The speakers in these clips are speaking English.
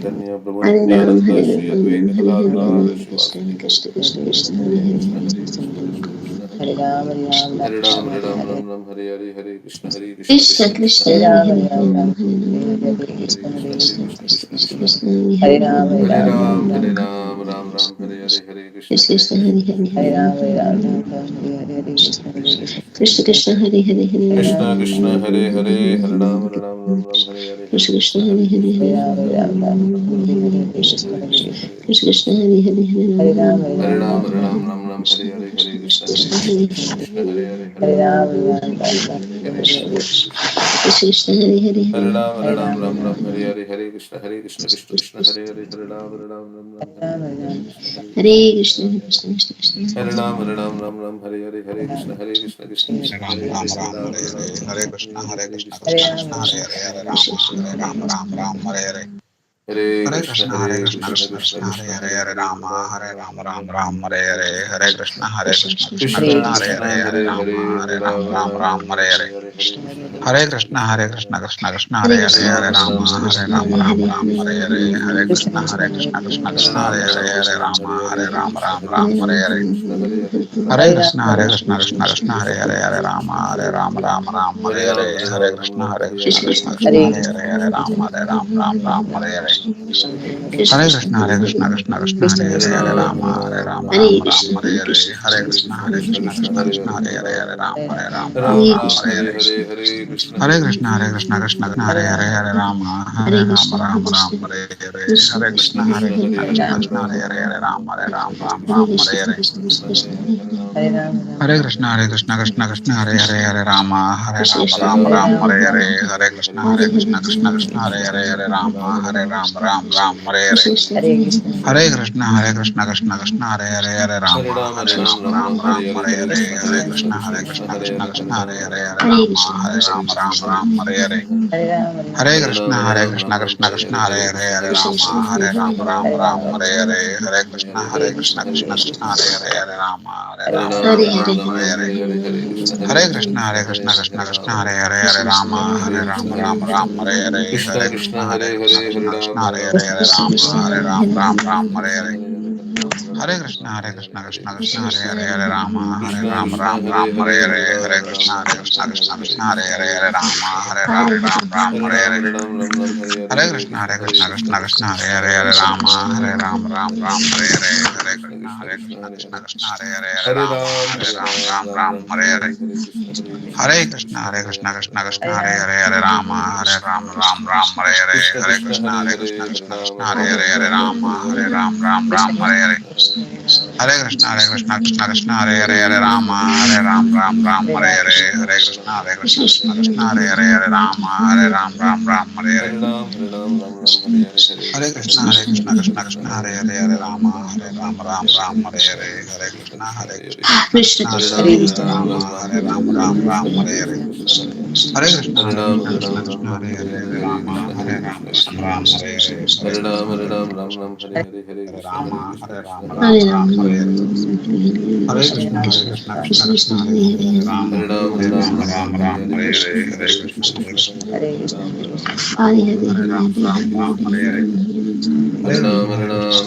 Chaitanya Prabhu Hare Ram, Nityanand Hare Shri Ram, Advaita Hare Hare Gadadhar Ram, Krishna शिवासदि Gaur Krishna Krishna भक्तवृंद Krishna, Hare Hare Krishna Hare Hare Krishna Krishna Krishna Hare Hare Hare Ram Ram Hare Krishna Krishna Krishna, Krishna Hare Krishna Hare Hare Hare Ram, Hare Hare Ram, Hare Krishna Hare Krishna Krishna, Krishna Krishna Krishna Krishna Krishna, Hare Hare Ram, Ram, Hare Hare Ram, Ram, Ram Hare Ram, Ram Krishna Ram Ram Krishna Hare Hare Hare Krishna Krishna Krishna Krishna, Hare Krishna Hare Krishna Hare Ram, Ram, Hare Hare Ram, Ram, Ram Ram, Hare Hare Krishna, Hare Krishna, Krishna Krishna, Hare Hare Hare Hare Ram, Ram, Krishna Hare Krishna Ram, Hare Hare Hare Hare Ram Ram, Hare Ram Ram Ram Hare Hare Hare Krishna Krishna Krishna, Hare Hare Hare Krishna Hare Hare Krishna Ram, Hare Hare Ram, Hare Ram Hare Ram, Ram Hare Ram Hare Ram Krishna, Hare Hare Krishna Krishna, Hare Krishna Krishna Krishna, Krishna Hare Hare Hare Hare Ram, Ram, Hare Hare Ram, Ram Ram Hare Ram, Ram Ram Ram Hare Krishna Hare Hare Krishna Krishna Krishna Hare Krishna, Krishna Hare Krishna Hare Krishna Hare Hare Hare Hare Ram, Ram Ram, Ram Hare Ram Ram, Hare Ram Ram, Hare Hare Hare Hare Krishna Krishna Hare Krishna, Krishna Krishna Krishna Krishna, Hare Hare Hare Hare Ram Ram Ram Ram Hare Ram, Hare Hare Krishna Krishna Krishna Hare Hare Hare Ram Ram Ram Hare Ram Hare Ram, Hare Krishna Hare Krishna Hare Krishna Krishna, Hare Hare Krishna Krishna Krishna, Hare Ram Ram Hare Hare Hare Krishna Krishna Hare Krishna Ram Hare Ram Hare Ram Hare Hare Ram Hare Ram Hare Ram Krishna Hare Hare Hare Krishna Krishna Krishna Ram, Krishna Krishna Hare Hare Krishna Hare Krishna Hare Hare Ram Ram Hare Hare Ram Ram Ram Hare Ram Hare Ram Hare Hare Hare Krishna Krishna Krishna Hare Hare Rama Ram Hare Hare Hare Krishna Hare Krishna Krishna, Krishna Hare Hare Rama Hare Krishna Krishna Hare Hare Krishna, Hare Krishna Rama Krishna Hare Krishna, Rama Hare Ram Hare Ram Hare Hare Hare Hare Hare Hare Krishna Krishna Krishna, Krishna Hare Hare Rama Hare Ram Hare Krishna Hare Rama Hare Krishna Krishna, Krishna Hare Hare Hare Rama Ram Hare Krishna Hare Krishna, Krishna Hare Krishna Krishna Krishna Hare Hare Hare Rama Hare Ram Krishna, Hare Krishna Hare Krishna, Hare Krishna Krishna Krishna Hare Hare Krishna, Hare Krishna Rama Krishna, Hare Hare Rama Hare Hare Krishna, Ram Krishna Ram Hare Krishna Hare Krishna, Krishna Hare Hare Hare Krishna Hare Krishna Krishna Hare Hare Ram Krishna, Hare Krishna Krishna, Hare Krishna Hare Rama Hare Krishna Ram Krishna, Ram Hare Ram Hare Hare Hare Hare Krishna Hare Hare Hare Krishna Hare Krishna Hare Krishna Hare Rama Hare Ram Hare Krishna Krishna, Hare Krishna Krishna Hare Rama Hare Ram Hare Hare Hare Rama Krishna, Hare Krishna Ram Hare Hare Krishna Hare Krishna, Rama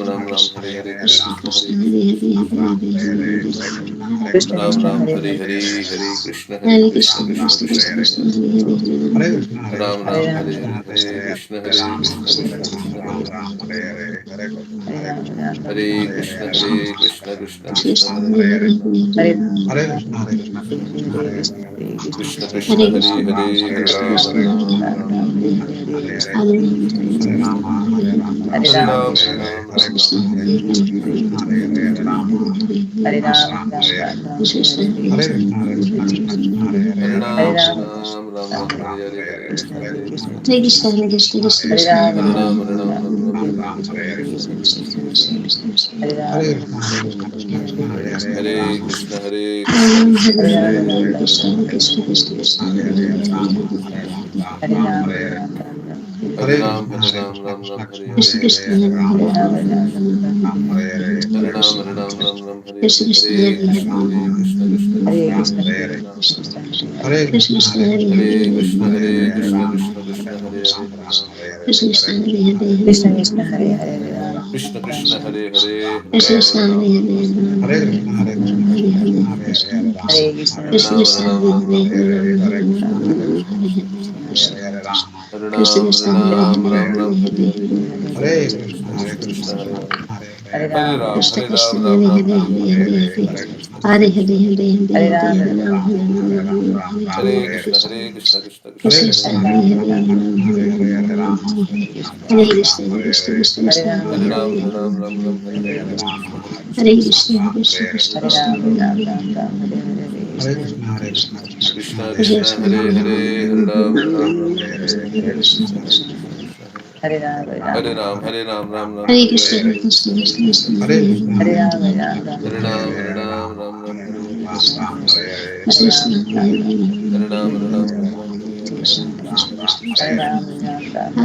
Hare Hare Hare Ram Hare Hare Krishna Krishna Hare Hare Hare Rama Hare Rama Hare Krishna Hare Ram Hare Hare Rama Hare Krishna Hare Hare Rama Hare Ram, Ram Ram Ram. Hare Ram, Hare Ram, Hare Ram, Krishna Krishna. Hare Ram, Ram Krishna Krishna Hare Hare Hare Ram Hare Ram Ram Hare Hare Krishna Krishna Krishna Hare Hare Hare Ram Hare Krishna Krishna Krishna Krishna Krishna Hare Hare Hare Ram Hare Hare Krishna Krishna Krishna Krishna Hare Hare Hare Ram Hare Ram Hare Krishna Hare Krishna Krishna Krishna Hare Krishna Hare Hare Krishna Ram Hare Hare Ram Ram Ram Hare Ram Ram, Hare Hare Hare Hare Krishna Krishna Hare Hare Hare Ram Hare Ram Hare Krishna Krishna Krishna, Hare Krishna Ram Hare Hare Hare Ram Ram Ram Hare Hare Hare Krishna Hare Krishna Krishna Krishna Krishna Krishna Krishna Krishna Hare Hare Hare Hare Krishna Krishna Hare Ram Hare Hare Ram Hare Ram, Ram Hare Ram Hare Ram Krishna Ram Krishna Hare Krishna Krishna Hare Krishna Krishna Hare Krishna Hare Krishna Hare Hare Ram, Ram Hare Hare Ram Ram Krishna Ram Hare Krishna Hare Krishna Hare Krishna Krishna Hare Hare Hare Krishna Hare Krishna Ram Krishna Hare Hare Ram, Ram Hare Ram Ram Ram Hare Hare Hare Krishna Krishna Krishna Hare Hare Krishna Hare Krishna Krishna Hare Hare Hare Hare Ram Hare Ram Ram Ram Hare Hare Hare Krishna Krishna Hare Krishna Krishna Hare Krishna Hare Krishna Hare Ram Hare Ram Ram Ram Hare Hare Hare Hare Krishna Krishna, Krishna Hare Krishna Hare Krishna Krishna Hare Krishna Krishna Hare Hare Ram, Hare Hare Ram Ram Ram Ram Hare Hare Hare Krishna Hare Krishna Krishna Krishna Hare Ram Ram Ram Hare Hare Hare Krishna Hare Krishna Krishna Krishna Hare Ram Ram Ram Hare Hare Hare Krishna Hare Krishna Hare Krishna Ram, Hare Ram Ram Ram Hare Hare Hare Krishna Hare Krishna Krishna Hare Krishna Hare Hare Krishna Ram, Hare Ram Ram Ram. Ram Ram Hare Hare Hare Krishna Hare Krishna Krishna Krishna Hare Krishna Hare Hare Ram Ram Ram Hare Hare Hare Hare Krishna Krishna Krishna Krishna Hare Krishna Ram Hare Hare Ram Ram Hare Hare Hare Ram, Hare Ram Krishna Ram. Krishna Krishna Krishna Hare Krishna Ram Krishna Hare Hare Hare Hare Krishna Krishna Krishna Hare Hare Hare Ram Ram Hare Hare Hare Krishna Krishna Krishna Hare Hare Krishna Hare Krishna Krishna Hare Hare Hare Ram Hare Hare Hare Krishna Krishna Hare Krishna, Krishna Hare Krishna Hare. Krishna Hare Hare Hare. Ram Hare Hare Hare Krishna Hare Hare Krishna Ram, Krishna Krishna Hare Hare Hare Ram Hare Hare Hare Krishna Hare Krishna Krishna Krishna Hare Hare Hare Ram Hare Hare Hare Krishna Hare Krishna Krishna Krishna Hare Hare Ram, Ram Hare Hare Hare Krishna Hare Krishna Hare Ram, Ram Ram Ram. Hare Krishna Krishna Hare Krishna Hare Hare Nityananda Hare Hare Hare Krishna Hare Radha Srivasadi Hare Krishna Krishna Krishna Krishna Krishna Hare Hare Krishna, Ram Hare Hare Hare Hare Krishna Ram, Hare Ram Krishna Ram. Krishna Hare Krishna Hare Krishna Hare Krishna Ram Krishna Hare Hare Krishna Hare Krishna Krishna Krishna Hare Hare Hare Ram, Hare Krishna Hare Krishna Krishna Krishna Krishna Krishna Hare Hare Hare Hare Hare Hare Ram Hare Hare Hare Hare Krishna Hare Hare Hare Krishna Krishna Krishna Krishna Krishna Krishna Hare Hare Hare Hare Ram Hare Hare Hare Krishna Hare Krishna Krishna Krishna Hare Hare Hare Hare Ram Hare Hare Krishna Hare Krishna Hare Krishna Krishna Krishna Krishna Hare Ram Krishna, Hare Hare Hare Hare Krishna Krishna Hare Ram Krishna Hare Hare Hare Hare Hare Ram, Krishna Hare Krishna Krishna Krishna Hare Ram Krishna Hare Hare Krishna Hare Krishna Krishna Hare Hare Krishna Krishna Krishna, Hare Hare. Hare Ram Hare Hare Hare Krishna Krishna Krishna Krishna Krishna Krishna Hare Hare Ram, Hare Hare Hare Ram Hare Hare Hare Krishna Krishna Krishna Krishna Krishna Krishna Hare Hare Hare Hare Hare Hare Hare Ram Hare Hare Hare Krishna Krishna Krishna Krishna Krishna Hare Hare Krishna Ram Krishna Hare Hare Hare Hare Hare Hare Hare Krishna Hare Krishna Hare Krishna Krishna Krishna Krishna, Hare Hare Krishna Ram Krishna Krishna Krishna Hare Hare Hare Hare Hare Krishna Krishna Krishna Hare Krishna Hare Krishna Hare Ram, Krishna Ram Krishna Ram. Hare Hare Hare Krishna Krishna Krishna Krishna Hare Ram, Ram Hare Krishna Krishna Hare Hare Hare Hare Krishna Hare Hare Krishna Krishna Krishna Hare Hare Krishna Krishna Hare Hare Hare Krishna Hare Hare Krishna Krishna Krishna Hare Hare Hare Krishna, Hare Krishna Krishna, Krishna Hare Hare Hare Krishna Hare Hare Krishna Krishna Krishna Krishna Hare Krishna, Hare Hare Krishna Krishna. Krishna Hare Hare Hare Ram, Hare Hare Ram. Krishna Hare Krishna Krishna Krishna Hare Nam Hare Nam Hare Hare Hare Krishna Krishna Krishna Hare Krishna Krishna Krishna Hare Krishna, Hare Hare Hare Krishna Krishna Hare Krishna Krishna Hare Krishna Hare Krishna Hare Hare Krishna Krishna Krishna Hare Hare Hare Ram, Hare Krishna Hare Hare Krishna Ram Krishna Ram Krishna Ram Hare Hare Hare Hare Hare Hare Krishna Hare Hare Krishna Hare Ram, Krishna Hare Hare Hare Ram Ram Ram Hare Hare Krishna Krishna Hare Hare Hare Ram, Hare Ram, Ram Ram, Krishna Hare Ram Krishna Hare Hare Ram Hare Hare Hare Hare Ram Hare Ram Hare Ram Ram Krishna Hare Krishna Hare Krishna Hare Krishna Hare Hare Hare Hare Krishna, Hare Krishna, Ram Hare Ram Krishna Krishna Krishna Hare Hare Hare Krishna Hare Hare Krishna Krishna Krishna Hare Hare Hare Ram Krishna Ram Krishna Krishna Krishna, Krishna Hare Hare Hare Hare Krishna Hare Krishna Krishna Krishna Hare Hare Hare Ram Ram Ram Hare Krishna Hare Krishna Hare Hare Krishna Hare Hare Hare Hare Ram Ram Ram Ram Hare Ram Hare Hare Hare Hare Krishna Krishna Hare Krishna Krishna Krishna Krishna Krishna Krishna Hare Hare Hare Ram Hare Ram Hare Hare Ram Hare Hare Ram Krishna Hare Hare Krishna Krishna Krishna Krishna Krishna Hare Krishna Hare Hare Hare Hare Ram Ram Hare Hare Hare Hare Hare, Hare Ram Hare Hare Krishna Ram Hare Krishna Hare Hare Ram Krishna Hare Hare Ram Ram Krishna Ram Hare Krishna Hare Hare Hare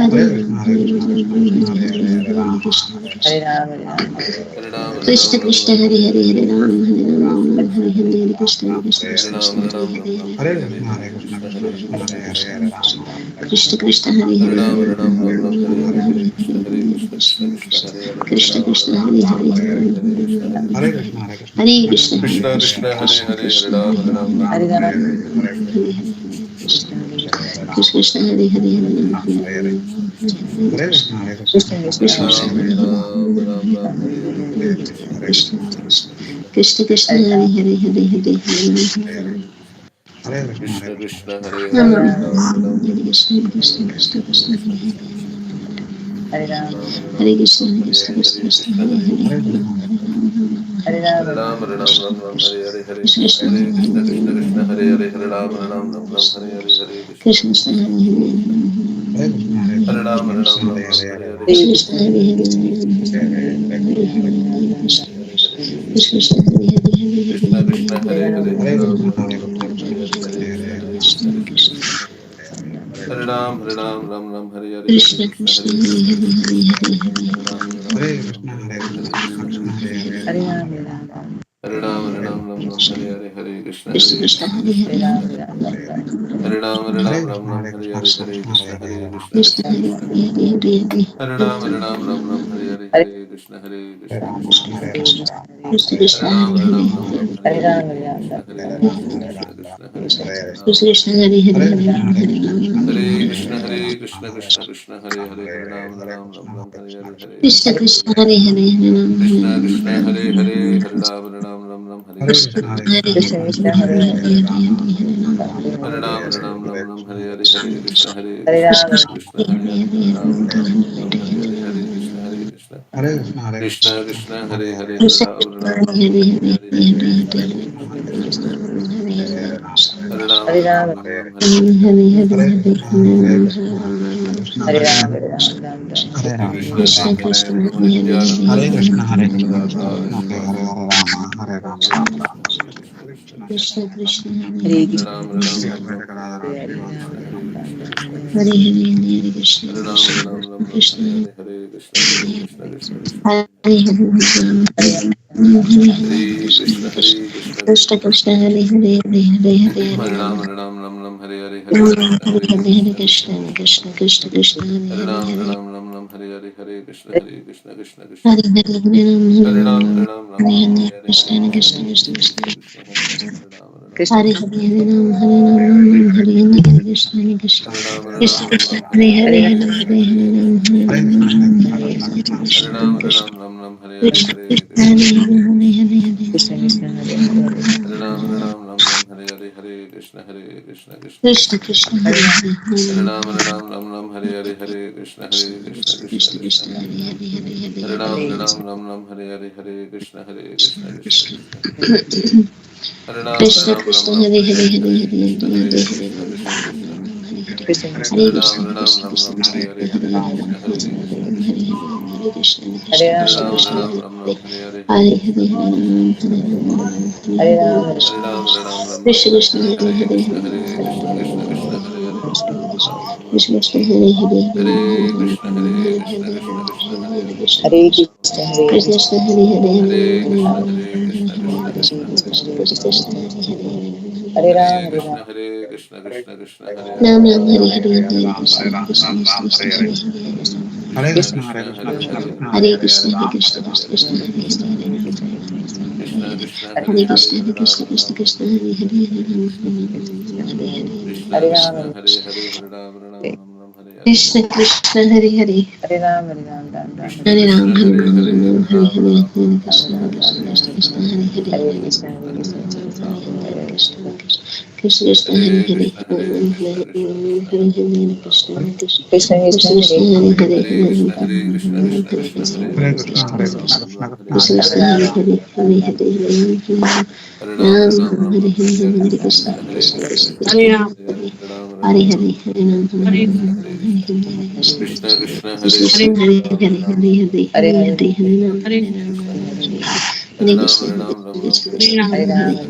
Hare Krishna Hare Krishna Hare Krishna Hare Hare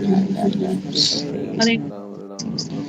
Krishna Ram Ram Ram Ram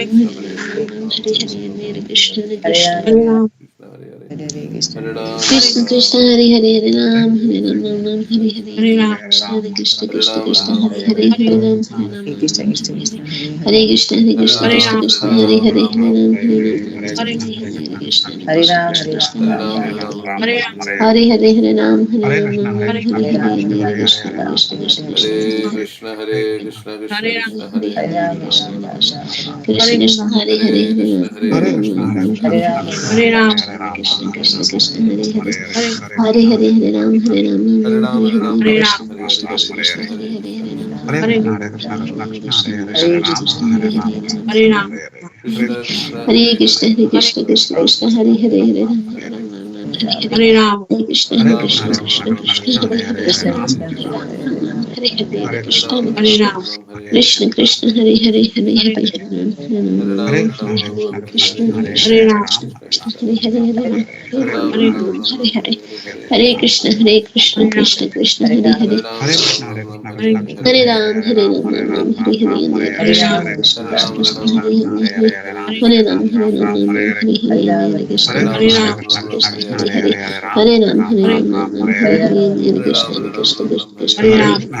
Krishna Krishna Hare Hare Hare Ram Ram Ram Hare Hare Hare Krishna Krishna Krishna Hare Hare Hare Ram Hare Ram Hare Krishna Hare Krishna Krishna Krishna Hare Hare Hare Ram Hare Ram Hare Krishna Hare Krishna Hare Hare Hare Hare Ram Hare Ram Ram Hare Hare Hare Krishna Krishna Krishna Krishna Hare Krishna Krishna Krishna Hare Hare Hare Hare Hare Ram Krishna Ram Krishna Ram Krishna Krishna Hare Hare Hare Hare Krishna Ram Hare Hare Ram Krishna Ram Krishna Hare Krishna Hare Hare Hare Ram Krishna Ram Krishna Ram Krishna Ram Hare Hare Hare Hare Hare Hare Ram Hare Ram Ram Ram Hare Ram Hare Ram Krishna Hare Krishna Hare Krishna Krishna Krishna Hare Hare Hare Hare Ram Hare Hare Ram Krishna Krishna Krishna Hare Hare Ram Krishna Krishna Hare Hare Krishna Hare Hare Krishna Krishna Krishna Hare Hare Hare Ram Ram Ram Hare Hare Hare Krishna Hare Hare Ram Krishna Hare Ram Krishna Ram Ram Krishna Hare Hare Hare Hare Hare Hare Ram Ram Ram Ram Ram Hare Hare Hare Hare Hare Hare Krishna Ram Hare Krishna Ram Ram Hare Hare Krishna Krishna Hare Hare Hare Hare Ram Hare Hare Ram Ram Ram Ram Hare Ram Krishna Hare Hare Krishna Krishna Krishna Krishna Krishna Krishna Hare Hare Hare Ram Hare Ram Ram Ram Hare Ram Hare Hare Hare Hare Hare Ram Krishna Krishna Krishna Hare Hare Hare Ram Ram Ram Ram Hare Hare Hare Hare Ram Ram Hare Ram Ram Ram Hare Hare Krishna Hare Krishna Ram Krishna Ram Hare Ram Ram Hare Hare Hare Hare Ram Hare Ram Ram Ram Hare Hare Hare Krishna Ram Krishna Ram Krishna Ram Ram Krishna Hare Hare Hare Hare Hare Ram Hare Ram Hare Ram Ram Ram Hare Hare Hare Krishna Ram Ram Krishna Ram Ram Krishna Hare Krishna Hare Hare Hare Hare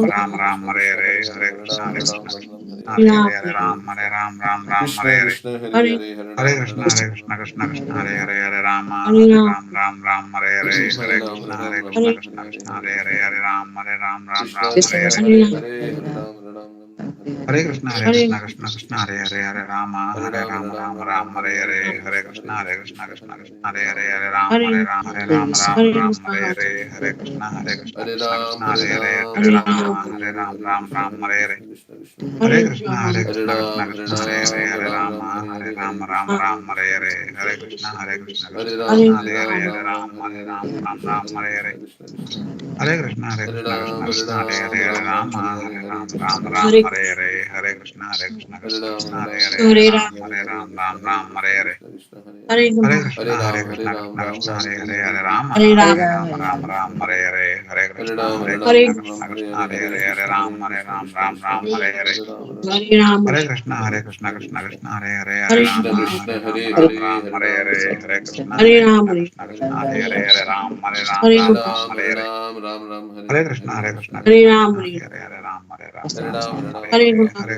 Ram Ram Hare Hare Hare Krishna Hare Krishna Krishna Hare Ram, Hare Hare Ram Hare Ram Ram Ram Krishna Hare Hare Krishna Hare Hare Hare Hare Hare Ram Krishna Ram Hare Ram Krishna Ram Krishna Hare Krishna Hare Hare Hare Hare Rama Hare Hare Ram, Ram Ram Ram Hare Hare Hare Hare Ram Krishna Ram Hare Ram Krishna Hare Hare Krishna Hare Krishna Hare Hare Hare Hare Hare Ram Hare Ram Ram Krishna Ram Hare Krishna Hare Hare Hare Ram, Hare Hare Ram Ram Ram Hare Hare Hare Krishna Hare Hare Krishna Krishna Krishna Hare Hare Hare Rama Hare Hare Ram Ram Hare Ram Ram Ram Ram Hare Hare Hare Hare Hare Krishna Krishna Hare Hare Krishna Krishna Krishna Hare Krishna Hare Hare Hare Ram Hare Ram Ram Hare Hare Hare Ram Hare Ram Ram Hare Ram Krishna, Hare Hare Hare Hare Krishna Hare Krishna Hare Krishna Ram Krishna Hare Hare Hare Ram Hare Hare Ram Ram Ram, Hare Hare Hare Ram Hare Ram Krishna Ram Hare Hare Hare Krishna Krishna Krishna Hare Hare Hare Hare Krishna Ram, Hare Hare Krishna Krishna Ram Krishna Hare Hare Ram Hare Ram Rama Ram Hare Hare Ram Hare Ram Krishna Ram Hare Hare Krishna Hare Krishna Hare Krishna Krishna Krishna Hare Krishna Hare Krishna Ram Krishna Hare Hare Hare Hare Ram Ram, Hare Ram Ram Ram Hare Hare Hare Ram Hare Ram Krishna Ram Hare Hare Hare Krishna Krishna Krishna Hare Krishna Hare Hare Krishna Ram Krishna Hare Krishna Hare Ram Hare Hare Ram Ram Rama Hare Hare Hare Hare Ram Krishna Ram Hare Ram Hare Hare Krishna Hare Krishna Hare Krishna Hare Krishna Hare Krishna Ram Krishna Hare Hare Ram Hare Ram Hare Ram Ram Ram, Hare Hare Hare Ram Krishna Ram Hare Ram Hare Krishna Hare Krishna Krishna Hare Hare Hare Hare Guna, Krishna Hare Hare Ram Hare Krishna Ram Krishna Ram Krishna Ram Hare Hare Hare Hare Hare Krishna Rama Hare Hare Ram, Hare Krishna Ram Hare Ram Krishna Ram Hare Hare Hare Hare Hare Hare Krishna Ram Hare Hare Hare Krishna Ram Krishna Ram Hare Krishna Hare Hare Hare Hare Hare Krishna Ram Hare Hare Krishna Ram Krishna Ram Krishna Ram Hare Hare Ram Hare Hare Ram Hare Ram Hare Ram, Hare Krishna Krishna Hare Hare Krishna Krishna Hare Krishna Krishna Krishna Hare Hare Hare Hare Krishna Rama Guna, Krishna Hare Ram Hare Ram Hare Ram Hare Hare Ram Hare Ram Hare Ram Krishna Hare Hare Hare Hare Ram, Krishna Hare Krishna Hare Krishna Krishna Hare Hare Hare Hare Krishna Ram Hare Ram Hare Ram Hare Guna, Ram Ram Hare Hare Hare Ram Ram Ram Hare Hare Hare Krishna Hare Hare Krishna Krishna Hare Hare Krishna Krishna Ram, Krishna Hare Hare Hare Ram Hare Ram Hare Ram Ram Ram Hare Hare Ram Hare Hare Ram Guna, Hare Hare Hare Krishna Hare Hare Krishna Krishna Hare Krishna Krishna Hare Hare Krishna Ram Hare Hare Ram Ram Ram, Ram Hare Hare Ram Hare Ram Ram Ram Hare Hare Hare Hare Krishna Hare Hare Krishna Guna, Krishna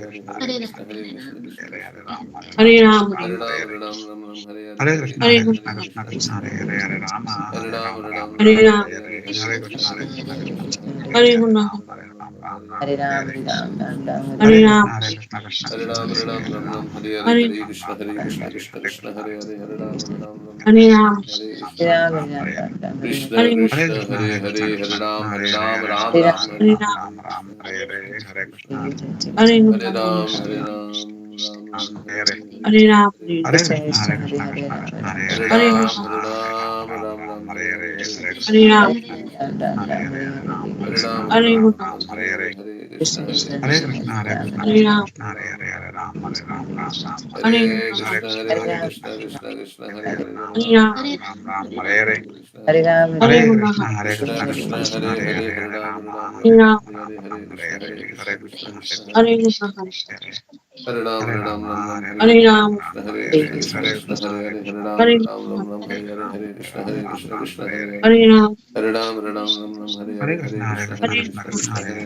Hare Krishna Krishna Krishna Krishna Hare Hare Krishna Hare Rama Hare Hare Ram Ram Hare Ram Ram Ram Hare Ram Ram Ram, Hare Hare Hare Hare Hare Hare Krishna Krishna Hare Hare Krishna Krishna Hare Hare Krishna Krishna Hare Hare Hare Hare Hare Guna, Ram Hare Hare Ram, Hare Ram, Ram Ram, Hare Hare Hare. Ram, Hare Ram, Hare Ram, Ram Ram, Hare Hare, Hare Hare Krishna, Krishna Krishna, Hare Hare, Hare Ram, Hare Ram, Ram Ram, Hare Hare Ram, Hare, Hare Hare Krishna, Ram, Hare Ram, Ram Ram, Hare Hare. Krishna Hare Ram, Krishna, Hare Hare, Hare Ram, Hare Ram, Ram Hare Ram, Ram, Hare Hare Hare, Ram, Krishna Krishna, Hare Krishna, Krishna Hare Ram, Hare Ram, Hare Ram, Ram Ram, Hare Hare, Hare Hare Krishna, Ram, Hare Krishna Krishna, Krishna, Hare Hare Ram, Ram Ram, Hare Hare Ram, Ram, Hare Ram, Ram Ram, Hare Hare, Hare Krishna, Hare Hare Ram, Krishna, Krishna Ram Krishna, Ram Ram, Hare Hare Hare Krishna. Ram, Hare Hare Ram, Ram, Ram Ram, Hare Hare, Hare Krishna Krishna, Krishna, Hare Krishna Krishna, Hare Ram, Hare Ram Ram, Ram Ram, Hare Hare, Hare Krishna, Hare Hare Ram, Krishna, Hare Hare Ram, Krishna, Krishna Krishna, Hare Hare Hare, Ram Hare Ram, Ram, Hare Hare, Hare Krishna, Hare Hare Ram, Krishna, Hare Hare Ram, Krishna Hare Krishna, Hare Hare, Hare Ram, Ram Hare Ram, Ram, Hare Hare, Hare Krishna, Hare Krishna, Krishna Krishna, Hare Hare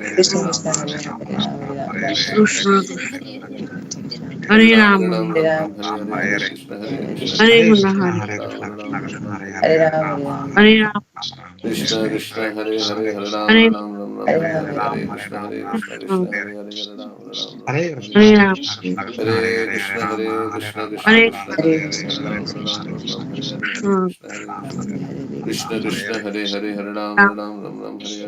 Hare, Ram, Hare Ram, Hare Ram, Ram Ram, Hare Hare Hare, Hare Ram, Krishna, Hare Hare Krishna, Krishna Krishna, Hare Hare, Hare Ram, Hare Hare Ram, Ram Ram, Hare Hare, Hare Krishna, Hare Krishna, Krishna Hare Hare, Hare Ram,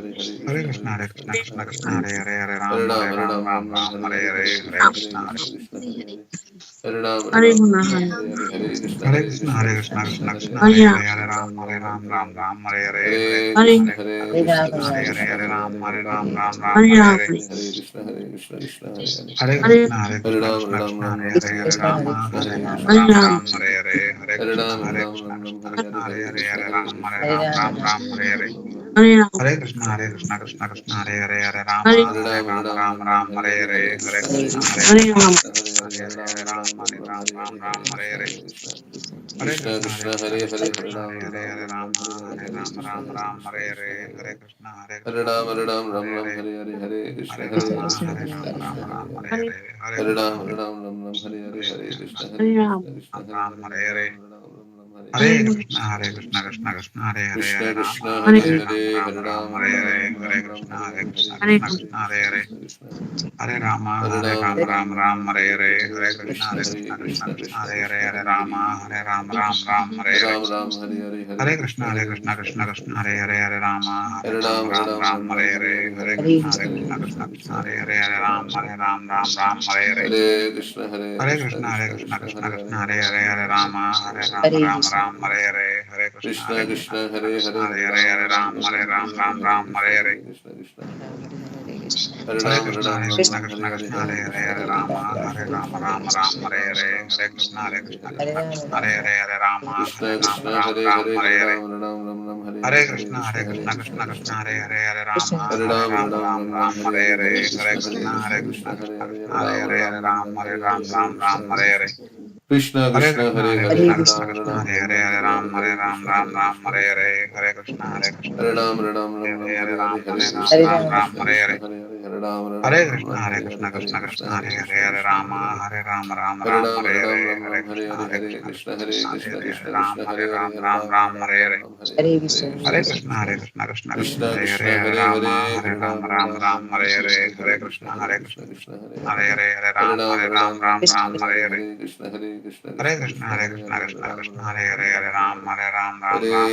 Hare Ram, Hare Ram, Ram Ram, Hare Hare, Hare Krishna, Hare Hare Krishna, Ram, Krishna Hare Hare, Hare Krishna Ram, Krishna, Hare Hare Ram, Hare Ram Ram, Ram, Hare Hare Ram, Hare, Krishna Hare Krishna, Krishna, Krishna, Krishna Krishna, Hare Hare Ram, Ram, Hare Ram, Hare Ram Ram, Ram, Hare Hare, Hare Krishna, Hare Krishna, Hare Krishna Guna Krishna, Hare, Hare Ram, Hare Ram, Ram Ram, Hare Hare Hare, Ram, Hare Hare Rama, Ram, Hare Hare Hare, Ram, Krishna Krishna, Hare Hare, Hare Ram, Hare Hare Ram, Ram Ram, Hare Hare Ram, Hare, Hare Hare Ram, Krishna, Hare Krishna, Krishna, Krishna Hare Hare, Hare Ram, Ram Ram, Hare Hare Hare, Ram, Hare Krishna, Hare Krishna, Krishna Hare Krishna, Hare Hare Hare, Krishna, Hare Hare Ram, Hare Krishna, Ram, Ram Krishna Ram, Hare Krishna, Hare, Hare Krishna, Krishna, Hare Ram Krishna, Hare Hare Krishna Krishna, Krishna, Hare Hare, Hare Ram, Ram, Hare Ram, Ram Ram, Hare Hare, Hare Krishna, Hare Krishna, Krishna Hare Hare, Ram, Hare Ram, Ram Ram, Hare Hare, Hare Krishna, Hare Krishna, Krishna Hare Hare, Hare Ram, Hare Hare Ram, Guna Ram Ram, Hare, Hare Hare, Hare Krishna, Krishna Krishna, Hare Hare, Hare Hare Ram, Ram, Hare Ram, Ram Ram, Hare Hare, Hare Hare Krishna, Guna, Hare Hare Krishna, Ram, Hare Krishna Ram, Krishna, Hare Hare, Hare Ram, Ram Ram, Hare Hare Ram, Hare, Hare Krishna, Krishna, Hare Hare, Hare Hare Ram, Hare Ram, Ram Ram, Krishna Hare Hare, Krishna, Hare Hare Krishna, Hare Ram, Krishna Hare Ram Krishna, Ram, Ram, Hare Hare, Hare Ram, Hare Ram, Ram Ram, Hare Hare, Hare Krishna, Hare Hare Ram, Krishna, Hare Ram, Krishna Krishna, Hare Ram, Hare Hare Ram, Hare, Hare Krishna, Krishna Krishna, Hare Hare Ram, Hare Ram, Ram Ram, Hare Hare, Hare Krishna, Hare Hare Krishna Ram, Krishna, Hare Hare, Hare Ram, Hare Ram, Ram Ram, Hare Hare, Hare Krishna, Krishna Krishna Krishna, Hare Hare, Hare Ram, Hare Ram, Ram Ram, Hare Hare, Hare Krishna, Krishna Hare Hare, Hare Ram, Hare Ram, Ram Ram, Hare Hare, Hare Krishna, Krishna Krishna Krishna, Hare Krishna, Hare Krishna Ram, Hare Hare, Hare Hare Ram, Hare Ram, Ram Ram, Hare Hare, Hare Krishna, Hare Ram, Krishna Krishna, Hare Hare, Hare Ram, Hare Ram, Ram Ram, Hare Hare Hare, Guna, Hare Krishna, Krishna Krishna Krishna, Hare Hare Hare, Hare Ram, Hare Ram, Ram Ram, Hare Hare, Hare Hare Krishna, Guna, Krishna Krishna, Hare Ram, Hare Ram, Ram Ram, Hare Hare, Hare Krishna, Krishna Krishna, Krishna Hare Hare, Hare Ram, Ram Ram, Hare Hare, Hare Krishna, Krishna Krishna, Hare Hare, Hare Ram, Ram Ram, Hare Hare, Hare Hare Krishna, Krishna, Krishna Krishna, Hare Hare, Hare Ram, Hare Ram, Ram Ram, Hare Krishna, Krishna Krishna, Hare Hare, Hare Ram, Hare Ram, Ram Ram, Hare Hare Krishna, Krishna, Krishna Krishna, Hare Hare, Hare Ram, Ram Ram, Hare Hare, Hare Krishna, Krishna Krishna, Hare Ram, Ram Krishna Ram, Hare Hare, Hare Krishna, Krishna Krishna, Krishna Hare Hare, Hare Ram, Ram Ram, Hare Hare, Hare Hare Ram, Krishna, Hare Ram, Krishna Krishna, Hare Hare, Hare Ram, Ram Ram, Hare Hare, Hare Krishna, Krishna Hare Hare, Krishna Hare Krishna, Ram, Hare Hare Ram, Ram, Ram Ram, Hare Hare, Hare Krishna, Krishna Hare Hare, Hare Ram, Ram Ram, Hare Hare, Hare Krishna, Krishna Krishna, Hare Hare, Hare Hare Krishna, Ram, Ram Ram, Hare Hare, Hare Krishna, Krishna Krishna, Hare Ram, Ram Ram, Hare Hare, Hare Hare Krishna, Ram, Krishna Krishna, Hare Hare, Hare Ram Ram, Hare Hare, Hare Krishna, Krishna Krishna, Hare Hare, Hare Ram Ram, Hare Hare, Hare Krishna, Krishna Krishna, Hare Hare, Hare Ram Ram, Hare Hare Hare, Hare Krishna, Krishna, Krishna Krishna Krishna, Hare Hare, Hare Ram Ram, Hare Hare, Hare Krishna, Krishna Hare Hare, Hare Ram, Ram Krishna Ram, Krishna, Hare Hare, Krishna Krishna, Hare Hare, Hare Ram Ram, Hare Krishna, Krishna Krishna, Krishna Hare Hare, Hare Ram, Hare Ram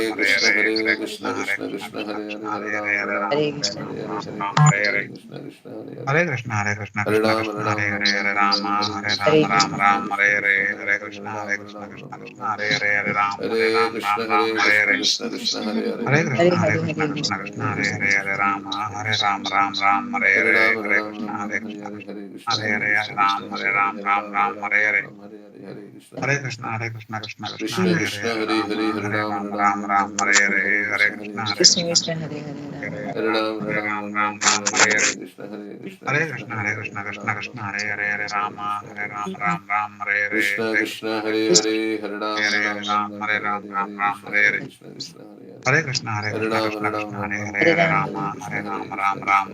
Krishna, Hare Hare, Hare Krishna, Krishna Krishna, Hare Hare, Hare Ram, Ram, Hare Hare, Hare Hare Krishna, Krishna, Krishna Krishna, Krishna Hare Hare, Hare Ram, Hare Krishna, Krishna Krishna, Hare Hare, Hare Hare Ram, Hare Ram Hare Ram, Krishna, Hare Hare, Hare Krishna, Krishna Krishna, Hare Ram, Hare Hare, Hare Krishna, Krishna Krishna, Hare Hare, Hare Ram, Hare Hare, Hare Krishna, Krishna Krishna, Hare Hare, Hare Ram, Hare Hare, Hare Krishna, Krishna Krishna Krishna, Krishna, Hare Hare Ram, Hare Ram, Hare Hare, Hare Krishna, Krishna Hare Hare, Hare Ram, Hare Hare, Hare Krishna, Krishna Krishna, Hare Krishna Hare, Hare Ram, Hare Hare, Hare Krishna, Krishna Krishna, Hare Hare, Hare Ram, Hare Hare Ram,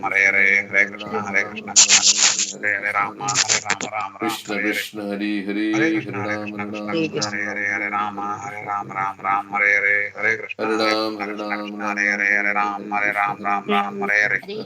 Hare, Krishna, Krishna, Krishna Hare Hare, Hare Ram, Hare Hare, Hare Krishna, Hare Hare, Krishna Krishna, Hare Hare, Hare Ram, Hare Krishna, Krishna, Krishna Krishna, Hare Ram, Ram Ram, Hare Hare, Hare Krishna, Hare Hare, Hare Krishna, Hare Hare, Hare Ram, Hare Hare, Hare Krishna,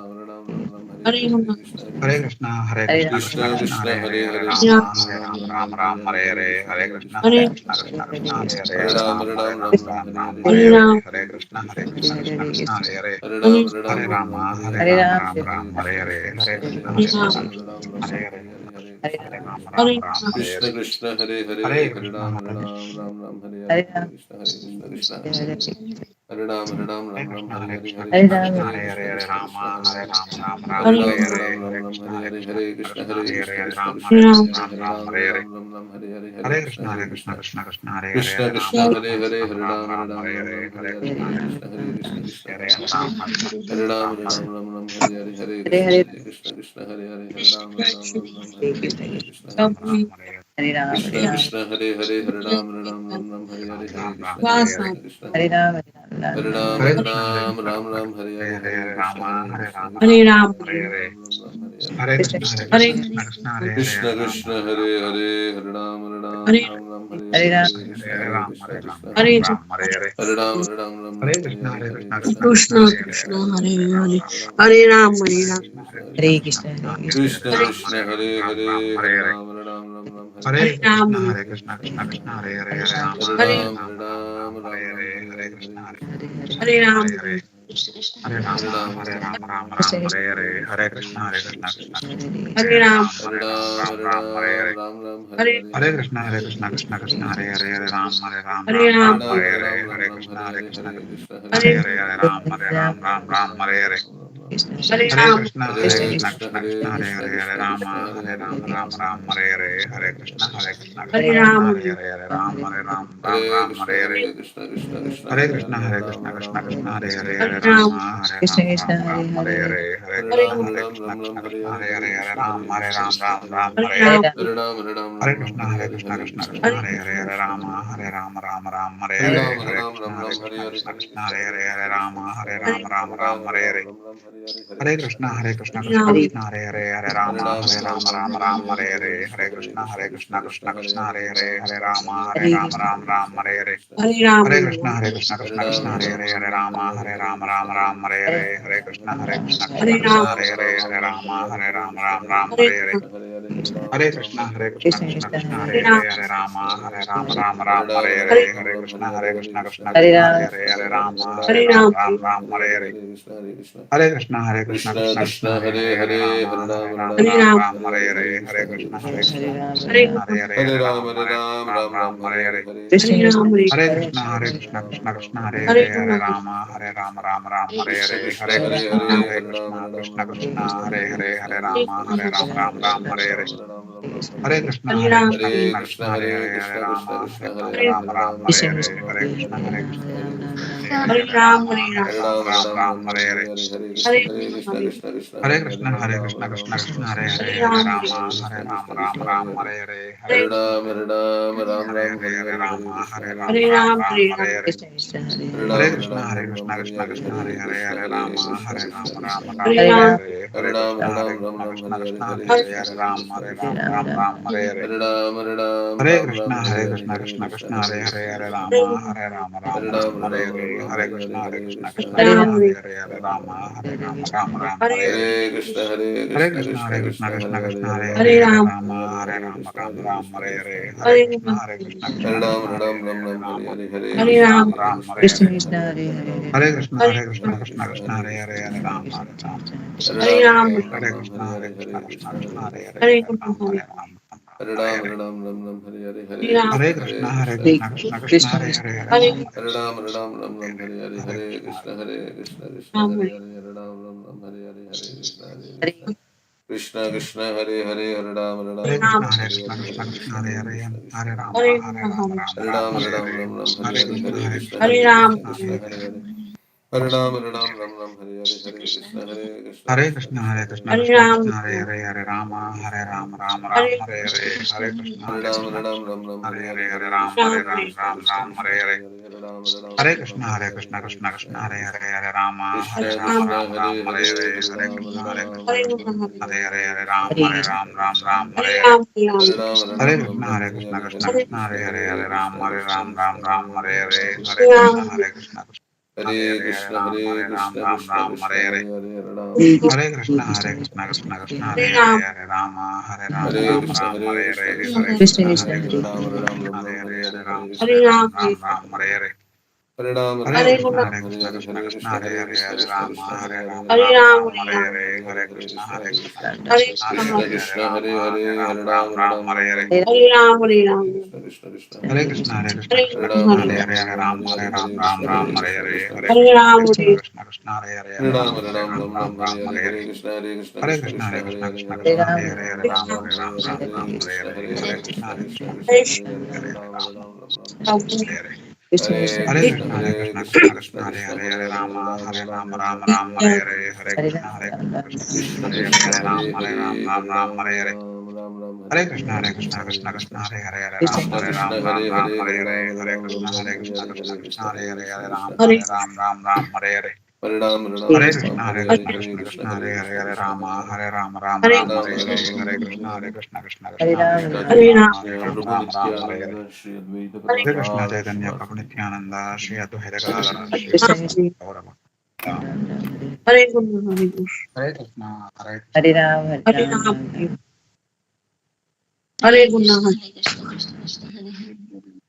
Hare Hare Hare Hare Rama, Krishna Hare Hare Krishna Krishna, Hare Hare Krishna, Rama, Krishna Krishna Krishna, Krishna Hare Hare Hare, Hare Hare Hare Rama, Hare Hare Ram Ram, Ram Ram Hare Ram, Hare Hare Hare Hare, Krishna Hare Hare Krishna, Krishna Hare Hare Krishna Krishna, Rama, Krishna Krishna Hare Krishna, Hare Hare, Hare Hare Ram Ram, Hare Hare Ram Ram, Ram Ram Ram Hare Ram, Hare Hare Hare Krishna Hare, Rama, Krishna Hare Krishna Krishna, Hare Krishna Krishna, Krishna Krishna Krishna Krishna, Hare Hare, Hare Hare Ram Hare Hare Ram Ram Ram Rama, Hare Hare Hare Hare Rama, Rama, Ram Krishna Ram, Hare Hare Krishna Hare, Krishna Hare Krishna Krishna, Hare Hare Hare Hare Rama, Rama, Ram Ram Ram Hare Ram Hare, Hare Hare Hare Hare Krishna Hare Hare Rama, Hare Hare Ram Rama, Ram, Hare Krishna Hare. Krishna Hare Hare Hare Hare Krishna, Ram Hare Hare Ram Ram Ram Hare Hare Hare Rama, Hare Krishna Hare Krishna Krishna Hare Hare Hare Rama, Hare Ram, Ram Ram, Hare Hare, Hare Hare Krishna, Rama, Hare Krishna, Krishna Krishna, Hare Hare. Hare Hare Ram, Ram, Ram Ram, Hare Hare, Hare Krishna, Hare Krishna, Krishna Krishna, Hare Hare Ram, Hare. Hare Ram, Ram Hare Hare, Hare Krishna, Hare Krishna. Krishna Krishna, Hare Hare Hare, Hare Ram, Ram Hare Hare, Hare Krishna, Hare Krishna, Krishna Krishna, Hare Hare. Hare Ram, Ram Hare Hare, Hare Hare Krishna, Hare, Hare Krishna, Krishna Hare Hare. Hare Ram, Ram Hare Hare Hare, Krishna, Hare Krishna Krishna, Hare Krishna, Krishna. Hare Rama, Hare Krishna Rama, Krishna, Hare Hare, Hare Ram Ram Hare Hare, Hare Krishna, Hare Vasa, Krishna, Krishna. Hare Rama, Hare Hare Ram, Rama, Ram Hare Hare, Hare Krishna, Hare Krishna, Hare Krishna Ram, Krishna, Hare Ram Hare Hare, Krishna Hare Krishna, Krishna, Hare Krishna. Krishna Hare, Krishna Krishna, Hare Hare, Hare Hare Ram Hare Hare Hare, Rama, Hare Krishna, Hare Krishna, Krishna Hare Krishna. Krishna, Hare Ram Hare Hare, Hare Krishna, Hare Krishna Krishna, Krishna, Krishna Hare Hare Hare, Hare, Hare Hare Ram Ram, Hare Hare Hare, Ram, Hare Krishna, Hare Hare Krishna. Krishna, Hare Krishna, Krishna Hare Krishna, Hare Hare, Hare Ram Hare Hare Hare, Hare Ram, Krishna, Hare Hare Krishna, Krishna Hare Hare. Hare Hare Ram Hare Hare, Hare Krishna, Hare Hare Hare, Krishna, Hare Krishna Ram, Krishna. Krishna Krishna, Hare Ram Krishna Krishna, Hare Krishna, Hare Krishna, Krishna Krishna. Hare Hare Ram, Hare Ram Hare Hare Hare, Hare Krishna, Hare Krishna, Hare Krishna Krishna, Krishna. Hare Hare Ram, Ram Hare Hare, Hare Krishna, Hare Hare Krishna, Krishna Krishna, Rama, Hare Ram. Krishna Hare Hare, Ram, Krishna Hare Krishna, Krishna, Hare Krishna, Krishna Krishna, Hare Hare, Hare Ram, Hare Hare, Hare Krishna, Hare Krishna, Hare Hare Krishna Rama, Ram, Krishna. Hare Hare Krishna, Hare Hare Krishna, Krishna Krishna, Hare Hare, Hare Ram, Hare Hare, Hare Hare Ram, Krishna, Krishna Krishna Krishna, Krishna, Hare Hare Hare, Hare Hare Ram, Hare Hare, Hare Krishna, Hare Krishna, Krishna Hare Hare. Hare Hare Ram, Rama, Hare Ram, Hare Hare, Hare Krishna, Hare Hare Krishna, Krishna Hare Hare. Hare Hare Ram, Hare Hare, Hare Krishna, Hare Krishna, Krishna Krishna, Hare Hare Hare, Hare Ram, Hare Hare, Hare Krishna, Hare Hare Ram, Krishna, Hare Krishna Krishna. Hare Ram, Hare Hare, Hare Krishna, Hare Krishna, Krishna Krishna, Hare Hare, Hare Hare Ram, Krishna, Hare Krishna, Hare Krishna, Hare Krishna Ram, Krishna. Hare Ram, Hare Hare Hare, Krishna, Hare Krishna, Hare Krishna Krishna, Hare Hare. Hare Hare Ram, Ram, Hare Hare, Krishna Hare Hare Krishna, Ram, Krishna Hare Hare, Hare Krishna, Ram, Krishna Hare Krishna, Krishna, Hare Hare Krishna Hare, Ram, Krishna, Krishna Krishna. Hare Hare Hare Hare, Hare Krishna, Hare Hare Rama, Krishna, Krishna Hare Hare, Hare Hare Ram, Ram, Hare Hare, Hare Krishna, Hare Krishna. Krishna Krishna Krishna, Hare Hare, Hare Ram, Hare Ram Ram, Hare Hare, Hare Krishna, Hare Krishna, Hare Krishna Rama, Krishna. Hare Hare Ram, Hare Ram, Hare Krishna Hare, Krishna, Hare Hare Ram, Krishna, Hare Krishna Krishna, Hare Ram, Hare Hare Hare, Hare, Hare Ram, Krishna, Krishna Krishna. Krishna Krishna, Hare Hare Rama, Hare, Hare Ram, Krishna Hare Hare, Hare Krishna, Hare Hare Krishna, Ram, Krishna Krishna, Hare Krishna, Hare Hare. Hare Ram, Hare Krishna, Hare Krishna, Krishna Krishna, Hare Hare Hare, Hare Ram, Hare Krishna Hare, Krishna, Hare Krishna, Hare Krishna, Hare Krishna, Krishna Hare Krishna. Ram, Hare Ram, Hare Ram, Hare Hare, Hare Krishna, Hare Hare Krishna, Krishna, Hare Krishna Krishna, Hare Hare, Hare Krishna Krishna, Hare Ram, Hare Krishna, Krishna Krishna, Hare Hare. Hare Hare Hare, Hare Krishna, Hare Hare Krishna, Ram, Krishna Hare Ram, Krishna. Krishna Krishna, Hare Hare Ram, Hare Hare, Hare Krishna, Hare Krishna, Krishna Krishna. Hare Hare Ram, Rama, Hare Ram, Hare Hare, Hare Hare Krishna, Hare Krishna, Hare Krishna Rama, Krishna. Rama, Hare Ram, Hare Hare, Hare Krishna, Hare Krishna, Krishna Hare Krishna. Ram, Hare Ram, Hare Hare, Hare Krishna, Hare Hare Ram, Krishna, Hare Krishna Krishna, Hare Hare. Hare Hare Krishna, Hare Krishna, Krishna Krishna, Hare Hare, Hare Hare Ram, Ram, Hare Hare, Hare Krishna, Hare Krishna, Krishna Krishna. Hare Ram, Hare Ram, Hare Hare, Hare Hare Krishna, Ram, Hare Krishna, Krishna Krishna Krishna, Hare Hare Hare, Hare Hare, Ram, Hare Hare Ram, Krishna, Hare Krishna, Krishna Krishna Krishna. Krishna, Hare Hare Ram, Ram, Hare Hare, Hare Krishna, Hare Krishna, Hare Krishna Ram, Krishna. Hare Hare Ram, Hare Hare, Hare Hare Ram, Krishna, Hare Krishna, Hare Krishna Krishna. Krishna Krishna, Hare Hare Ram, Hare Hare, Hare Krishna, Krishna Ram, Hare Hare Hare, Hare Ram, Hare Hare, Hare Krishna, Hare Hare Krishna. Krishna Krishna, Hare Hare, Hare Ram, Hare Ram, Hare Hare, Hare Krishna, Hare Krishna, Krishna Krishna. Hare Ram, Hare Hare Ram, Hare Hare, Hare Krishna, Hare Hare Ram, Krishna, Krishna Hare Hare. Hare Ram, Hare Hare, Hare Krishna, Hare Krishna, Krishna Krishna, Hare Hare Hare. Ram, Hare Krishna, Hare Krishna, Hare Krishna Krishna, Krishna. Krishna Hare Ram, Hare Hare, Hare Ram, Krishna, Hare Hare Krishna, Krishna Krishna, Hare Hare, Hare Ram, Hare Hare, Hare Krishna, Hare Krishna. Hare Krishna Ram, Krishna, Hare Hare, Hare Ram, Hare Hare Ram, Hare, Hare Krishna, Hare Hare Krishna, Krishna Hare. Hare Ram, Hare Ram, Hare Hare, Hare Hare Krishna, Hare Krishna, Krishna Krishna, Hare Hare, Hare Ram. Ram, Hare Krishna, Hare Krishna, Krishna Krishna, Hare Hare, Hare Ram. Hare Krishna, Hare Ram, Hare Krishna, Hare Krishna, Krishna Krishna Krishna, Hare Krishna, Hare, Hare Hare Hare, Ram, Hare Hare, Hare Hare Krishna. Ram, Hare Ram, Ram Hare Ram, Guna, Ram Hare Hare, Hare Krishna, Hare Krishna, Krishna Krishna, Hare Hare, Hare Hare Ram, Ram, Hare Ram Ram, Ram, Hare Hare, Hare Krishna, Hare Krishna, Hare Krishna, Krishna Krishna, Hare Hare, Hare Ram, Ram Ram, Hare Ram, Hare Hare Ram, Krishna, Krishna Krishna, Hare Hare Hare, Krishna, Hare Krishna, Hare Krishna Hare Guna, Krishna, Ram, Hare Hare Ram, Hare, Hare Ram Ram, Ram, Hare Hare Hare, Ram, Hare Ram Krishna, Ram, Hare Hare Krishna, Hare, Krishna Hare Hare Krishna, Krishna, Ram, Hare Hare Krishna, Ram, Krishna Krishna, Hare Hare, Hare Hare Ram, Ram, Hare Hare Ram, Ram, Ram Ram Ram, Hare Ram, Hare, Hare Hare Hare. Krishna, Hare Krishna, Hare Krishna Krishna, Krishna, Hare Hare Krishna, Hare, Krishna Hare Hare Krishna, Ram, Ram, Hare Ram Hare, Ram, Hare Hare Ram Ram, Ram, Ram, Hare Hare Ram, Hare, Ram Hare Ram, Hare Krishna, Hare, Hare Hare Hare, Krishna, Krishna Hare Krishna, Krishna, Hare Krishna Hare Hare Krishna, Hare, Hare Hare Ram, Ram. Hare Ram, Ram Ram, Hare Ram, Hare. Hare Hare. Hare Krishna, Hare Hare Krishna, Krishna, Hare Hare Krishna, Krishna, Krishna Krishna Krishna, Hare Krishna, Hare, Hare Hare Hare, Hare Rama, Ram, Hare Hare Ram, Rama, Ram Rama Ram, Rama, Hare Hare Hare. Hare, Hare Hare Krishna, Hare Krishna, Krishna Krishna, Krishna Hare Krishna, Hare, Krishna, Hare Hare Rama, Hare Hare, Rama, Hare Ram Ram, Hare Hare. Ram, Ram Ram, Hare Hare Hare, Krishna, Hare Hare Krishna, Krishna, Hare Krishna Krishna. Krishna, Hare Hare, Hare Ram, Krishna, Krishna Hare Krishna, Ram, Ram Hare Ram, Hare, Hare Hare Hare, Ram, Hare Hare Ram, Krishna, Ram Hare Ram, Krishna, Hare Krishna Hare, Krishna, Krishna Hare Hare Hare, Hare Krishna, Ram, Krishna Hare Hare Krishna. Ram, Ram Ram, Hare Hare. Hare Ram, Hare Ram, Hare Krishna, Ram, Krishna, Hare Hare Krishna, Hare, Krishna Hare Krishna, Krishna, Hare Hare Hare, Krishna, Hare Krishna Rama, Hare Hare. Hare Ram, Ram Hare Hare Ram, Ram, Hare Hare Hare, Ram, Hare Ram, Krishna, Hare Hare Hare. Krishna, Krishna Hare Krishna, Hare Ram, Hare, Krishna Hare Hare Rama, Ram, Hare Chaitanya, Ram, Prabhu Ram Ram,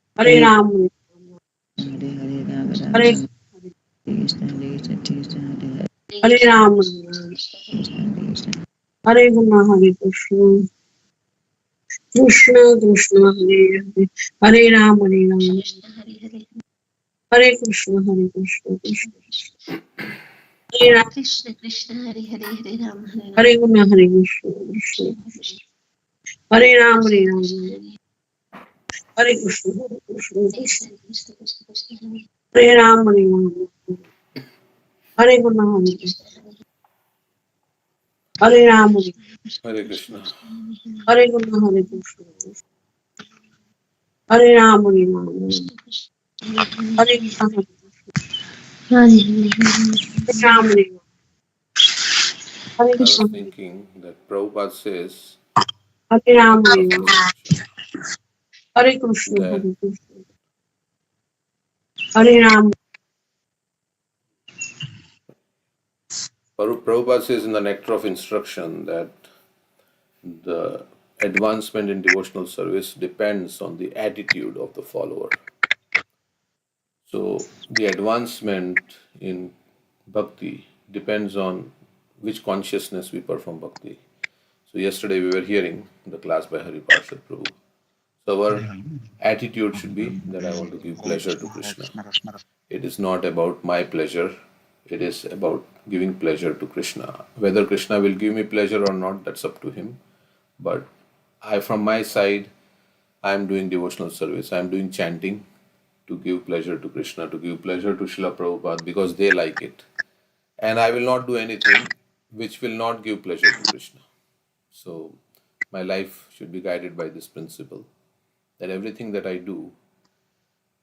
Hare Hare. Nityananda, Shri Advaita Hare Krishna Gadadhar, Chaitanya Shivas. Prabhu Nityananda, Shri Advaita Gadadhara, Hare Shri Ram, Gaura Bhakta. Hare Guna, Hare Krishna, Hare Krishna, Hare Hare Krishna. Ram, Hare Hare Ram, Ram, Ram Hare Ram. Hare Guna, Hare Hare Ram, Hare Hare Ram, Ram Hare Ram. Krishna, Hare Krishna, Krishna Hare Hare Ram, Krishna. Hare Guna, Hare Krishna, Krishna Krishna, Hare Hare, Hare Ram, Hare Ram, Hare Krishna, Hare Krishna, Krishna Hare Ram, Hare Guna, Hare Krishna, Krishna Hare Ram, Hare Ram, Hare Krishna, Hare Krishna, Krishna Hare Ram, Hare Ram, Hare Guna, Hare Krishna, Hare Ram, Hare Krishna. Hare Guna, Hare Krishna, Hare Ram, Hare Ram, Hare Krishna, Hare Ram, Hare Ram, Hare I was Krishna, thinking that Prabhupada says Hare in the Ram, Nectar Hare of Ram, Instruction Hare Krishna, that Hare Krishna, Hare Ram, Prabhupada says in the Nectar of Instruction that the advancement in devotional service depends on the attitude of the follower. So the advancement in bhakti depends on which consciousness we perform bhakti. So yesterday we were hearing the class by Hari Parshad Prabhu. So our attitude should be that I want to give Hare pleasure to Krishna, Hare Krishna. Krishna, Krishna Krishna. It is not about my pleasure. It is about giving pleasure to Krishna. Whether Krishna will give me pleasure or not, that's up to him. But I, from my side, I am doing devotional service. I am doing chanting to give pleasure to Krishna, to give pleasure to Srila Prabhupada because they like it. And I will not do anything which will not give pleasure to Krishna. So my life should be guided by this principle that everything that I do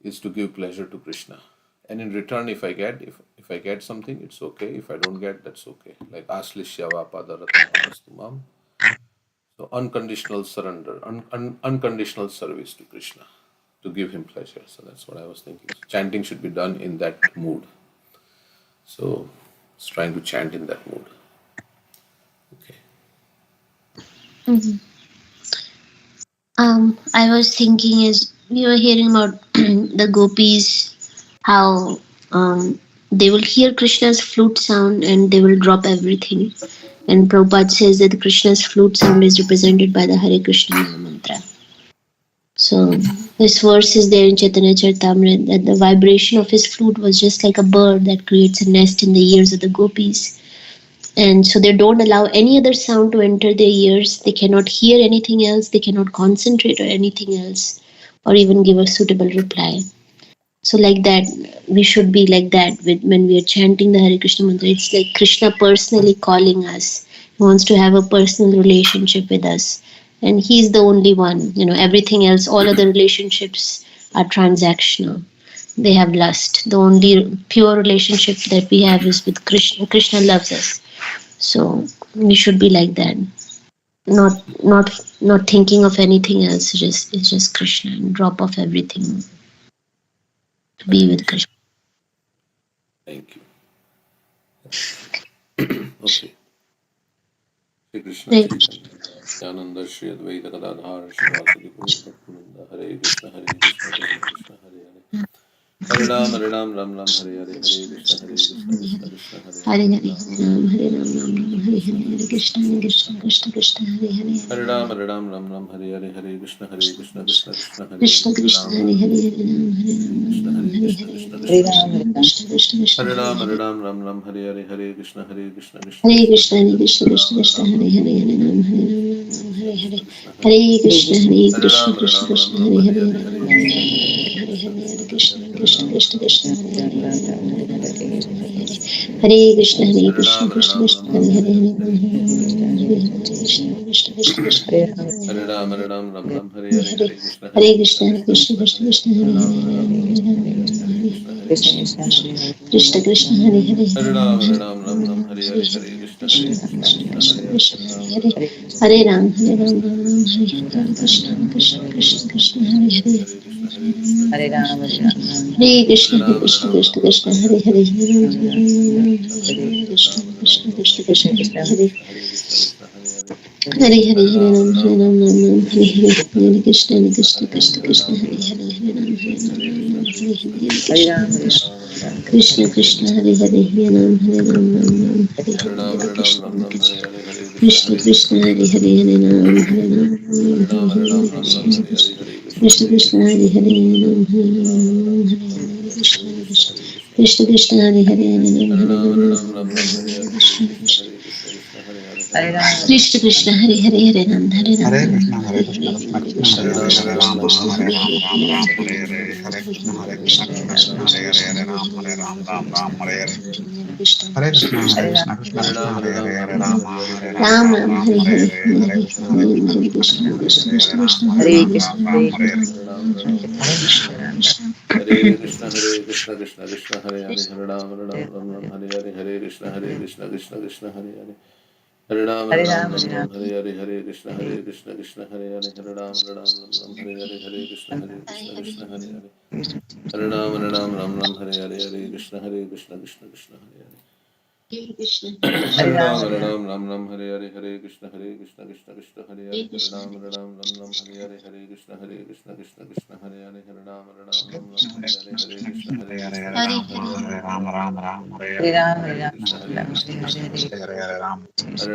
is to give pleasure to Krishna. And in return, if I get something, it's okay. If I don't get, that's okay. Like Aslishyava Padaratam Tamastumam. So unconditional surrender, unconditional service to Krishna, to give him pleasure. So that's what I was thinking. So chanting should be done in that mood. So it's trying to chant in that mood. Okay. Mhm. I was thinking as we were hearing about the gopis, how they will hear Krishna's flute sound and they will drop everything. And Prabhupada says that Krishna's flute sound is represented by the Hare Krishna mantra. So this verse is there in Chaitanya Charitamrita that the vibration of his flute was just like a bird that creates a nest in the ears of the gopis. And so they don't allow any other sound to enter their ears. They cannot hear anything else. They cannot concentrate on anything else or even give a suitable reply. So like that, we should be like that with when we are chanting the Hare Krishna mantra. It's like Krishna personally calling us. He wants to have a personal relationship with us. And he's the only one. Everything else, all other relationships are transactional. They have lust. The only pure relationship that we have is with Krishna. Krishna loves us. So we should be like that. Not thinking of anything else. It's just Krishna and drop off everything to Hare be with Krishna. Krishna. Thank you. Okay. Shri Krishna Hare Chaitanya. Nityananda Shri Advaita Gadadhar Shivasadi Gaur Bhaktivinoda Hare Krishna Krishna Hare Hare Hare Ram Ram Ram Hare Hare Hare Krishna Krishna Krishna Hare Hare Hare Hare Hare Ram Hare Ram Hare Ram Ram Ram Hare Hare Hare Krishna Krishna Krishna Krishna Krishna Krishna Hare Hare Hare Hare Ram Ram Ram Ram Hare Krishna Krishna Krishna Hare Hare Krishna Hare Krishna Ram Hare Ram Hare Hare Ram Hare Ram Hare Ram Krishna Ram Hare Hare Krishna Hare Krishna Krishna Krishna Krishna Krishna Hare Hare Hare Ram Ram Hare Krishna Krishna Hare Krishna Krishna Hare Hare Hare Krishna Hare Krishna Ram Krishna Ram Hare Hare Hare Ram Hare Ram Ram Hare Krishna Hare Krishna Hare Hare Krishna Hare Hare Krishna Ram Krishna Ram Krishna Hare Hare Hare Hare Ram Krishna Hare Krishna Hare Hare Krishna Krishna Hare Hare Krishna Ram Krishna Ram Krishna Hare Hare Hare Ram Hare Krishna Ram Krishna Hare Hare Krishna Hare Hare Krishna Hare Hare Krishna Ram Krishna Krishna Ram Hare Hare Hare Hare Ram Krishna Krishna Krishna Hare Krishna Ram Hare Hare Hare Hare Krishna Hare Krishna Krishna Hare Krishna Krishna Krishna Krishna Hare Krishna Hare Hare Ram Hare Hare Krishna Hare Krishna Krishna Hare Hare Hare Hare Ram Ram Hare Hare Krishna Krishna Krishna Krishna Hare Krishna Hare Hare Ram Hare Hare Ram Ram Hare Hare Krishna Krishna Krishna Krishna Hare Hare Hare Krishna Krishna Krishna Hare Krishna Hare Hare Ram Krishna Krishna Krishna Hare Hare Hare Hare Hare Krishna Ram Hare Hare Krishna Hare Hare Hare Krishna Ram Krishna Krishna Hare Krishna Krishna Hare Hare Krishna Hare Hare Hare Hare Hare Hare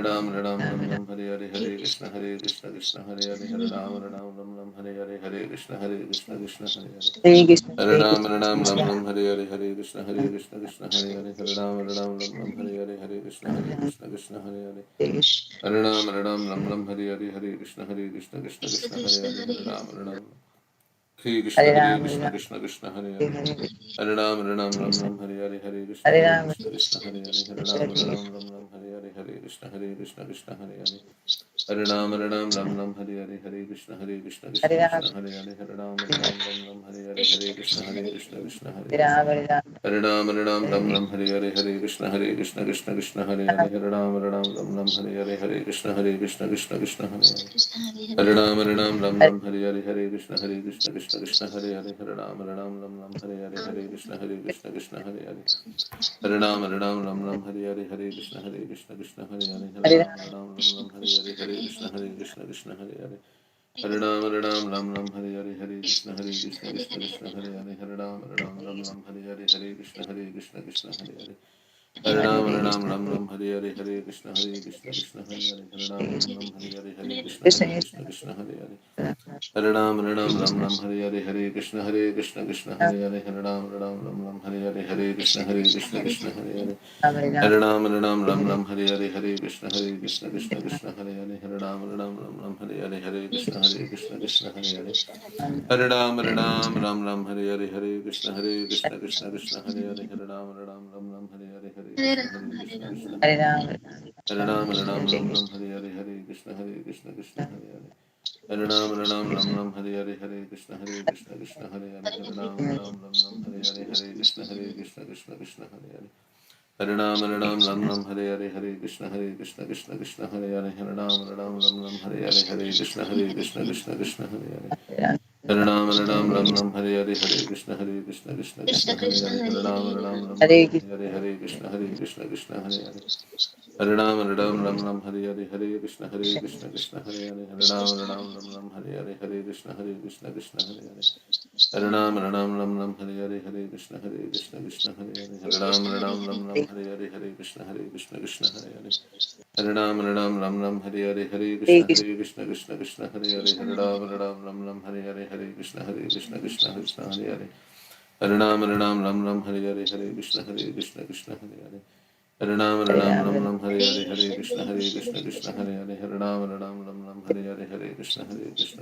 Ram Ram Hare Ram Ram Ram Hare Hare Hare Krishna Hare Krishna Krishna Hare Krishna Hare Krishna Ram Hare Hare Hare Ram Hare Ram Hare Ram Krishna Ram Hare Hare Krishna Hare Krishna Krishna Krishna Krishna Ram Krishna Krishna Hare Hare Hare Ram Hare Ram Ram Ram Hare Hare Hare Ram Hare Krishna Hare Hare Krishna Krishna Hare Krishna Krishna Hare Krishna Hare Hare Ram Hare Ram Hare Ram Hare Ram Hare Hare Hare Krishna Hare Krishna Krishna Hare Krishna Krishna Hare Krishna Hare Krishna Ram Hare Hare Ram Ram Ram Hare Hare Hare Krishna Krishna Krishna Krishna Hare Krishna Krishna Krishna Krishna Hare Hare Ram Hare Hare Ram Ram Hare Ram Hare Hare Krishna Krishna Krishna Krishna Hare Krishna Krishna Hare Hare Ram Hare Ram Hare Ram Krishna, Hare Hare Hare Krishna, Krishna Hare Krishna, Krishna Hare Hare, Hare Krishna Rama, Krishna Hare Hare Ram, Hare Ram Ram Ram, Hare Hare Hare, Hare Krishna, Hare Krishna, Krishna Krishna, Hare Hare, Hare Ram, Hare Ram, Ram Ram, Hare Hare. Hare Krishna, Hare Krishna, Krishna Krishna, Hare Hare, Hare Rama, Hare Ram, Ram Ram Ram Ram, Hare Hare Hare Hare, Hare Hare Krishna, Hare Krishna, Hare Krishna Krishna Krishna, Hare Krishna Hare, Hare Krishna Ram, Krishna Hare Hare Ram, Krishna Ram Ram, Hare Hare. Hare Krishna Krishna Hare Hare Ram Hare Krishna Krishna Hare Hare Hare Ram Hare Krishna Hare Krishna Hare Hare Hare Ram Hare Krishna Hare Ram Hare Krishna Hare Krishna Hare Hare Hare Hare Krishna Hare Hare Hare, Krishna Hare Hare Rama, Hare Hare Ram, Ram Ram, Hare Hare, Hare Hare Krishna, Krishna Hare Hare Krishna, Krishna Krishna Krishna Krishna, Hare Hare, Ram. Hare Krishna Krishna Hare Ram Hare Krishna Krishna Hare Hare Hare Ram Hare Krishna Hare Krishna Hare Hare Hare Ram Hare Krishna Hare Krishna Krishna Krishna Hare Hare Hare Ram Hare Krishna Hare Krishna Hare Hare Hare Ram Hare Krishna Hare Krishna Hare Hare Hare Ram Hare Krishna Hare Krishna Hare Hare Hare Ram Hare Krishna Hare Krishna Hare Hare Hare Ram Hare Krishna Hare Krishna Hare Hare Hare Ram Hare Krishna Hare Krishna Hare Hare Hare Ram Hare Krishna Hare Krishna Hare Hare Hare Ram Hare Krishna Hare Krishna Hare Hare Hare Ram Hare Krishna Hare Ram Hare Krishna Hare Hare Hare Ram Hare Krishna Hare Krishna Hare Hare Hare Ram Hare Krishna Hare Hare Ram Hare Krishna Hare Krishna Hare Hare Hare Ram Hare Krishna Hare Ram Hare Krishna Hare Hare Hare Ram Hare Krishna Hare Krishna Hare Hare Hare Ram Hare Krishna Hare Krishna Hare Hare Hare Ram Hare Krishna Hare Krishna Hare Hare Hare Ram Ram Ram Hare Hare Hare Krishna Krishna Hare Hare Hare Ram Ram Hare Hare Hare Krishna Krishna Hare Hare Hare Ram Ram Hare Hare Hare Krishna Krishna Hare Hare Hare Ram Ram Hare Hare Hare Krishna Krishna Hare Hare Hare Ram Hare Hare Hare Krishna Krishna Hare Hare Hare Ram Hare Hare Hare Krishna Krishna Hare Hare Hare Ram Hare Hare Hare Krishna Krishna Hare Hare Hare Ram Hare Hare Hare Krishna Krishna Hare Hare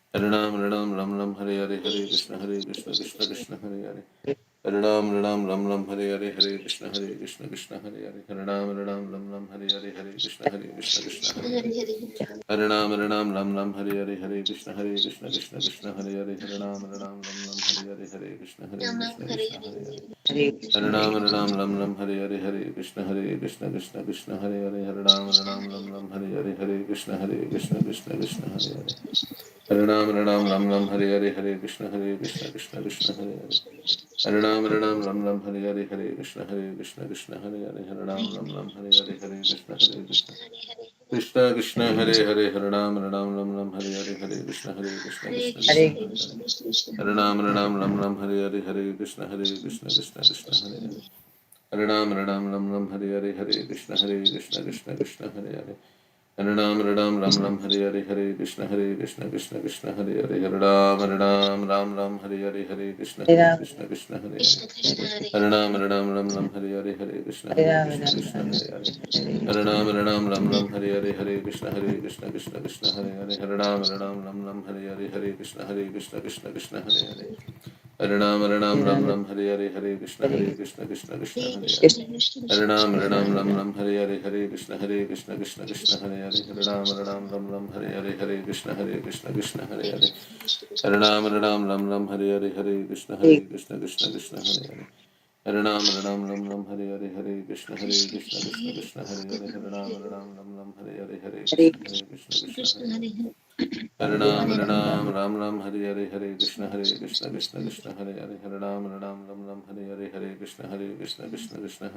Hare Ram Hare Hare Hare Krishna Krishna Hare Hare Hare Ram Hare Hare Hare Krishna Krishna Hare Hare Hare Ram Hare Hare Hare Krishna Krishna Hare Hare Hare Ram Hare Hare Hare Krishna Krishna Hare Hare Hare Ram Hare Hare Hare Krishna Krishna Hare Hare Hare Ram Hare Hare Hare Krishna Krishna Hare Hare Hare Ram Hare Hare Hare Krishna Krishna Hare Hare Hare Ram Hare Hare Hare Krishna Krishna Hare Hare Hare Ram Hare Hare Hare Krishna Krishna Krishna Hare Hare Hare Ram Hare Hare Hare Krishna Krishna Hare Hare Hare Ram Hare Hare Hare Krishna Krishna Hare Hare Hare Ram Hare Hare Hare Krishna Krishna Hare Hare Hare Ram Hare Hare Hare Krishna Krishna Hare Hare Hare Ram Hare Hare Hare Krishna Krishna Hare Hare Hare Ram Hare Hare Hare Krishna Krishna Hare Hare Hare Ram Hare Hare Hare Krishna Krishna Hare Hare Hare Ram Hare Hare Hare Krishna Krishna Hare Hare Hare Ram Hare Hare Hare Krishna Krishna Hare Hare Hare Ram Hare Hare Hare Krishna Krishna Hare Hare Hare Ram Hare Hare Hare Krishna Krishna Hare Hare Hare Ram Hare Hare Hare Krishna Krishna Hare Hare Hare Ram Hare Hare Hare Krishna Krishna Hare Hare Hare Ram Hare Hare Hare Krishna Hare Hare Hare Ram Hare Hare Hare Krishna Krishna Hare Hare Hare Ram Hare Hare Hare Krishna Krishna Hare Hare Hare Ram Hare Hare Hare Krishna Hare Hare Hare Ram Hare Hare Hare Krishna Krishna Hare Hare Hare Ram Hare Hare Hare Krishna Krishna Hare Hare Hare Ram Hare Hare Hare Krishna Hare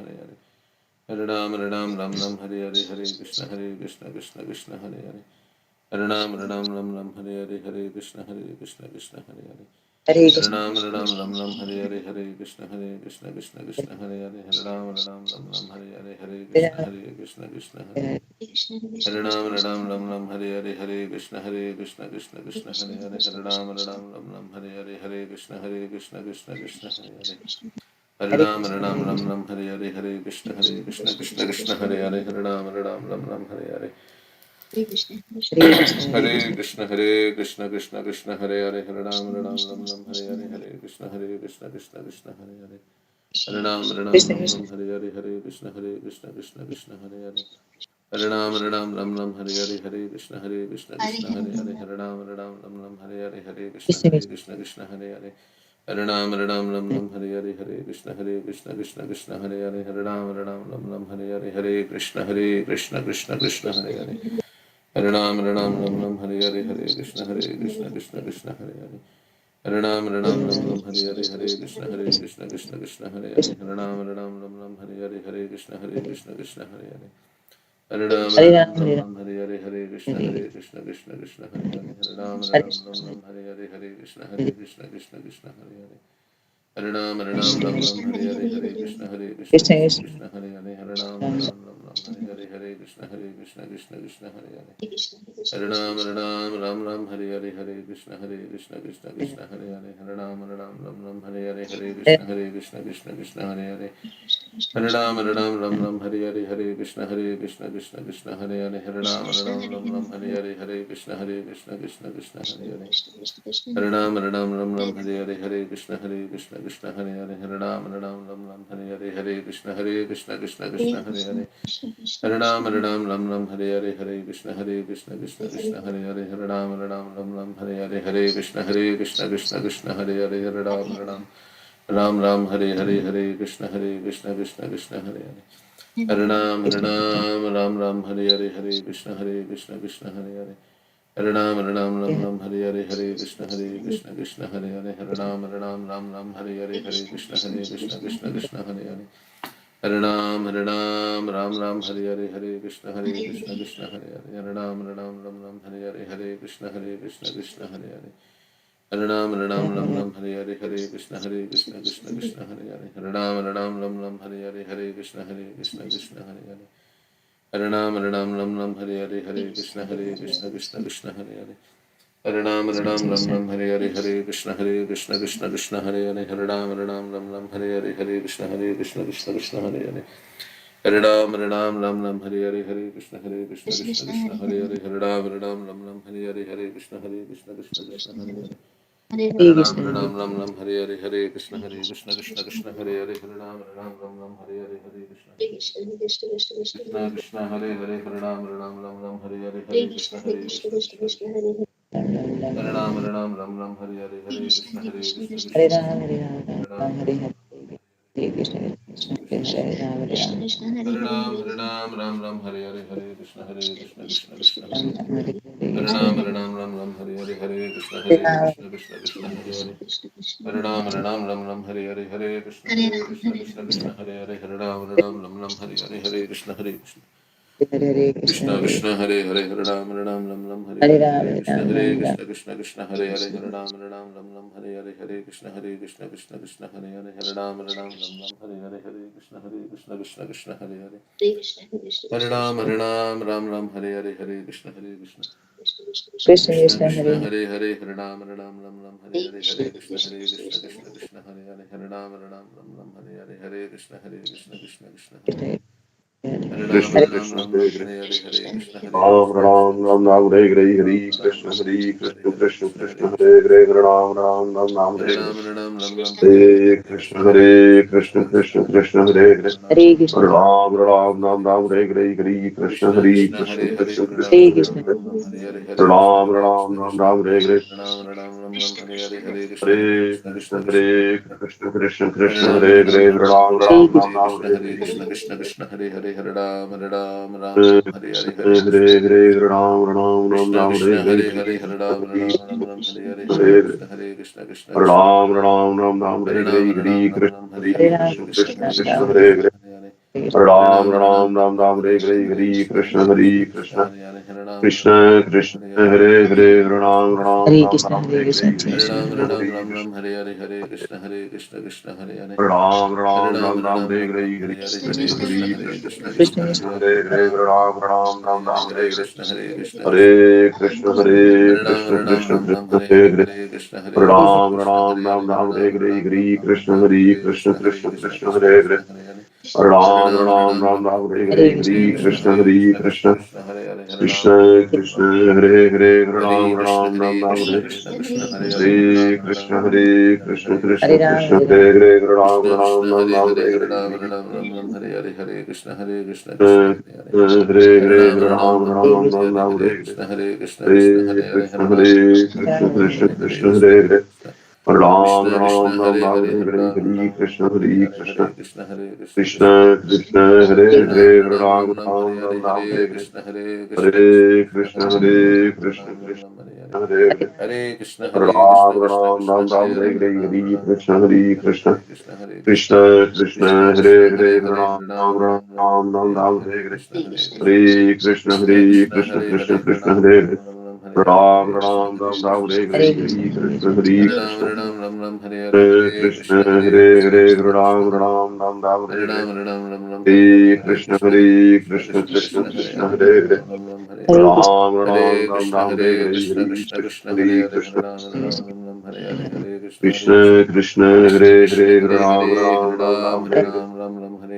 Hare Hare Ram Hare Hare Hare Krishna Krishna Hare Hare Hare Ram Hare Hare Hare Krishna Krishna Hare Hare Hare Ram Hare Hare Hare Krishna Krishna Hare Hare Hare Ram Hare Hare Hare Krishna Krishna Hare Hare Hare Ram Hare Hare Hare Krishna Krishna Hare Hare Hare Ram Hare Hare Hare Krishna Krishna Hare Hare Hare Ram Hare Hare Hare Krishna Krishna Hare Hare Hare Ram Hare Hare Hare Krishna Krishna Hare Hare Hare Ram Hare Hare Hare Krishna Krishna Hare Hare Hare Ram Hare Hare Hare Krishna Krishna Hare Hare Hare Ram Hare Hare Hare Krishna Krishna Hare Hare Hare Ram Hare Hare Hare Krishna Krishna Hare Hare Hare Ram Hare Hare Hare Krishna Krishna Hare Hare Hare Ram Hare Hare Hare Krishna Krishna Hare Hare Hare Ram Hare Hare Hare Krishna Krishna Hare Hare Hare Ram Hare Hare Hare Krishna Krishna Hare Hare Hare Ram Hare Hare Hare Krishna Hare Hare Hare Ram Hare Hare Hare Krishna Krishna Hare Hare Hare Ram Hare Hare Hare Krishna Hare Hare Hare Ram Hare Hare Hare Krishna Krishna Hare Hare Hare Ram Hare Hare Hare Krishna Krishna Hare Hare Hare Ram Hare Hare Hare Krishna Krishna Hare Hare Hare Ram Hare Hare Hare Krishna Krishna Hare Hare Hare Ram Hare Hare Hare Krishna Krishna Hare Hare Hare Ram Hare Hare Hare Krishna Hare Hare Hare Ram Hare Hare Hare Krishna Krishna Hare Hare Hare Ram Hare Hare Hare Krishna Krishna Hare Hare Hare Ram Hare Hare Hare Krishna Krishna Hare Hare Hare Ram Hare Hare Hare Krishna Hare Hare Hare Ram Hare Hare Hare Krishna Krishna Hare Hare Hare Ram Hare Hare Hare Krishna Krishna Hare Hare Hare Ram Ram Ram Hare Krishna Krishna Krishna Hare Hare Hare Ram Ram Hare Krishna Krishna Hare Hare Hare Ram Hare Krishna Krishna Hare Hare Hare Ram Hare Krishna Hare Hare Hare Ram Hare Krishna Hare Hare Hare Ram Hare Krishna Krishna Hare Hare Hare Ram Hare Krishna Krishna Hare Hare Hare Ram Hare Krishna Krishna Hare Hare Hare Ram Hare Krishna Krishna Hare Hare Hare Ram Hare Krishna Krishna Hare Ram Hare Krishna Hare Krishna Ram, Hare Ram, Hare Hare, Hare Krishna, Krishna Krishna, Hare Ram, Hare Ram, Hare Ram Hare Krishna Krishna Ram Hare Ram, Hare Hare, Hare Krishna, Ram Hare Hare Ram, Krishna Hare Hare Hare Ram Hare Krishna Hare Hare Hare Ram Hare Krishna Hare Krishna, Krishna Hare Krishna Hare Hare Hare Ram Hare Hare Ram, Hare Hare Krishna Ram, Hare Ram Ram, Krishna Krishna Hare Hare Hare Ram Hare Krishna Krishna Hare Hare Hare Ram Hare Krishna Hare Hare Hare Ram Hare Krishna Krishna Krishna Krishna, Krishna Hare Hare Hare Hare Ram Hare Krishna Hare Ram Hare Krishna Krishna Hare, Krishna Hare Krishna Hare Hare Ram Krishna Ram Ram Ram Hare Hare Hare Krishna Hare Krishna Krishna Krishna Hare Hare Hare Ram Ram Ram Ram Hare Hare Hare Krishna Hare Krishna Krishna Krishna Hare Hare Hare Krishna, Ram Ram Ram Ram Hare Hare Hare Krishna Krishna Hare Krishna Krishna Hare Hare Krishna Hare Krishna Hare Ram Hare Krishna, Hare Ram Hare Hare Krishna Ram Hare Ram Krishna Ram Krishna Ram Hare Hare Ram Hare Krishna Hare Hare Krishna Krishna Krishna Hare Krishna Krishna Krishna Hare Krishna Ram Hare Ram Hare Ram Ram Ram Hare Hare Ram Krishna, Ram Hare Ram Krishna Hare Hare Hare Krishna Krishna Krishna Hare Hare Hare Ram Hare Hare Hare Krishna Hare Krishna Hare Hare Ram Ram Ram Krishna Ram Hare Krishna Hare Hare Hare Hare Hare Ram Ram Ram Hare Hare Hare Hare Krishna Hare Krishna Krishna Krishna Ram Ram Ram Ram Hare Hare Ram Hare Ram Krishna Ram Hare Hare Hare Hare Ram, Hare Krishna Krishna Krishna Krishna Hare Krishna Ram, Krishna Hare Hare Krishna Hare Hare Ram Ram Ram Ram Ram Ram Ram Ram Hare Hare Hare Krishna Hare Krishna Krishna Krishna Hare Krishna Krishna Hare Hare Hare Ram Ram Krishna Ram Krishna Hare Hare Hare Hare Hare Ram Ram Hare Ram Krishna, Ram Hare Hare Krishna, Hare Hare Krishna Ram Krishna Ram, Ram Hare Ram Ram Krishna Hare Krishna Krishna Hare Hare Ram Hare Ram Ram Ram Ram Ram Hare Ram Hare Ram Hare Hare Krishna Krishna Hare Hare Krishna Krishna Krishna Krishna Krishna Krishna, Krishna Hare Hare Hare Hare Ram Ram Ram Ram Hare Ram Hare Ram Hare Hare Krishna Hare Krishna Krishna Hare Krishna Hare Ram Krishna Ram Krishna Ram Ram Krishna Hare Hare Hare Hare Krishna Hare Hare Krishna Ram Krishna Ram Hare Ram Hare Ram Ram Hare Ram Hare Ram Hare Ram Krishna Ram Hare Hare Krishna Krishna Hare Krishna Krishna Krishna Krishna Hare Hare Krishna Hare Hare Ram Ram Ram Ram Ram Ram Ram Ram Hare Hare Hare Krishna, Hare Hare Krishna Krishna Hare Hare Krishna Krishna Krishna Krishna Hare Hare Hare Ram Krishna Ram Ram Krishna Ram Hare Hare Hare Ram Hare Krishna Ram Ram Hare Ram Krishna Hare Krishna Krishna Hare Hare Hare Ram Krishna Ram Hare Ram Krishna Hare Krishna Hare Krishna Ram, Krishna Hare Krishna Ram, Hare Hare Ram Krishna Ram Krishna Ram Hare Ram Hare Hare Hare Hare Ram Ram Ram Ram Hare Hare Krishna Krishna Hare Hare Hare Hare Hare Hare Ram Ram Ram Ram Ram Ram Ram Hare Ram Hare Ram Hare Hare Krishna Krishna Hare Hare Hare Krishna Hare Ram Hare Ram Ram Krishna Ram Hare Krishna Hare Hare Krishna Krishna Hare Hare Krishna Ram Krishna Ram Krishna Ram Hare Ram Hare Hare Hare Hare Ram Hare Ram Krishna Ram Hare Hare Krishna Hare Krishna Hare Krishna Krishna Krishna Krishna Hare Hare Hare Ram Ram Ram Ram Ram Ram Hare Ram Hare Ram Hare Hare Krishna Krishna Hare Krishna Krishna Hare Hare Hare Ram Krishna Ram Krishna Ram Hare Hare Hare Hare Krishna Ram Ram Krishna Ram Ram Hare Hare Hare Hare Ram Hare Ram Krishna Ram Hare Hare Krishna Hare Krishna Hare Krishna Krishna Krishna Krishna Hare Krishna Hare Hare Hare Ram Ram Ram Ram Ram Ram Ram Hare Hare Ram Hare Hare Krishna Hare Krishna Hare Krishna Krishna Hare Krishna Krishna Hare Krishna Hare Krishna Ram Hare Ram Ram Hare Hare Ram Hare Krishna Ram Hare Ram Ram Krishna Hare Hare Hare Krishna Krishna, Hare Krishna Hare Krishna Krishna, Hare Hare Krishna Ram Ram Ram Hare Hare Hare Hare Krishna Krishna Hare Krishna Hare Krishna Ram Krishna Hare Ram Ram Ram Hare Hare Hare Ram Ram Ram Hare Hare Hare Hare Krishna Krishna Hare Hare Krishna Krishna Krishna Krishna Krishna Hare Krishna Hare Hare Ram Hare Ram Ram Hare Hare Hare Krishna, Ram Ram Hare Ram Krishna Ram Hare Hare Krishna Hare Krishna Krishna Krishna Hare Hare Hare Krishna Hare Ram Ram Ram Hare Hare Hare Krishna Hare Krishna Krishna Krishna Krishna Hare Krishna Hare Hare Ram Hare Hare Ram Ram Ram Ram Hare Hare Hare Ram Ram Ram Hare Hare Hare Hare Krishna Hare Krishna Krishna Hare Krishna Krishna Krishna Krishna Hare Krishna Hare Hare Hare Hare Ram Ram Ram Ram Hare Hare Ram Hare Ram Krishna Hare Ram Krishna Ram Krishna Hare Krishna Hare Hare Hare Hare Hare Ram, Hare Krishna Ram, Hare Hare Ram Krishna Ram Ram Ram Hare Hare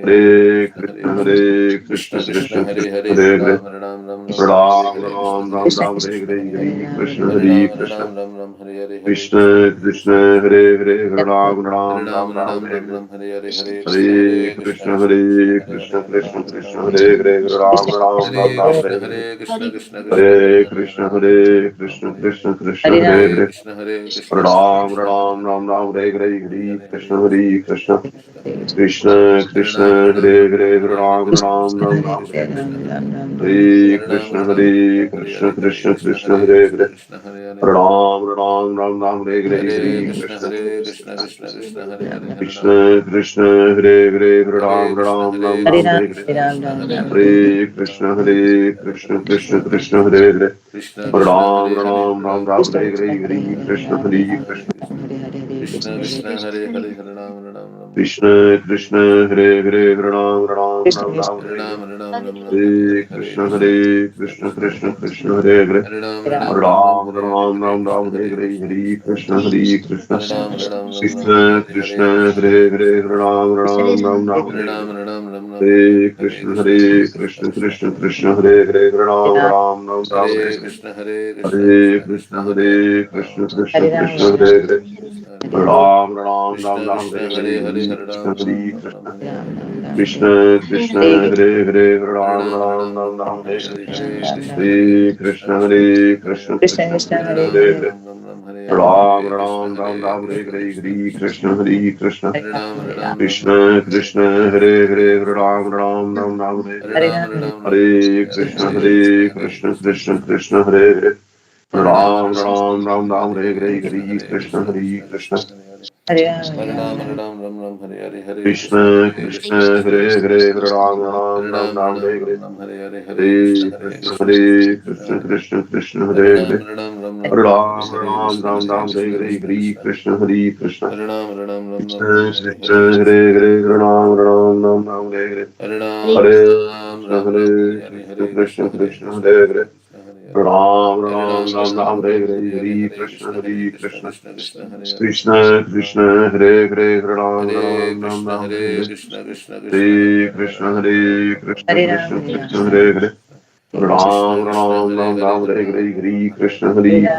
Hare Krishna Krishna Hare Krishna Krishna Krishna Hare Hare Hare Hare Ram Hare Ram Ram Ram Ram Ram Hare Ram Hare Ram Hare Hare Hare Krishna Hare Hare Krishna Krishna Krishna Krishna Hare Hare Hare Krishna Hare Krishna Ram Hare Krishna Ram Hare Ram Hare Ram Krishna, Ram Ram Hare Ram Hare Hare Krishna Hare Hare Krishna Krishna Krishna Hare Hare Hare Krishna Ram Ram Hare Ram Krishna Hare Hare Krishna Krishna Hare Hare Ram, Hare Hare Krishna Hare Krishna Krishna Ram Krishna Hare Ram Hare Ram Ram Hare Hare Hare Hare Hare Hare Krishna Krishna Hare Krishna Krishna Krishna Hare Hare Krishna Hare Krishna Ram Hare Ram Ram Hare Ram Hare Ram Hare Krishna, Ram Krishna Ram Hare Ram Hare Krishna Hare Ram, Krishna Ram, Hare Ram, Hare Ram, Krishna Hare Krishna Krishna Krishna Hare Hare Ram Ram Ram Ram Hare Hare Hare Krishna Krishna Krishna Hare Hare Ram Ram Ram Hare Ram Ram, Hare Hare Hare Ram, Ram Ram, Hare Krishna Krishna Krishna Hare Hare Ram Ram Ram Ram Krishna Hare Krishna, Hare Hare Hare Hare Krishna Ram, Hare Ram Krishna Ram, Hare Hare, Hare Krishna, Hare Krishna Krishna, Krishna Hare Krishna Krishna Hare Hare Ram Ram Krishna Ram Ram Krishna, Hare Hare Hare Hare Krishna Krishna Krishna Hare Hare Hare Ram, Ram Ram Ram Ram Hare Hare Hare Krishna Krishna Krishna Krishna Krishna Krishna Hare Hare Ram Hare Ram Ram Hare Ram Krishna, Hare Hare Hare Krishna Krishna Krishna Hare Hare Hare Ram Ram, Ram Ram Ram Hare Hare Hare Krishna Hare Krishna Ram, Krishna Hare Hare Ram, Hare Hare Hare, Ram Ram Ram Ram Hare Hare Hare Krishna Krishna Hare Ram, Ram Ram, Hare Hare, Krishna Krishna Hare Krishna, Hare Hare Ram Ram Ram Ram Hare Hare Ram Ram, Ram Hare Krishna Hare Krishna Krishna Krishna Krishna, Krishna Hare Hare Hare, Hare Ram Ram, Ram Ram Ram Ram Hare Hare Hare Krishna Krishna Hare Ram, Hare Ram, Krishna Krishna Hare Hare Ram Ram Ram Ram Hare Hare Hare Ram, Hare Hare Krishna Krishna Krishna Hare Hare Ram Ram Ram Ram Hare Hare Hare Krishna Krishna Hare Ram, Hare Ram, Ram Krishna Krishna Hare Hare Ram Ram Ram Ram Hare Hare Hare Krishna Krishna Krishna Hare Hare Ram Ram Ram Ram Hare Hare Hare Krishna Krishna Krishna Krishna Hare Hare Ram Ram Ram Ram Hare Hare Hare Krishna Krishna Krishna Hare Hare Ram Ram Ram Ram Hare Hare Hare Krishna Krishna Krishna Hare Hare Ram Ram Ram Ram Hare Hare Hare Krishna Hare Ram,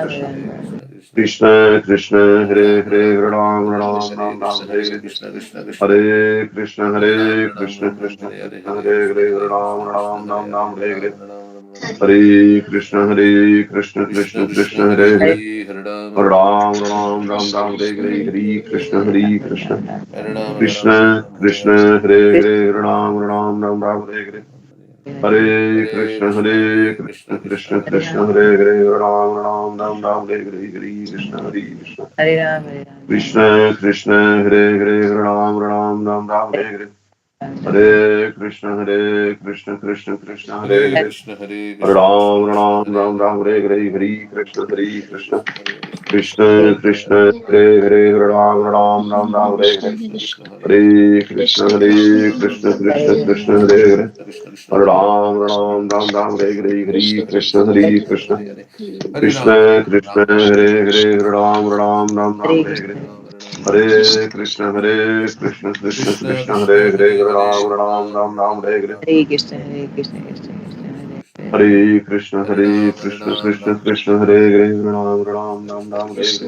Krishna Hare Ram, Krishna Hare Hare Ram Ram Ram Ram Hare Hare Krishna Krishna Krishna Krishna Hare Hare Ram Ram Ram Ram Hare Hare Hare Krishna Krishna Hare Hare Ram Ram Ram Ram Hare Hare Hare Krishna Krishna Hare Hare Hare Ram Ram Ram Ram Hare Hare Hare Krishna Krishna Krishna Krishna Hare Krishna, Hare Ram Ram Ram Ram Hare Hare Hare Krishna Krishna Hare Krishna Ram, Hare Hare Ram Ram Ram Ram Hare Hare Hare Krishna Krishna Hare Ram, Hare Ram, Krishna Krishna Hare Hare Ram Ram Ram Ram Hare Hare Hare Krishna Krishna Krishna Hare Hare Ram Ram Ram Ram Hare Hare Hare Krishna Krishna Krishna Krishna Hare Hare Ram Ram Ram Ram Hare Hare Hare Krishna Krishna Krishna Hare Hare Ram Ram Ram Ram Hare Hare Hare Krishna Krishna Krishna Krishna Hare Hare Ram Ram Ram Ram Hare Hare Hare Krishna Krishna Krishna Hare Hare Ram Ram Ram Ram Hare Hare Hare Krishna, Hare Krishna, Krishna Krishna, Hare Krishna Krishna Krishna Hare Hare Ram Ram Ram Ram Hare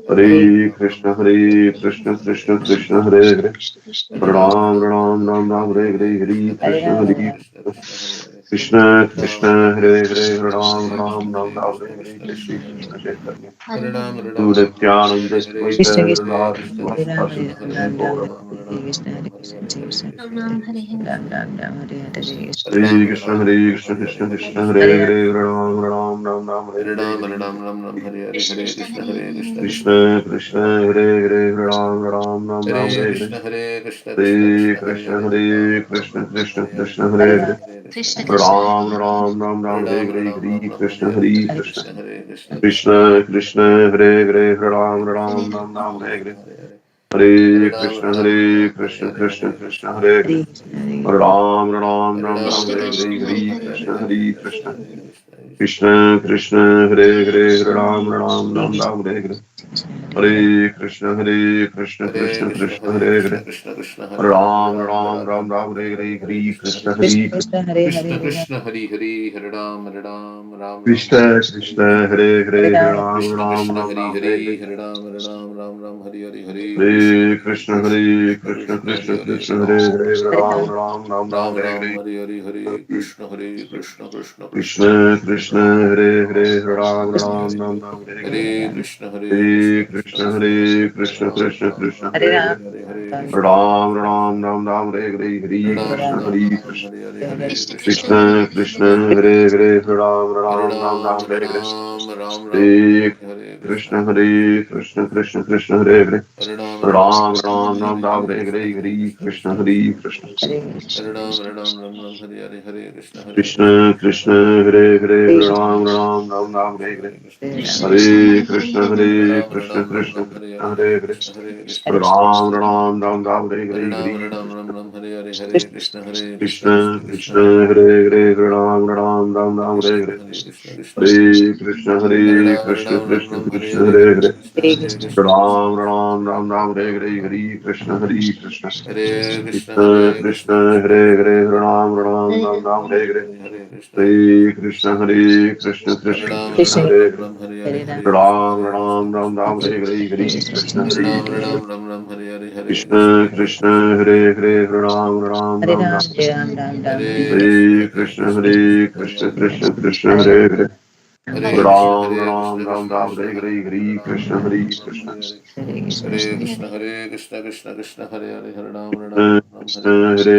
Hare Hare Hare Krishna Krishna Krishna Hare Hare Ram Ram Ram Ram Hare Hare Hare Hare Krishna Ram, Hare Ram, Krishna Krishna Hare Hare Ram Ram Ram Ram Hare Hare Shri Krishna Chaitanya Nityananda Shri Krishna Advaita Krishna, Gadadhar Hare Ram, Sivasadi Hare Ram, Gauri Ram Ram, Gaura Hare Krishna, Hare Krishna, Krishna Ram Hare Hare Ram Ram Ram, Hare Hare Hare Krishna Krishna Krishna Hare Hare Hare Ram Ram Ram Ram Hare Hare Krishna Krishna Hare Hare Krishna Krishna Hare Hare Ram Ram Ram Ram Hare Hare Hare Krishna Krishna Hare Hare Ram, Hare Krishna Krishna Hare Ram Hare Ram Ram Ram Hare Hare Hare Krishna Hare Krishna Krishna Krishna Hare Hare Ram Ram Ram Ram Hare Hare Hare Krishna Krishna Hare Hare Hare Krishna, Hare Ram Ram Ram Ram Krishna Hare Krishna Hare Hare Hare Hare Krishna Krishna Krishna Krishna Hare Hare Ram Ram Ram Ram Hare Hare Hare Krishna Krishna Krishna Hare Hare Ram Ram Ram Ram Hare Hare Hare Krishna Krishna Krishna Krishna, Hare Hare Ram, Krishna Krishna Hare Hare Hare Ram, Ram Ram Ram Ram Hare Hare Hare Krishna Krishna Hare Hare Hare Ram Ram, Ram Ram Ram Hare Hare Krishna Krishna Hare Hare Ram Ram Ram Ram Hare Hare Hare Krishna Krishna Krishna Hare Hare Ram, Hare Ram Ram Ram Ram Hare Hare Hare Ram Krishna Ram Hare Ram Ram Krishna Hare Hare Hare Krishna Krishna Hare Krishna Krishna Hare Hare Ram Ram Ram Ram Ram Hare Hare Ram Ram Ram Hare Hare Krishna Krishna Hare Krishna Krishna Krishna Hare Hare Hare Ram Ram Ram Ram Ram Ram Hare Hare Krishna Hare Hare Hare Krishna Krishna Krishna Hare Krishna Hare Ram Ram Ram Hare Hare Krishna Hare Krishna Krishna Hare Hare Ram Ram Ram Hare Ram Hare Krishna Hare Hare Krishna Krishna Hare Krishna Hare Hare Ram Krishna Ram Krishna Ram Krishna Hare Hare Hare Krishna Hare Krishna Ram Ram Ram Ram Hare Hare Hare Ram Hare Ram Hare Krishna Krishna Krishna Krishna Krishna Hare Hare Ram Ram Ram Ram Hare Hare Hare Krishna Krishna Hare Krishna Hare Hare Ram Krishna Krishna Ram Krishna Hare Hare Hare Krishna Hare Krishna Ram Ram Ram Ram Hare Hare Hare Krishna Hare Krishna Hare Krishna Krishna Hare Krishna Krishna Krishna Hare Krishna Hare Hare Ram Ram Ram Ram Hare Hare Hare Krishna Hare Hare Krishna Hare Krishna Hare Krishna Ram Krishna Hare Hare Hare Krishna Ram Hare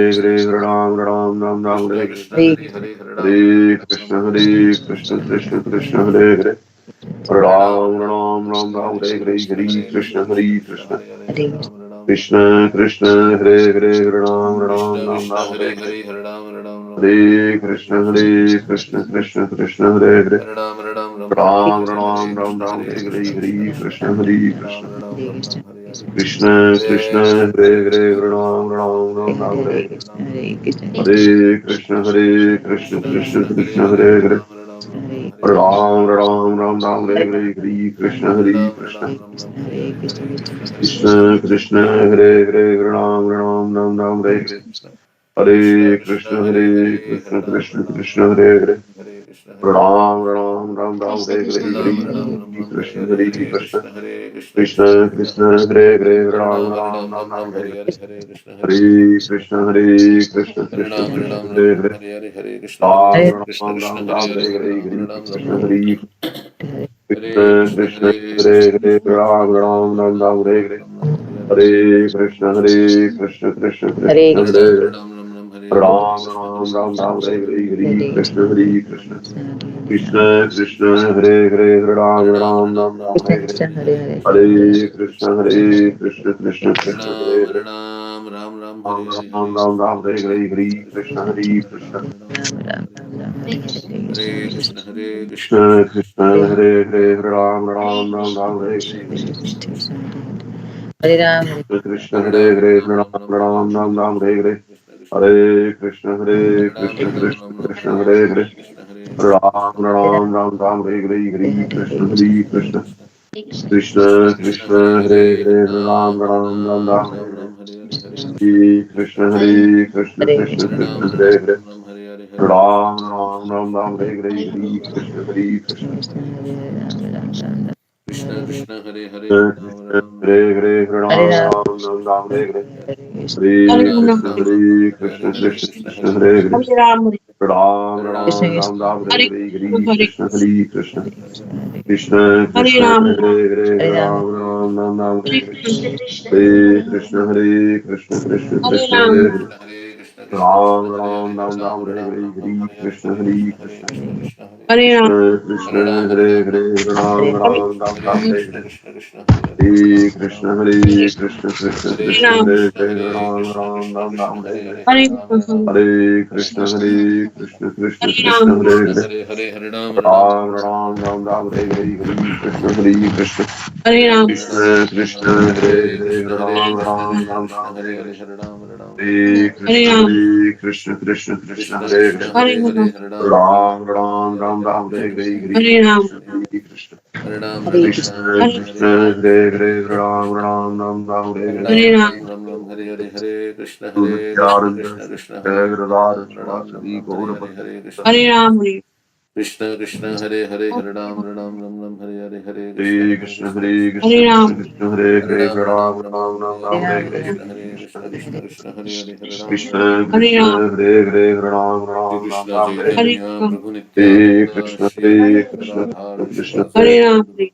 Krishna Ram Ram Krishna Ram Hare Krishna Hare Hare Krishna Hare Hare Krishna Ram Hare Krishna Krishna Krishna Krishna Hare Hare Ram Ram Ram Ram Hare Krishna Hare Hare Krishna Krishna Hare Krishna Krishna Hare Krishna Krishna Hare Hare Hare Krishna Ram Hare Ram Krishna Ram Krishna Ram Krishna Hare Hare Hare Hare Krishna Hare Krishna Hare Krishna Hare Krishna Krishna Krishna Hare Krishna Hare Krishna Hare Hare Ram Ram Ram Ram Krishna Hare Hare Krishna Hare Hare Hare Krishna Hare Krishna Krishna Krishna Hare Hare Ram Ram Ram Ram Hare Hare Hare Krishna Hare Krishna Krishna Krishna Hare Hare Ram Ram Krishna Ram Krishna Ram Hare Hare Hare Hare Hare Ram Hare Krishna Hare Krishna Krishna Krishna Hare Hare Hare Ram Ram Hare Ram Hare Ram Krishna Ram Hare Hare Krishna Hare Krishna Hare Krishna Krishna Hare Hare Krishna Hare Krishna Hare Krishna Krishna Hare Hare Hare Hare Ram Ram Ram Ram Hare Hare Hare Krishna Krishna Krishna Krishna Hare Krishna Hare Hare Hare Hare Ram Ram Ram Ram Hare Hare Hare Krishna Hare Krishna Hare Krishna Hare Krishna Krishna Hare Hare Ram Ram Ram Ram Hare Hare Krishna Hare Krishna Krishna Hare Hare Hare Krishna Hare Krishna Ram Krishna Hare Hare Hare Krishna Hare Ram Ram Ram Ram Hare Hare Ram Hare Ram Krishna Hare Hare Hare Krishna Krishna Hare Krishna Krishna Krishna Krishna Krishna Hare Hare Hare Ram Ram Ram Ram Ram Ram Hare Hare Hare Hare Krishna Hare Hare Krishna Hare Krishna Hare Krishna Ram Krishna Ram Hare Ram Hare Hare Hare Krishna Hare Ram Krishna Ram Krishna Ram Hare Ram Hare Hare Hare Hare Ram Hare Ram Ram Krishna Hare Hare Hare Krishna Krishna Krishna Hare Hare Krishna Hare Krishna Ram Krishna Hare Ram Ram Ram Hare Hare Ram Ram Hare Hare Krishna Hare Krishna Krishna Krishna Hare Hare Hare Ram Ram Ram Hare Hare Ram Krishna Ram Krishna Ram Krishna Ram Hare Krishna Hare Hare Krishna Hare Krishna Krishna Krishna Hare Hare Ram Hare Ram Ram Ram Ram Ram Ram Hare Hare Hare Hare Hare Hare Krishna Hare Krishna Krishna Hare Krishna Ram Hare Hare Hare Ram Ram Ram Ram Hare Hare Ram Hare Ram Krishna Ram Hare Krishna Hare Krishna Hare Krishna Krishna Hare Hare Krishna Ram Hare Krishna Hare Krishna Krishna Krishna Krishna Krishna Hare Hare Hare Ram Ram Ram Ram Ram Ram Ram Hare Hare Hare Krishna Krishna Krishna Krishna Hare Hare Ram Hare Ram Ram Ram Ram Hare Ram Ram Hare Ram Hare Hare Krishna Krishna Hare Krishna Hare Hare Ram Krishna Ram Krishna Ram Ram Krishna Hare Hare Hare Hare Krishna Hare Krishna Ram Krishna Ram Ram Ram Hare Hare Hare Krishna Hare Krishna Krishna Krishna Krishna Krishna Krishna Krishna Hare Hare Hare Hare Hare Ram Ram Hare Ram Ram Ram Ram Ram Hare Ram Hare Hare Hare Krishna Hare Krishna Krishna Hare Krishna Krishna Hare Krishna Ram Hare Ram Hare Ram Ram Hare Hare Hare Ram Krishna Ram Krishna Ram Ram Krishna Hare Hare Hare Hare Ram Krishna Ram Hare Hare Krishna Hare Krishna Krishna Hare Hare Krishna Ram Krishna Ram Hare Hare Ram Hare Ram Ram Ram Hare Hare Hare Hare Ram Krishna Ram Ram Hare Hare Krishna Hare Krishna Krishna Krishna Hare Hare Hare Krishna Ram Hare Ram Ram Ram Ram Ram Hare Hare Hare Hare Krishna Krishna Krishna Hare Krishna Krishna Hare Hare Krishna Krishna Hare Hare Ram Hare Ram Krishna Ram Ram Hare Hare Hare Krishna Hare Krishna Hare Krishna Krishna Krishna Hare Hare Hare Krishna Krishna Ram Krishna Hare Ram Hare Ram Ram Ram Hare Ram Hare Ram Ram Hare Hare Krishna Hare Hare Krishna Hare Krishna Krishna Krishna Hare Krishna Krishna Hare Ram Hare Ram Hare Ram Ram Ram Hare Hare Ram Ram Ram Hare Hare Krishna Hare Krishna Krishna Hare Hare Hare Ram Krishna Ram Hare Krishna Krishna Krishna Hare Hare Krishna Hare Hare Ram Krishna Ram Krishna Ram Krishna Ram Hare Hare Hare Hare Ram Ram Hare Hare Krishna Krishna Hare Krishna Krishna Krishna Hare Krishna Hare Hare Hare Hare Ram Ram Ram Ram Ram Hare Hare Hare Krishna Hare Krishna Ram Krishna Ram Krishna Hare Hare Hare Hare Krishna Hare Ram Krishna Ram Krishna Ram Krishna Ram Hare Hare Hare Hare Hare Ram Hare Krishna Hare Krishna Krishna Krishna Krishna Hare Krishna Hare Hare Hare Hare Ram Hare Ram Hare Ram Hare Ram Krishna Hare Hare Krishna Hare Krishna Krishna Krishna Hare Krishna Hare Ram Krishna Hare Krishna Hare Hare Krishna Hare Krishna Ram Krishna Ram Ram Ram Hare Hare Ram Hare Hare Hare Krishna Hare Krishna Nityananda Krishna Krishna Hare Jagradhara Ram Shivasadi Hare Gaura Hare Bhakta Hare Krishna Krishna Krishna Hare Hare Hare Ram Hare Hare Krishna Hare Hare Krishna Krishna Hare Krishna Krishna Krishna Krishna Hare Hare Hare Ram Ram Ram Ram Ram Hare Hare Hare Hare Krishna Hare Hare Krishna Krishna Krishna Krishna Hare Hare Hare Krishna Krishna Hare Hare Ram Shri Ram Ram Krishna Ram Hare Hare Chaitanya Prabhu Hare Nityananda Krishna Shri Hare Advaita Krishna Gadadhar Krishna Shivasati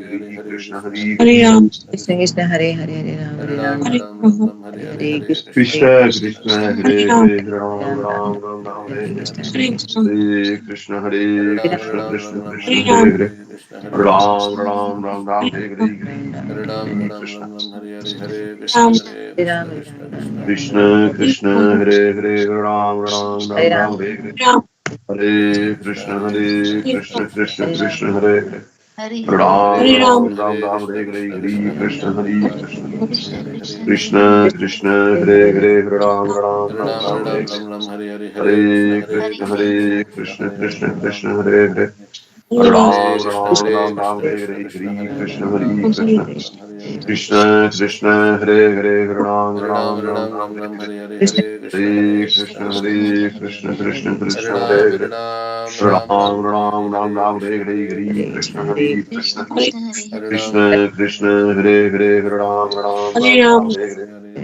Hare Krishna Hare Hare Krishna Ram, Krishna Krishna Hare Hare Hare Ram Hare Hare Ram Ram Hare Hare Ram Ram, Ram Ram Hare Hare Hare Hare Krishna Krishna Hare Hare Krishna Krishna Hare Hare Ram, Hare Ram Ram Ram Ram Ram Ram Hare Hare Krishna Hare Hare Ram, Hare Krishna Hare Hare Ram Krishna Ram Krishna Ram Krishna Hare Hare Hare Ram, Hare Hare Krishna Ram Ram Ram Ram Hare Hare Ram, Hare Ram Ram Hare Hare Ram Hare Ram Ram Ram Hare Hare Hare Ram, Krishna Hare Hare Krishna Ram Hare Krishna Ram Krishna Ram Krishna Hare Krishna Ram, Hare Hare Ram Ram Hare Ram Ram Ram Hare Hare Ram, Hare Krishna Krishna Hare Hare Hare Krishna Ram, Krishna Hare Ram Krishna Hare Hare Hare Ram Ram, Ram Ram Ram Hare Hare Hare Krishna Hare Hare Krishna Krishna, Krishna Krishna Hare Hare Ram Ram Hare Ram Ram Hare Hare Ram, Hare Krishna Hare Krishna Krishna Krishna Hare Hare Hare Ram, Ram Ram Ram Ram Hare Hare Hare Krishna Hare Krishna Krishna Krishna Hare Hare Ram Ram Ram Ram Hare Hare Hare Krishna Krishna Krishna Hare Hare Ram Ram Ram Ram Hare Hare Hare Krishna Hare Krishna Hare Krishna Krishna Hare Hare Ram Ram Hare Ram Ram, Ram Hare Hare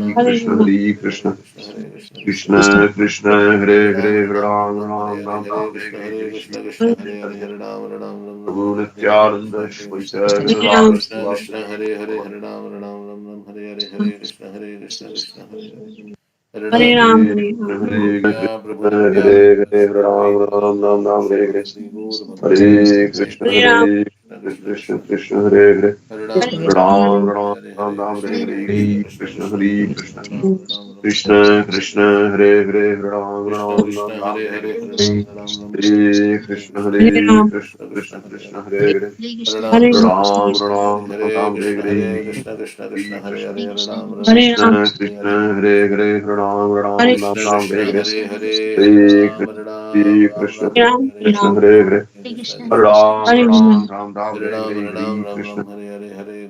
Krishna Hare Krishna Krishna Krishna Hare Hare Ram Ram Ram Ram Hare Hare Shri Prabhu Nityananda Shri Gaurava Krishna Hare Hare Hare Ram Ram Ram Ram Hare Hare Hare Krishna Krishna Hare Hare Ram Hare Krishna Hare Prabhu Krishna Nityananda Hare Hare Ram Ram Ram Ram Hare Hare Gaur Bhakta Hare Krishna Hare Krishna Krishna Hare Hare Hare Ram Ram Ram Hare Ram Hare Ram Krishna Hare Hare Krishna Krishna Krishna Hare Hare Krishna Ram Ram Krishna Krishna Hare Hare Ram Krishna Ram Ram Krishna Ram Hare Hare Hare Hare Hare Ram Ram Ram Hare Hare Krishna Krishna Hare Krishna Krishna Krishna Hare Krishna Hare Hare Hare Hare Ram Ram Hare Ram Ram Hare Ram Hare Krishna Hare Hare Krishna Krishna Krishna Hare Hare Krishna Hare Hare Ram Ram Krishna Hare Krishna Hare Hare Hare Ram Ram Ram Krishna Ram Hare Krishna Hare Hare Hare Hare Hare Ram Hare Ram Krishna Ram Hare Hare Krishna Krishna Hare Hare Krishna Krishna Ram Ram Ram Ram Hare Hare Ram Hare Hare Ram Hare Ram Krishna Ram Hare Hare Hare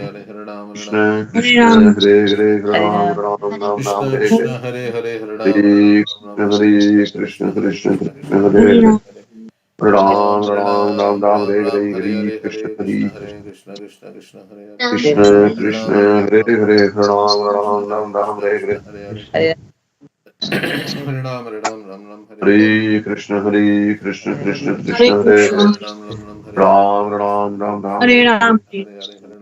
Hare Hare Ram Krishna Ram Krishna Hare Hare Ram Ram Ram Ram Krishna Hare Hare Krishna Hare Hare Hare Ram Hare Ram Krishna Ram Ram Hare Hare Krishna Krishna Hare Krishna Krishna Krishna Krishna Hare Krishna Hare Hare Hare Ram Hare Ram Ram Ram Ram Ram Hare Ram Hare Hare Hare Hare Krishna Hare Hare Krishna Krishna Hare Krishna Krishna Krishna Hare Hare Krishna Hare Krishna Ram Ram Hare Ram Hare Ram Hare Ram Krishna Ram Hare Ram Ram Krishna Hare Krishna Hare Hare Hare Hare Hare Ram Ram Ram Ram Hare Hare Krishna Krishna Hare Krishna Hare Hare Ram Ram Ram Hare Hare Ram Ram Ram Ram Krishna Krishna Hare Hare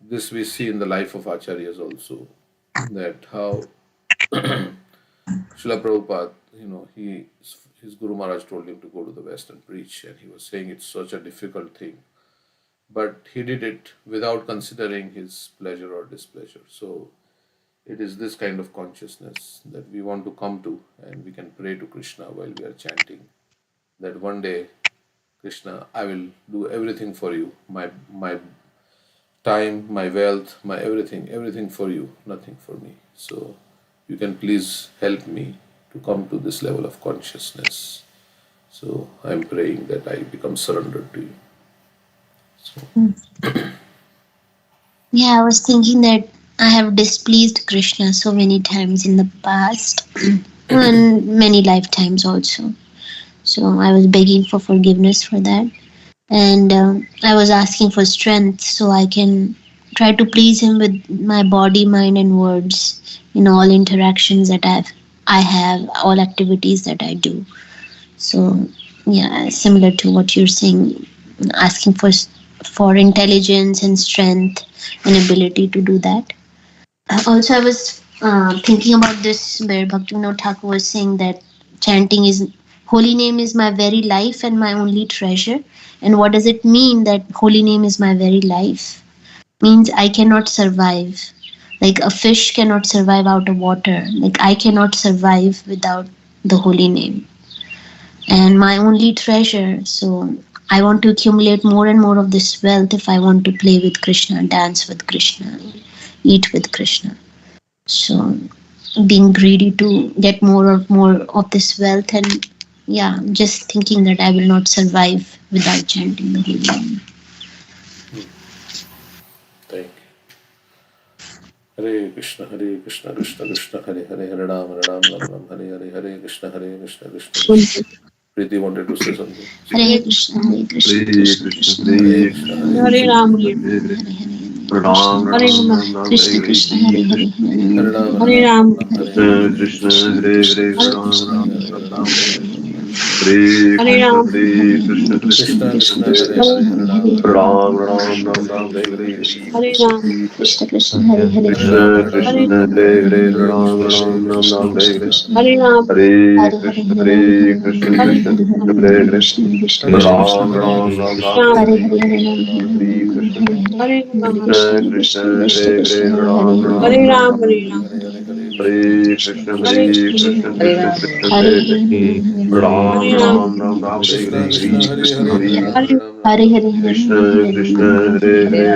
This we see in the life of acharyas also, that how Srila Prabhupada, his Guru Maharaj told him to go to the West and preach, and he was saying it's such a difficult thing. But he did it without considering his pleasure or displeasure. So it is this kind of consciousness that we want to come to, and we can pray to Krishna while we are chanting, that one day Krishna, I will do everything for you. My time, my wealth, my everything for you, nothing for me. So you can please help me to come to this level of consciousness. So I'm praying that I become surrendered to you. So, Yeah, I was thinking that I have displeased Krishna so many times in the past and many lifetimes also. So I was begging for forgiveness for that. And I was asking for strength so I can try to please him with my body, mind, and words in all interactions that I have, all activities that I do. So yeah, similar to what you're saying, asking for intelligence and strength and ability to do that. Also, I was thinking about this where Bhaktivinoda Thakur was saying that chanting is holy name is my very life and my only treasure. And what does it mean that holy name is my very life? Means I cannot survive. Like a fish cannot survive out of water. Like I cannot survive without the holy name. And my only treasure. So I want to accumulate more and more of this wealth if I want to play with Krishna, dance with Krishna, eat with Krishna. So being greedy to get more of this wealth, and yeah, just thinking that I will not survive without chanting the holy name. thank you. Hare Krishna, Krishna Krishna, Hare Hare, Hare Ram, Ram, Hare Hare, Hare Krishna, Krishna Krishna. Preeti wanted to say something. Hare Krishna, Hare Krishna, Hare Krishna Krishna, Krishna, Hare Hare Krishna, Hare, Hare Hare Krishna, Ram, Hare Hare Hare, Hare, Ram Hare Ram Ram, Ram Ram, Krishna Hare Hare, Krishna, Hare Hare Hare, Krishna, Hare Hare Hare, Hare, Hare Ram, Krishna Krishna, Hare Hare, Krishna Ram Krishna, Ram Hare Ram Hare, Ram, Hare Hare Hare Ram, Krishna, Hare Krishna, Krishna Krishna Krishna, Krishna, Hare Hare Hare, Ram Ram Krishna Ram Ram, Hare Hare, Hare Ram, Krishna Krishna, Hare Hare, Krishna Hare Krishna, Hare Hare, Ram Ram Ram Ram, Hare Hare, Hare Ram, Hare Hare Hare, Krishna, Hare Hare Hare, Krishna, Hare Krishna Krishna, Hare Hare Hare, Hare, Krishna Krishna Krishna, Ram Ram Ram Ram, Ram, Hare Hare Hare, Hare, Hare Hare Krishna, Hare Hare Ram, Krishna, Krishna Hare Krishna, Krishna, Krishna Hare Krishna, Hare, Hare Ram Hare, Ram Hare Ram Ram, Ram, Hare Ram, Hare Krishna, Hare Hare Krishna, Krishna Krishna, Hare Hare Hare, Hare, Hare Ram Ram, Ram Ram Ram, Hare Krishna Hare, Krishna, Hare Hare Krishna, Hare, Hare Hare Hare, Hare Ram, Hare Hare, Hare Krishna Krishna, Hare Hare, Hare Ram Ram, Ram Ram Ram, Hare Hare, Hare Hare Hare Krishna, Hare Krishna, Krishna Krishna, Hare Hare, Krishna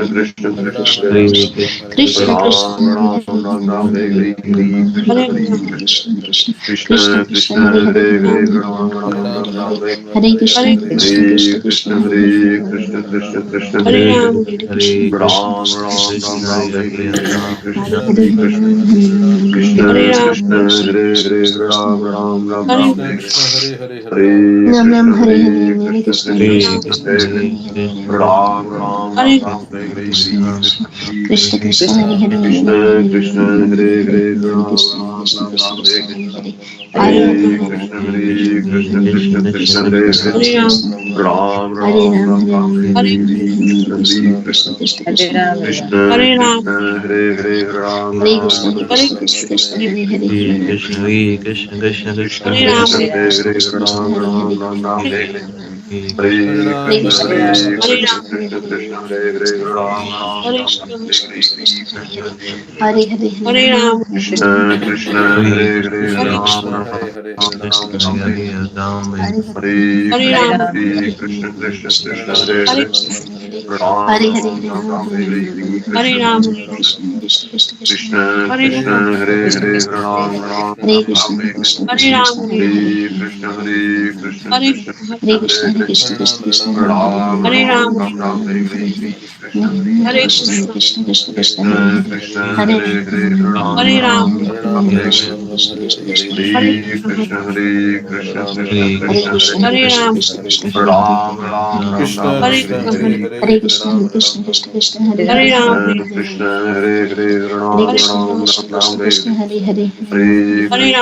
Krishna, Ram Ram Ram Ram, Hare Hare, Hare Krishna, Hare Hare Ram, Krishna, Krishna Krishna Krishna, Krishna, Hare Hare, Hare Ram, Hare, Ram Ram Ram Ram, Hare Hare Krishna, Hare Hare Krishna, Hare Krishna Krishna, Krishna, Hare Hare, Hare Krishna, Krishna Krishna, Hare Hare Ram, Hare, Hare Krishna, Krishna Ram Krishna, Ram Ram Ram, Hare Hare, Krishna Hare Hare Krishna, Hare Krishna Ram, Krishna, Hare Hare, Ram Ram Ram Hare Ram, Krishna Hare Krishna, Hare Hare, Hare Ram, Hare Nam Nam Krishna, Hare Hare Hare, Hare Krishna, Krishna, Krishna Hare Krishna Ram, Krishna, Krishna, Hare Hare Hare, Hare, Ram Ram Hare Ram Ram, Ram, Hare Hare, Krishna Krishna Hare Krishna Krishna, Krishna, Hare Hare, Krishna Krishna, Hare Hare Hare, Ram Krishna Ram Krishna, Ram Ram, Hare Hare, Hare Ram, Hare Krishna, Hare Krishna, Krishna Krishna, Hare Hare, Hare Ram, Ram Hare Ram Ram, Ram Hare Ram, Ram, Hare Hare Hare, Hare Krishna, Hare Krishna Krishna, Krishna Krishna, Hare Krishna Hare Ram, Krishna, Hare Hare, Ram Hare Ram Krishna, Ram Hare Krishna Ram, Krishna Hare Hare, Krishna, Hare Hare, Krishna Hare Ram, Krishna, Krishna Hare Krishna Hare, Krishna Krishna, Ram Hare Ram Hare, Ram Ram, Hare Hare Hare, Hare Hare Krishna, Krishna, Hare Krishna Hare Krishna, Ram, Krishna, Krishna Hare Krishna, Hare, Hare Hare, Ram Ram Hare Ram, Krishna Hare Krishna Hare, Krishna Hare Krishna, Hare Krishna, Hare, Hare Hare, Hare Hare Ram, Ram, Hare Krishna Krishna, Hare Hare, Hare Ram Ram Ram Ram, Hare Hare, Hare Hare, Hare Hare Krishna, Ram, Hare Krishna, Krishna Krishna, Hare Hare Hare, Ram Hare Hare, Ram Ram Ram, Hare Hare, Hare Krishna Ram, Krishna Hare Krishna, Hare Hare, Ram Ram Hare Ram Ram, Krishna, Hare Hare, Krishna Hare Krishna Ram, Krishna, Hare Hare, Hare Krishna, Hare Krishna, Hare Krishna Hare Krishna, Krishna, Hare Hare Hare, Krishna, Krishna Krishna, Hare Hare, Ram Hare Ram Ram, Ram Ram, Hare Hare Hare, Hare, Krishna Hare Hare Krishna, Krishna, Krishna, Krishna Krishna Krishna, Hare Krishna Hare, Krishna, Hare Hare Hare, Ram Hare Ram, Ram Ram Ram, Hare Hare, Krishna Krishna Krishna, Hare Hare Krishna, Hare Krishna, Krishna Hare Krishna, Hare Krishna, Hare Hare Krishna, Ram, Krishna Krishna, Hare Hare, Ram Ram Ram Ram, Hare Hare Krishna, Hare Hare, Hare, Hare Hare Krishna, Ram, Hare Ram, Krishna, Ram, Krishna Ram, Krishna, Ram, Hare Hare Hare Hare, Ram, Krishna Krishna, Hare Hare, Hare Ram Krishna, Ram Krishna Ram Ram, Krishna Hare Krishna, Hare, Hare Hare, Hare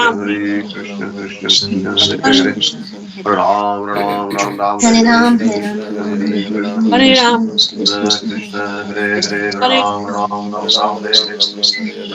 Hare Krishna, Ram, Hare Krishna, Krishna Krishna, Hare Hare Krishna Hare, Krishna, Hare Hare, Ram Ram Ram Ram, Hare Hare Hare, Ram, Krishna, Hare Hare Ram, Krishna, Krishna, Ram, Hare Hare Hare Hare Hare, Ram, Hare Hare Krishna, Ram, Krishna Krishna Krishna Krishna, Krishna, Hare Hare Hare, Hare, Hare Ram Ram Ram Hare Ram, Ram, Hare Ram, Hare, Ram, Ram, Hare Hare,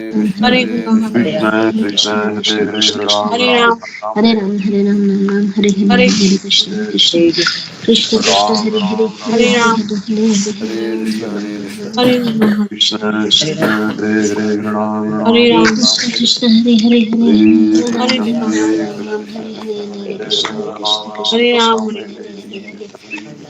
Hare Rama, Hare Krishna Rama, Krishna Krishna Hare Krishna, Hare Krishna Hare Krishna, Ram Hare Ram Rama, Ram Hare Rama, Hare Rama, Ram Hare Hare, Hare Krishna, Hare Krishna, Krishna Krishna, Ram Hare Hare, Ram Hare Ram Hare, Hare Hare, Hare Rama, Krishna Krishna Krishna Hare Hare Ram Ram Hare Ram Krishna, Krishna Hare Hare, Hare Hare Hare, Krishna Hare Rama, Hare Hare Rama, Krishna Ram Hare Hare, Hare Hare Krishna, Hare Ram Krishna, Ram Krishna Krishna, Ram Hare Hare, Hare Hare.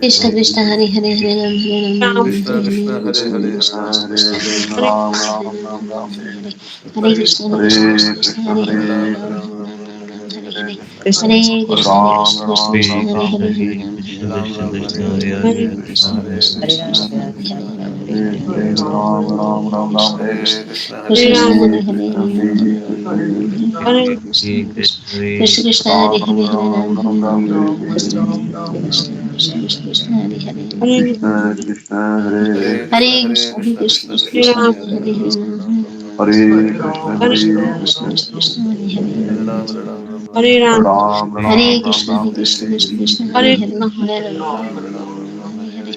Krishna Krishna Hare Hare Hare Ram Krishna Hare Krishna Ram Hare Hare Hare Hare Ram Krishna Hare Krishna Hare Krishna Hare Hare Krishna Ram Hare Hare Krishna Hare Hare Hare Hare Krishna Krishna Krishna Hare Hare Hare Ram Ram Ram Ram Ram Ram Ram Hare Ram Hare Hare Krishna Krishna Krishna Hare Krishna Krishna Hare Hare Krishna Krishna Ram Krishna Ram Hare Ram Hare Hare Ram Ram Hare Ram Hare Hare Hare Hare Hare Krishna Krishna Hare Krishna Hare Krishna Rama, Krishna Hare Krishna Hare Krishna Rama, Hare Hare Ram Hare Hare Hare Hare Krishna Hare Krishna Krishna Hare Krishna Hare Krishna Ram Hare Hare Hare Hare Krishna Krishna Krishna Hare Hare Hare Ram Hare Krishna Krishna Krishna Hare Hare Hare Hare Krishna Krishna Hare Krishna Krishna Krishna Krishna Hare Hare Hare Hare Hare Ram Ram Ram Hare Ram Hare Hare Krishna Krishna Krishna Krishna Hare Hare Hare Ram Ram Ram Ram Hare Hare Ram Ram Ram Hare Ram Krishna Ram Hare Hare Krishna Hare Krishna Krishna Hare Hare Hare Hare Ram Ram Hare Ram Ram Ram Hare Hare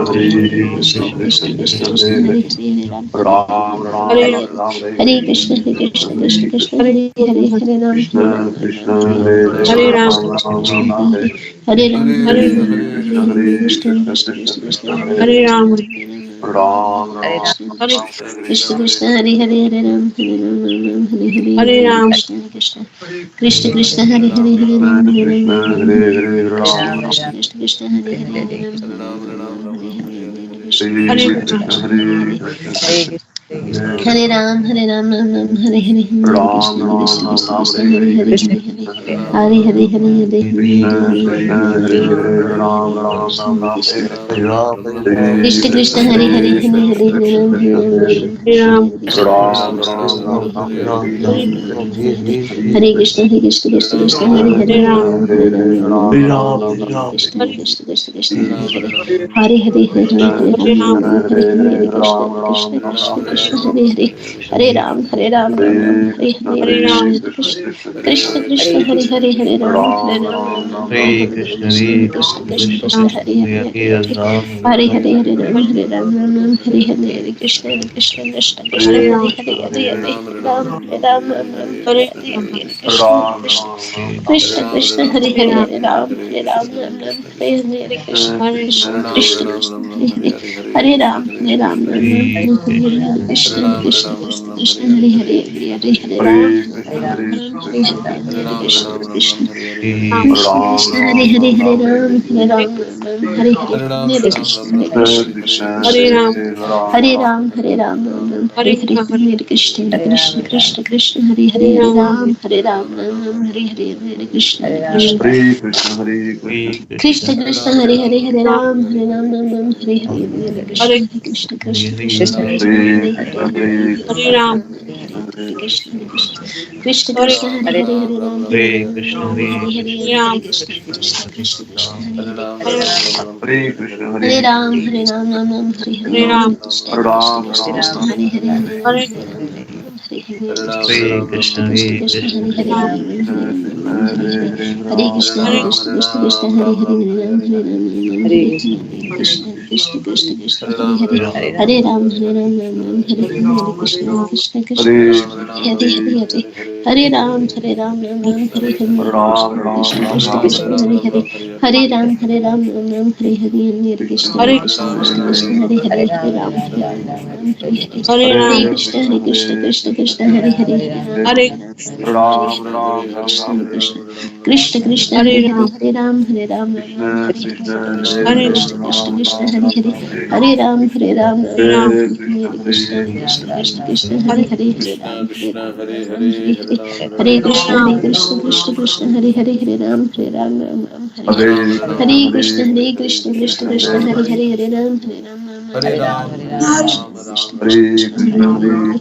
Krishna Krishna Krishna Krishna Hare Hare Ram Hare Hare Hare Krishna Krishna Krishna Hare Hare Hare Ram Hare Ram Hare Ram Hare Krishna Krishna Krishna Hare Hare Ram Hare Ram Hare Hare Krishna Krishna Krishna Krishna Hare Hare Ram Krishna Krishna Hare Hare Hare Ram Hare Ram Hare Hare Krishna Krishna Krishna Krishna Hare Hare Hare Ram Hare Ram Krishna Krishna Krishna Krishna Hare Hare Hare Ram Hare Hare Krishna Krishna Krishna Hare Hare Hare Ram Ram Ram Hare Hare Hare Krishna Krishna Krishna Krishna Hare Hare Hare Hare Hare Hare Hare Krishna Krishna Hare Hare Hare Hare Ram Hare Ram Hare Ram Krishna Krishna Krishna Krishna Hare Hare Hare Krishna Hare Krishna Krishna Krishna Hare Hare Ram Hare Ram Krishna Krishna Krishna Krishna Hare Hare Hare Hare Hare Ram Hare Ram Hare Hare Krishna Krishna Krishna Krishna Hare Hare, Hare Ram, Ram Ram, Hare Hare, Krishna Krishna, Hare Hare, Hare Ram, Ram Ram, Hare Hare Krishna, Krishna, Hare Krishna Krishna, Krishna Krishna Krishna, Krishna, Hare Hare, Hare Hare Hare, Hare, Ram Hare Ram. Hare, Hare Ram, Ram Ram, Hare Hare, Krishna Krishna Krishna Krishna, Hare Hare, Hare Hare, Ram Ram Ram, Hare Hare, Krishna Krishna Krishna Krishna, Hare Hare, Hare Ram, Ram Ram, Hare Hare, Krishna Krishna Krishna Krishna, Hare Hare, Hare Ram, Ram Ram, Hare Hare Hare, Krishna, Krishna Hare Krishna Krishna Krishna, Hare Hare, Hare Hare Ram, Ram Ram, Hare Hare, Krishna Krishna Hare Krishna Krishna, Hare Hare, Hare Ram, Ram Ram, Hare Hare, Hare Krishna, Hare Krishna Krishna Hare Ram, Ram, Hare Hare, Hare Krishna, Krishna Krishna Krishna, Hare Hare, Hare Ram, Ram, Hare Hare, Hare Krishna, Krishna Krishna Krishna, Hare Hare, Hare Ram, Ram, Hare Hare, Hare Krishna, Krishna Krishna Krishna, Hare Hare, Hare Ram, Hare Krishna, Krishna Krishna, Hare Hare, Hare Ram, Hare Hare, Hare Krishna, Krishna Krishna Krishna, Hare Hare, Hare Ram, Ram Ram, Hare Hare, Hare Krishna, Krishna Krishna Krishna, Hare Hare, Hare Ram, Hare Hare, Krishna Krishna Krishna, Hare Hare, Hare Ram, Hare Hare, Hare Krishna, Krishna Krishna Krishna, Hare Hare, Hare Ram, Hare Hare, Krishna Krishna Krishna Krishna, Hare Hare, Hare Ram, Ram, Hare Hare, Krishna Krishna Krishna Krishna, Hare Hare, Hare Ram, Ram Ram, Hare Hare, Krishna Krishna Krishna Krishna, Hare Hare, Hare Ram, Ram, Hare Hare, Hare Krishna Krishna Krishna Krishna, Hare Hare,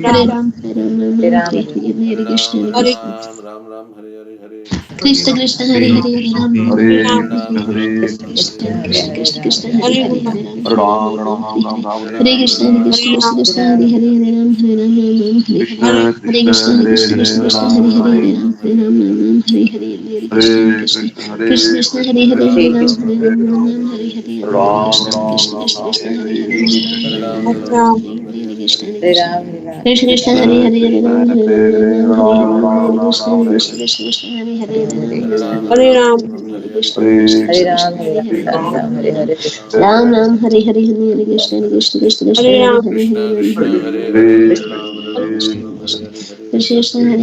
Hare Ram, Ram, Hare Hare, Hare Krishna, Krishna Krishna, Hare Hare, Hare Ram, Hare Hare, Krishna Krishna, Krishna Krishna, Hare Hare, Hare Ram, Ram, Hare Hare, Krishna Krishna, Krishna Krishna, Hare Hare, Hare Ram, Ram, Hare Krishna, Krishna Krishna Krishna, Hare Hare, Hare Ram, Hare Hare, Hare Krishna, Krishna Krishna, Hare Hare, Hare Ram, Hare Hare, Hare Krishna, Krishna Krishna, Hare Hare, Hare Ram, Hare Ram, Krishna Krishna, Hare Hare, Hare Ram, Hare Hare, Krishna Krishna, Krishna Krishna, Hare Hare, Hare Ram, Krishna Krishna, Krishna Krishna, Hare Hare, Hare Ram, Hare Krishna, Krishna Krishna, Hare Hare, Hare Ram, Hare Hare, Hare Krishna, Krishna Krishna, Hare Hare, Hare Ram, Hare Hare, Hare Krishna, Krishna Krishna, Hare Hare, Hare Ram, Hare Hare, Hare Krishna, Krishna Hare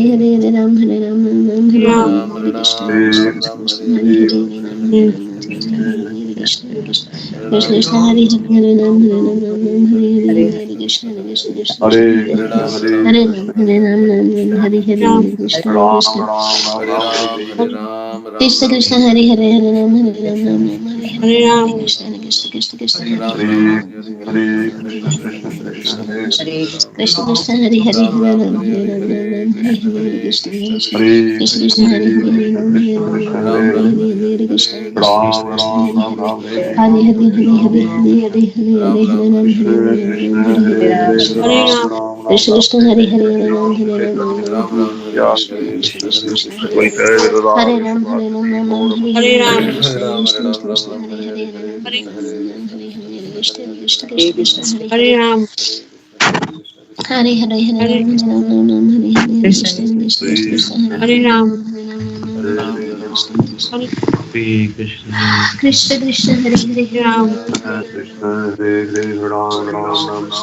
Hare, Hare Krishna, Krishna Krishna, Hare Hare, Hare Ram, Hare Krishna, Krishna Hare Hare, Hare Krishna, Krishna Hare Hare, Ram Ram, Hare Hare, Hare Krishna, Krishna Hare Hare, Hare Krishna, Krishna Hare Hare, Hare Ram, Ram Hare Hare, Krishna Hare Hare, Hare Krishna, Krishna Hare Hare, Ram Hare Hare, Krishna Hare Ram, Hare Hare, Krishna Krishna Krishna, Hare Hare, Hare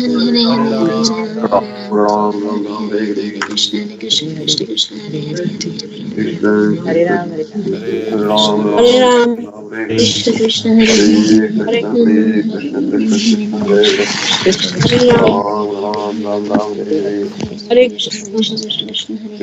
Ram, Hare Hare, Krishna Krishna, Krishna Krishna, Hare Hare, Hare Ram, Hare Hare, Krishna Krishna, Hare Hare, Hare Ram, Hare Krishna Hare Hare, Hare Ram, Krishna Krishna, Hare Hare, Hare Ram, Hare Ram, Hare Hare, Hare Ram, Hare Hare, Krishna Krishna, Hare Hare, Hare Ram, Krishna Krishna, Hare Hare, Krishna Krishna, Hare Hare, Hare Krishna, Hare Krishna, Krishna Krishna, Hare Hare, Hare Ram, Krishna Krishna, Hare Hare,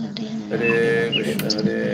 Hare Krishna, Hare Krishna, Hare Krishna Krishna, Krishna, Hare Hare Krishna, Hare, Krishna Hare Hare, Hare Rama, Hare Hare Krishna, Hare Krishna, Krishna Krishna, Krishna, Krishna Hare Hare Hare, Hare, Hare Rama, Hare Hare, Hare Krishna, Hare Krishna Krishna, Hare Krishna, Krishna, Krishna Hare Krishna Hare, Krishna, Hare Rama, Hare Hare, Hare Hare Krishna, Krishna, Krishna Hare Hare Krishna, Hare, Krishna Hare Krishna, Rama, Hare Hare Hare, Hare, Hare Krishna, Hare Krishna Krishna, Krishna Hare Hare Krishna, Hare, Hare Hare Krishna, Rama, Krishna Hare Krishna, Hare, Hare Hare Hare, Krishna, Krishna Hare Krishna Krishna, Hare Hare, Hare Hare Krishna, Rama, Hare Hare Krishna, Hare, Hare Hare Ram, Ram, Krishna, Ram, Ram, Hare Hare, Krishna Krishna Hare Hare, Hare Rama, Hare Krishna Krishna, Rama, Hare Hare Hare, Hare, Hare Hare Ram, Krishna, Ram, Ram, Hare Krishna Hare, Krishna Hare Hare, Hare Rama, Hare Rama, Hare Hare Krishna, Ram, Hare Ram, Krishna Ram, Krishna Ram, Hare Hare Hare, Hare, Hare Hare Krishna, Rama, Hare Krishna, Krishna Krishna, Hare Hare Hare, Hare, Hare Rama, Hare Hare Ram, Rama, Hare Hare Ram, Hare, Hare Hare Ram, Krishna, Ram, Hare Krishna Hare, Krishna Hare Krishna, Krishna, Hare Hare Hare, Krishna, Hare Hare Rama, Hare, Hare Hare, Hare Ram, Hare Hare Ram, Ram, Krishna, Ram, Krishna Ram, Krishna Hare Krishna, Hare, Hare Hare Rama, Krishna, Hare Krishna, Hare Rama, Hare, Hare Hare, Krishna Hare Ram, Krishna Hare Ram, Ram, Krishna Ram, Hare Krishna, Hare, Hare Hare Hare, Krishna, Hare Hare Rama, Krishna, Hare Krishna Hare, Krishna, Hare Hare Hare, Hare, Hare Hare Ram, Hare Rama, Ram, Ram, Ram, Hare Hare, Hare Hare Hare, Krishna, Hare Krishna Krishna, Krishna, Krishna Hare Krishna Hare, Krishna, Hare Hare Ram, Hare, Ram, Hare Ram, Rama, Ram, Hare Hare Rama, Hare, Hare Hare Krishna, Krishna, Hare Krishna, Hare Hare Krishna, Krishna, Krishna Krishna, Krishna, Hare Hare Hare, Hare, Hare Hare Rama, Ram, Hare Hare Rama, Ram, Hare Ram, Hare Ram, Krishna, Hare Krishna Krishna, Krishna Krishna Krishna, Hare Krishna, Hare, Hare Ram, Hare Hare, Hare Hare Rama, Ram, Hare Hare Ram, Rama, Ram, Ram, Hare Hare Hare, Hare, Hare Hare Krishna, Krishna, Hare Krishna Ram, Ram, Ram, Krishna, Krishna Hare Hare, Hare Rama, Hare Rama, Hare Hare, Hare Krishna, Krishna Krishna Krishna, Hare Hare Hare, Ram, Hare Hare Ram, Rama, Ram, Hare Ram, Hare Hare, Hare, Hare Hare Krishna, Krishna, Hare Krishna Krishna, Krishna Krishna, Hare Hare, Hare Rama, Hare Hare Rama, Krishna, Hare Hare Krishna, Krishna, Krishna Krishna Krishna Krishna, Krishna, Hare Hare, Ram, Hare Ram, Ram, Ram, Hare Hare, Hare Hare, Hare Rama, Krishna, Hare Krishna, Hare, Hare Hare Hare, Hare Hare, Ram, Hare Krishna Ram, Ram, Krishna Ram, Krishna Hare Krishna, Krishna, Hare Krishna Hare, Krishna, Hare Hare Rama, Hare, Hare Rama, Hare Krishna Hare Krishna, Ram, Hare Ram, Ram, Krishna Ram, Krishna, Hare Hare Hare, Hare, Hare Hare Krishna, Rama, Hare Hare Krishna, Rama, Hare Hare Krishna, Hare, Krishna, Hare Ram, Krishna Hare Krishna, Ram, Hare Ram, Hare, Ram, Hare Hare Rama, Hare, Hare Hare Hare, Rama, Krishna, Hare Krishna,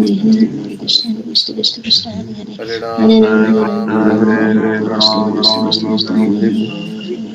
Hare, Hare Krishna Krishna, Krishna Krishna Krishna, Hare Hare, Hare Hare Ram, Hare Rama, Ram, Hare Ram, Rama, Ram, Hare Ram, Krishna Hare Krishna Krishna, Krishna Hare Krishna, Krishna, Hare Hare Hare, Krishna,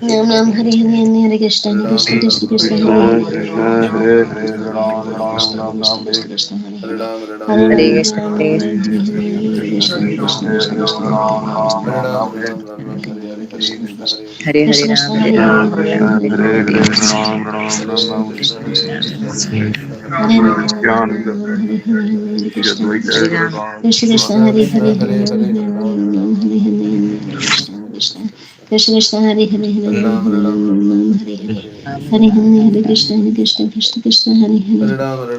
Nam Nam Hare Hare Hare Krishna Krishna Krishna Krishna Hare Hare Krishna Krishna Hare Hare Hare Hare Ram Krishna, Ram Hare Ram Hare Hare Krishna Krishna Krishna Krishna Hare Hare Hare Hare Krishna Ram, Hare Hare Hare Ram, Hare Ram, Hare Hare Hare Hare Krishna, Krishna Krishna, Hare Ram Ram Ram Hare Hare Krishna Hare Ram, Krishna Krishna Hare Hare Hare Ram Ram Hare Hare Krishna Krishna Krishna Krishna Hare Hare Hare Ram Ram Hare Hare Ram, Hare Hare Hare Krishna Krishna Krishna Hare Hare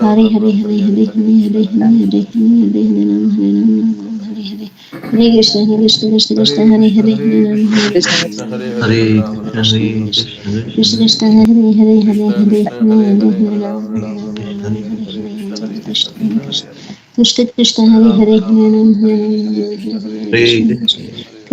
Hare Hare Hare Hare Hare Hare Ram, Hare Hare Hare Ram Hare Hare Hare Krishna Krishna Krishna Hare Hare Hare Ram Hare Krishna Hare Krishna, Hare Krishna Krishna Krishna Hare Hare Hare Hare Hare Ram Hare Hare Krishna Krishna Hare Hare Hare Ram Hare Hare Krishna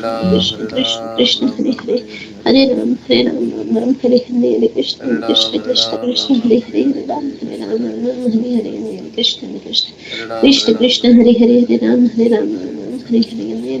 Krishna Krishna Krishna Hare Hare Hare Ram Ram Ram Hare Hare Krishna Krishna Krishna Krishna Hare Hare Hare Ram Ram Hare Hare Krishna Krishna Krishna Krishna Hare Hare Hare Ram Hare Ram Hare Hare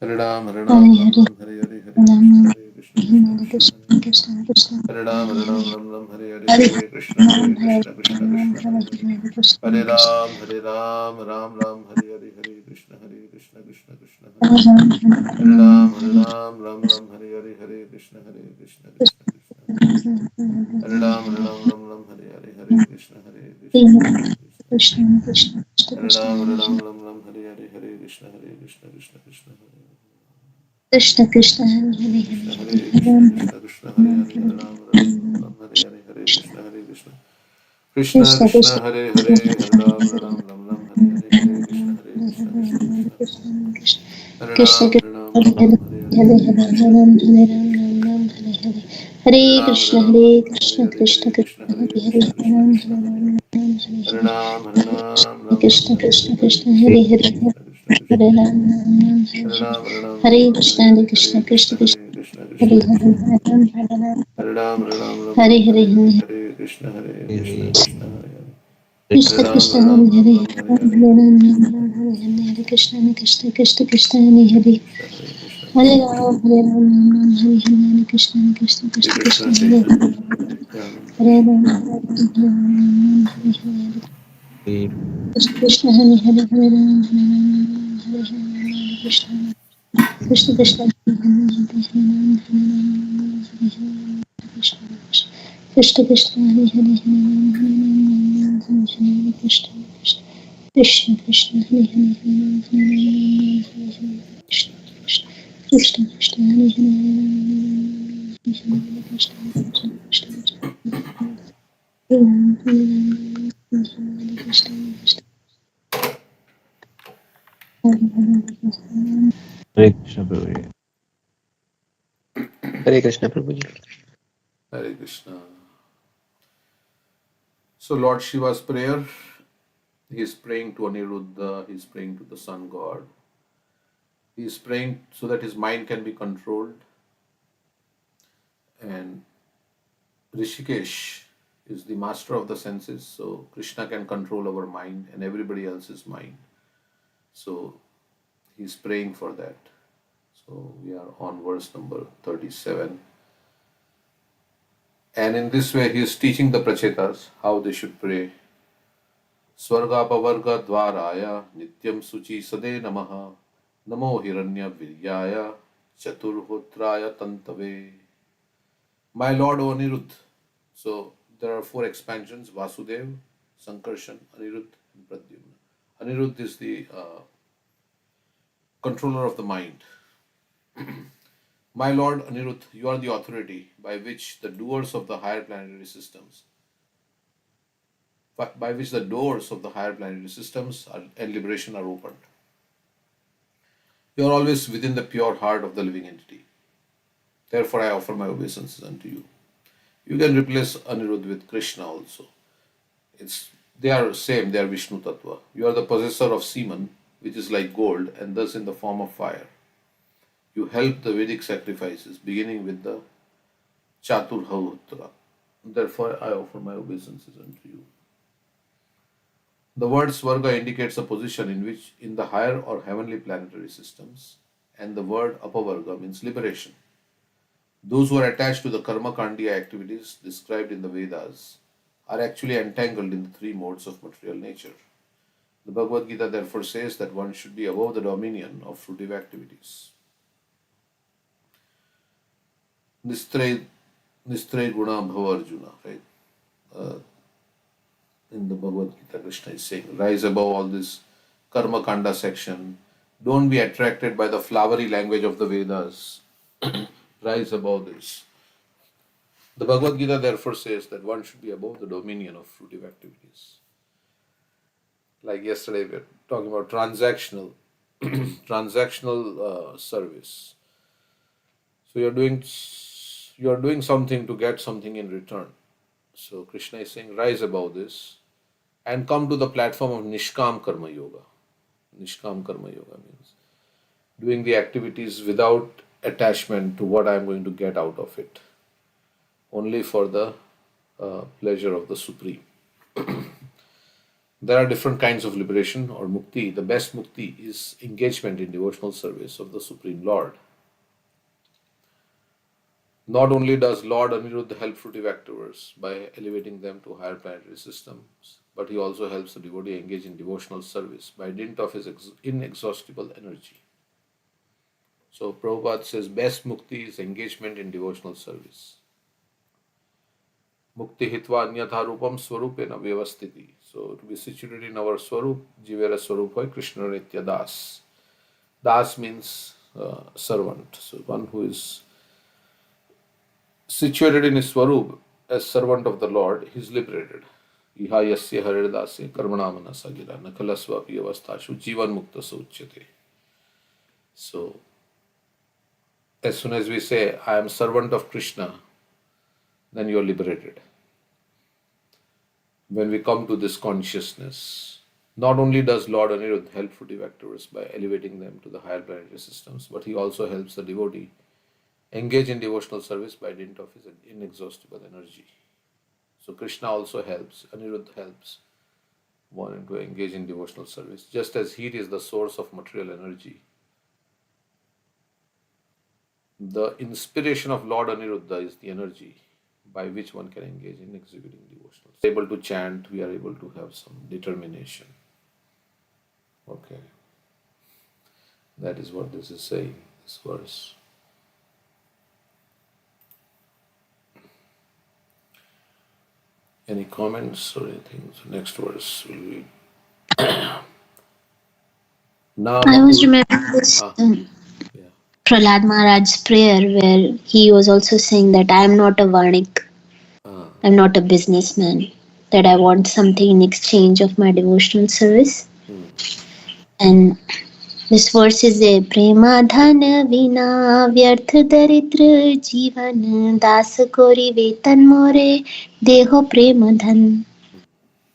Hare Ram, Hare Hare Ram, Ram Hare Ram, Hare Hare, Hare Rama Krishna, Hare Krishna Krishna Hare Krishna Krishna Hare Ram, Hare Ram, Ram Ram, Hare Hare, Hare Hare Krishna, Hare Hare Krishna, Krishna Ram Krishna, Hare Hare Hare. Hare Krishna Hare Krishna Ram, Hare Ram, Ram Ram, Hare Hare, Hare Krishna, Krishna Krishna, Hare Hare Hare. Ram Hare Ram, Hare Hare Ram, Ram Ram, Hare Hare, Hare Krishna, Krishna Krishna, Hare Hare. Hare Ram, Hare Ram, Ram Ram, Hare Hare, Hare Krishna, Krishna Krishna, Hare Hare. Krishna Krishna Hare Krishna Ram, Hare Ram, Ram Ram, Hare Hare, Hare Krishna, Krishna Krishna, Hare Hare. Krishna Krishna Hare Hare Hare Krishna, Hare Hare Hare Krishna, Ram Krishna Krishna, Hare Hare, Hare Ram, Ram Ram, Hare Hare, Hare Krishna, Krishna. Krishna Krishna Krishna, Krishna Hare Hare, Hare Ram, Ram Ram, Hare Hare, Hare Krishna, Krishna, Krishna Krishna. Hare Krishna Ram, Hare Ram, Ram Ram, Hare Hare, Hare Hare Hare Krishna, Ram Krishna Ram Krishna. Hare Hare Hare Harinam Krishna, Harinam Hare Ram Krishna, Hare Krishna Hare Krishna Krishna, Hare Hare Krishna Hare, Krishna Ram Krishna Hare Ram Hare Hare, Harinam Harinam Hare Ram Ram Krishna, Hare Krishna Hare Hare Krishna, Krishna Hare Krishna Hare, Krishna Krishna Hare Krishna Ram Ram Hare Hare, Harinam Harinam Ram Hare Ram Hare Krishna, Hare Hare Krishna, Hare Krishna Krishna Krishna, Hare Krishna Hare Krishna Ram Krishna Ram Hare Ram, Harinam Harinam Ram Hare Ram Hare, Hare Hare Hare Hare Krishna Krishna Hare Krishna Harinam Krishna, Hare Harinam Ram Hare, Ram Hare Hare Hare Ram Ram Hare Hare, Krishna Krishna, Krishna Krishna, Hare Hare, Krishna Hare Krishna Hare Krishna Ram, Hare Ram, Hare Hare, Krishna Krishna, Hare Krishna Krishna Krishna, Hare Hare Krishna Hare, Nityananda Hare Krishna Ram, Hare Ram, Hare Hare, Krishna Krishna, Hare Hare, Hare Ram, Hare Hare, Krishna Krishna Krishna, Hare Ram, Hare Ram, Krishna Krishna Krishna, Hare Hare, Hare Ram, Hare Hare, Krishna Krishna Krishna, Hare Hare, Hare Ram, Hare Hare, Krishna Krishna Krishna, Hare Hare, Hare Hare, Krishna Krishna Krishna, Hare Ram, Hare Hare, Krishna Krishna, Hare Hare, Krishna Prabhu. Hare Krishna Prabhuji. Hare Krishna. So Lord Shiva's prayer, he is praying to Aniruddha, he is praying to the sun god, he is praying so that his mind can be controlled, and Rishikesh is the master of the senses, so Krishna can control our mind and everybody else's mind. So he's praying for that. So we are on verse number 37. And in this way, he is teaching the Prachetas how they should pray. Swargapavarga dvaraya nityam suchi sade namaha namo hiranya viryaya chaturhotraya tantave. My Lord, O Anirudh. So there are four expansions: Vasudev, Sankarshan, Anirudh, and Pradyumna. Anirudh is the controller of the mind. My Lord Anirudh, you are the authority by which the doers of the higher planetary systems, by which the doors of the higher planetary systems and liberation are opened. You are always within the pure heart of the living entity. Therefore, I offer my obeisances unto you. You can replace Anirudh with Krishna also. They are same, they are Vishnu Tattva. You are the possessor of semen, which is like gold and thus in the form of fire. You help the Vedic sacrifices, beginning with the Chaturhotra. Therefore, I offer my obeisances unto you. The word Swarga indicates a position in which in the higher or heavenly planetary systems, and the word Apavarga means liberation. Those who are attached to the karma kandiya activities described in the Vedas are actually entangled in the three modes of material nature. The Bhagavad Gita therefore says that one should be above the dominion of fruitive activities. Nistre Guna Bhava Arjuna, right? Uh, in the Bhagavad Gita, Krishna is saying, rise above all this karma kanda section. Don't be attracted by the flowery language of the Vedas. Rise above this. The Bhagavad Gita therefore says that one should be above the dominion of fruitive activities. Like yesterday, we were talking about transactional service. So you're doing something to get something in return. So Krishna is saying, rise above this and come to the platform of Nishkam Karma Yoga. Nishkam Karma Yoga means doing the activities without attachment to what I'm going to get out of it, only for the pleasure of the Supreme. There are different kinds of liberation or mukti. The best mukti is engagement in devotional service of the Supreme Lord. Not only does Lord Aniruddha help fruitive actors by elevating them to higher planetary systems, but he also helps the devotee engage in devotional service by dint of his inexhaustible energy. So Prabhupada says best mukti is engagement in devotional service. Mukti hitva anyatha rupam swarupena vyavastiti. So to be situated in our swarup, jivera swarup hoy Krishna nitya das. Das means servant. So one who is situated in his swarup as servant of the Lord, he is liberated. Iha yasya haridasya karmanamana sagira nakalasvapi avastashu jivan mukta sauchyate. So as soon as we say, I am servant of Krishna, then you are liberated. When we come to this consciousness, not only does Lord Anirudh help fruitive actors by elevating them to the higher planetary systems, but he also helps the devotee engage in devotional service by dint of his inexhaustible energy. So Krishna also helps, Anirudh helps one to engage in devotional service. Just as heat is the source of material energy, the inspiration of Lord Aniruddha is the energy by which one can engage in executing devotional. We are able to chant, we are able to have some determination. Okay. That is what this is saying, this verse. Any comments or anything? So next verse will read. I was remembering this Yeah. Prahlad Maharaj's prayer where he was also saying that I am not a Varnik, I'm not a businessman, that I want something in exchange of my devotional service. And this verse is a Prema Dhan Vina Vyarth Daridra Jivan Das Kori Vetan More Deho Prema Dhan.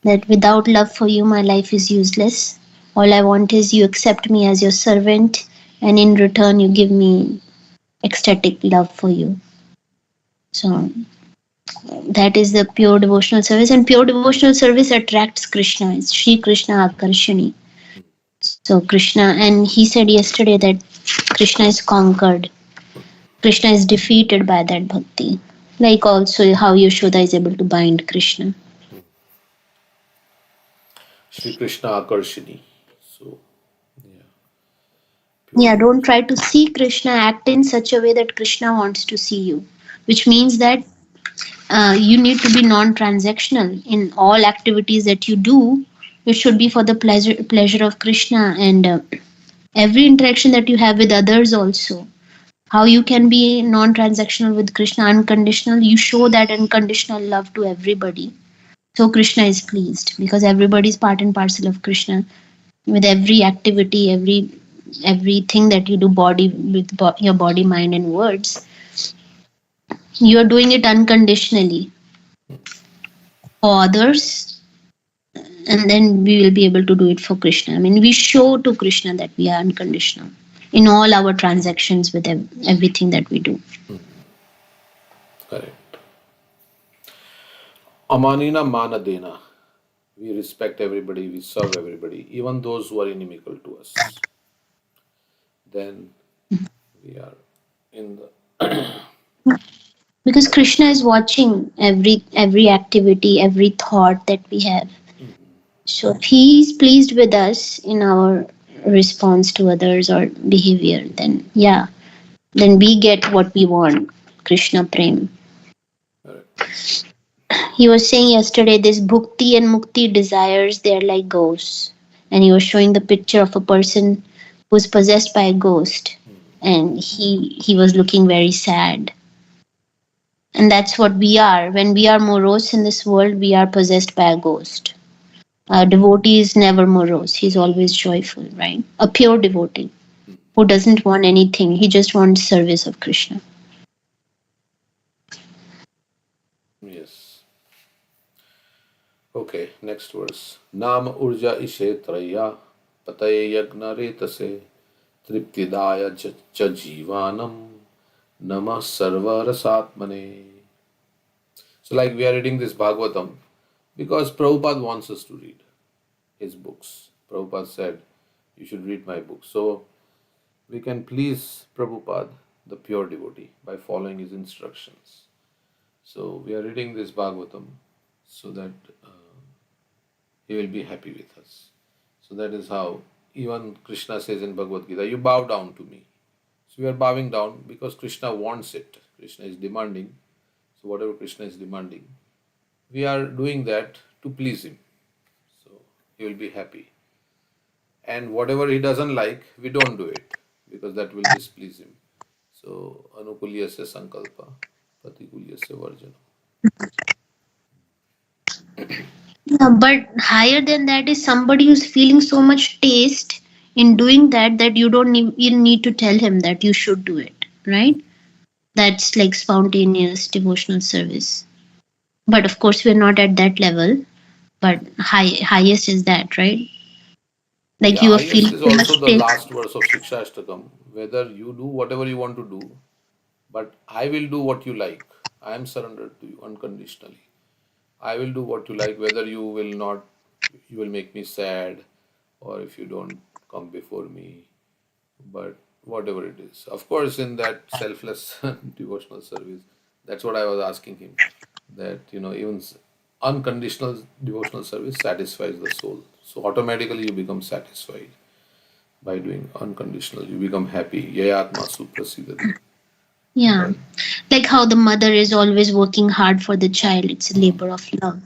That without love for you, my life is useless. All I want is you accept me as your servant, and in return, you give me ecstatic love for you. So that is the pure devotional service, and pure devotional service attracts Krishna. It's Shri Krishna Akarshani. So Krishna, and he said yesterday that Krishna is conquered. Krishna is defeated by that bhakti. Like also how Yashoda is able to bind Krishna. Shri Krishna Akarshini. So, yeah. Yeah, don't try to see Krishna, act in such a way that Krishna wants to see you, which means that you need to be non-transactional in all activities that you do. It should be for the pleasure of Krishna, and every interaction that you have with others also. How you can be non-transactional with Krishna, unconditional. You show that unconditional love to everybody. So Krishna is pleased because everybody is part and parcel of Krishna. With every activity, everything that you do, body with your body, mind, and words, you are doing it unconditionally for others, and then we will be able to do it for Krishna. I mean, we show to Krishna that we are unconditional in all our transactions with everything that we do. Correct. Amanina Manadena. We respect everybody, we serve everybody, even those who are inimical to us. Then we are in the Because Krishna is watching every activity, every thought that we have. So if he is pleased with us in our response to others or behavior, then yeah, then we get what we want. Krishna Prem. He was saying yesterday this bhukti and mukti desires, they are like ghosts. And he was showing the picture of a person who was possessed by a ghost. And he was looking very sad. And that's what we are. When we are morose in this world, we are possessed by a ghost. A devotee is never morose. He's always joyful, right? A pure devotee who doesn't want anything. He just wants service of Krishna. Yes. Okay, next verse. Nam urja ishe traya pataye yagna retase triptidaya cha jivanam namah sarva rasatmane. So like we are reading this Bhagavatam because Prabhupada wants us to read his books. Prabhupada said, you should read my books. So we can please Prabhupada, the pure devotee, by following his instructions. So we are reading this Bhagavatam so that he will be happy with us. So that is how even Krishna says in Bhagavad Gita, you bow down to me. So we are bowing down because Krishna wants it. Krishna is demanding. So whatever Krishna is demanding, we are doing that to please him. So he will be happy. And whatever he doesn't like, we don't do it because that will displease him. So anukulyasya sankalpa, patikulyasya varjana. Yeah, but higher than that is somebody who's feeling so much taste in doing that you don't even need to tell him that you should do it, right? That's like spontaneous devotional service. But of course, we're not at that level. But highest is that, right? Like Yeah, you are highest feeling is so much also the pain. last verse of Shiksha Ashtakam. Whether you do whatever you want to do, but I will do what you like. I am surrendered to you unconditionally. I will do what you like, whether you will not, you will make me sad, or if you don't come before me, but whatever it is. Of course, in that selfless devotional service, that's what I was asking him. That, even unconditional devotional service satisfies the soul. So automatically you become satisfied by doing unconditional. You become happy. Yayatma suprasidati. Yeah. But Like how the mother is always working hard for the child. It's a labor of love.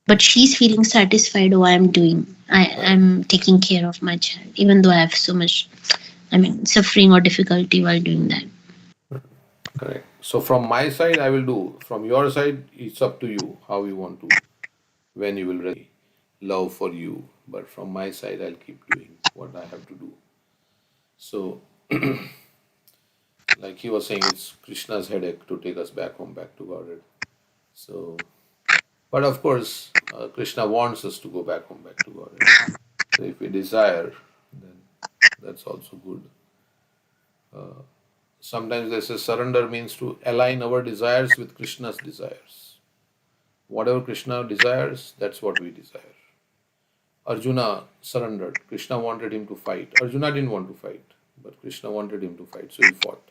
But she's feeling satisfied. Oh, I'm doing. correct, I'm taking care of my child, even though I have so much, suffering or difficulty while doing that. correct. So from my side, I will do. From your side, it's up to you how you want to, when you will ready love for you. But from my side, I'll keep doing what I have to do. So, like he was saying, it's Krishna's headache to take us back home, back to Godhead. So, but of course, Krishna wants us to go back home, back to Godhead. So if we desire, then that's also good. Sometimes they say surrender means to align our desires with Krishna's desires. Whatever Krishna desires, that's what we desire. Arjuna surrendered. Krishna wanted him to fight. Arjuna didn't want to fight, but Krishna wanted him to fight, so he fought.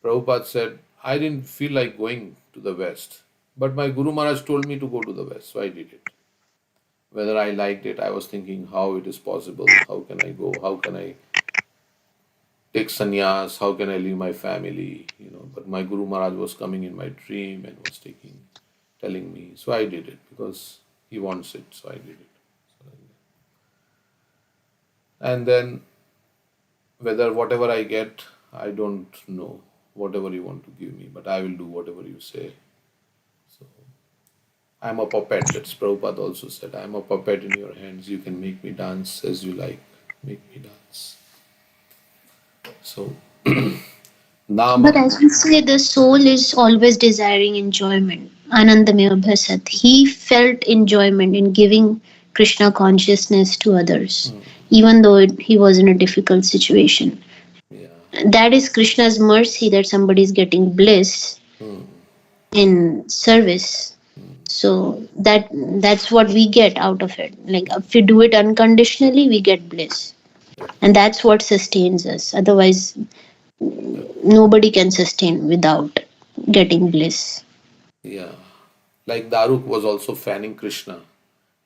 Prabhupada said, I didn't feel like going to the West, but my Guru Maharaj told me to go to the West, so I did it. Whether I liked it, I was thinking how it is possible, how can I go, how can I take sannyas, how can I leave my family. But my Guru Maharaj was coming in my dream and was telling me, so I did it because he wants it, so I did it. And then whether whatever I get, I don't know, whatever you want to give me, but I will do whatever you say. So I'm a puppet. That's Prabhupada also said. I'm a puppet in your hands. You can make me dance as you like. Make me dance. So, But Nama. as we say, the soul is always desiring enjoyment. Anandameva Bhasat. He felt enjoyment in giving Krishna consciousness to others, even though he was in a difficult situation. Yeah. That is Krishna's mercy that somebody is getting bliss Hmm. in service. So that's what we get out of it. Like if we do it unconditionally, we get bliss, and that's what sustains us. Otherwise, nobody can sustain without getting bliss. Yeah. Like Daruk was also fanning Krishna,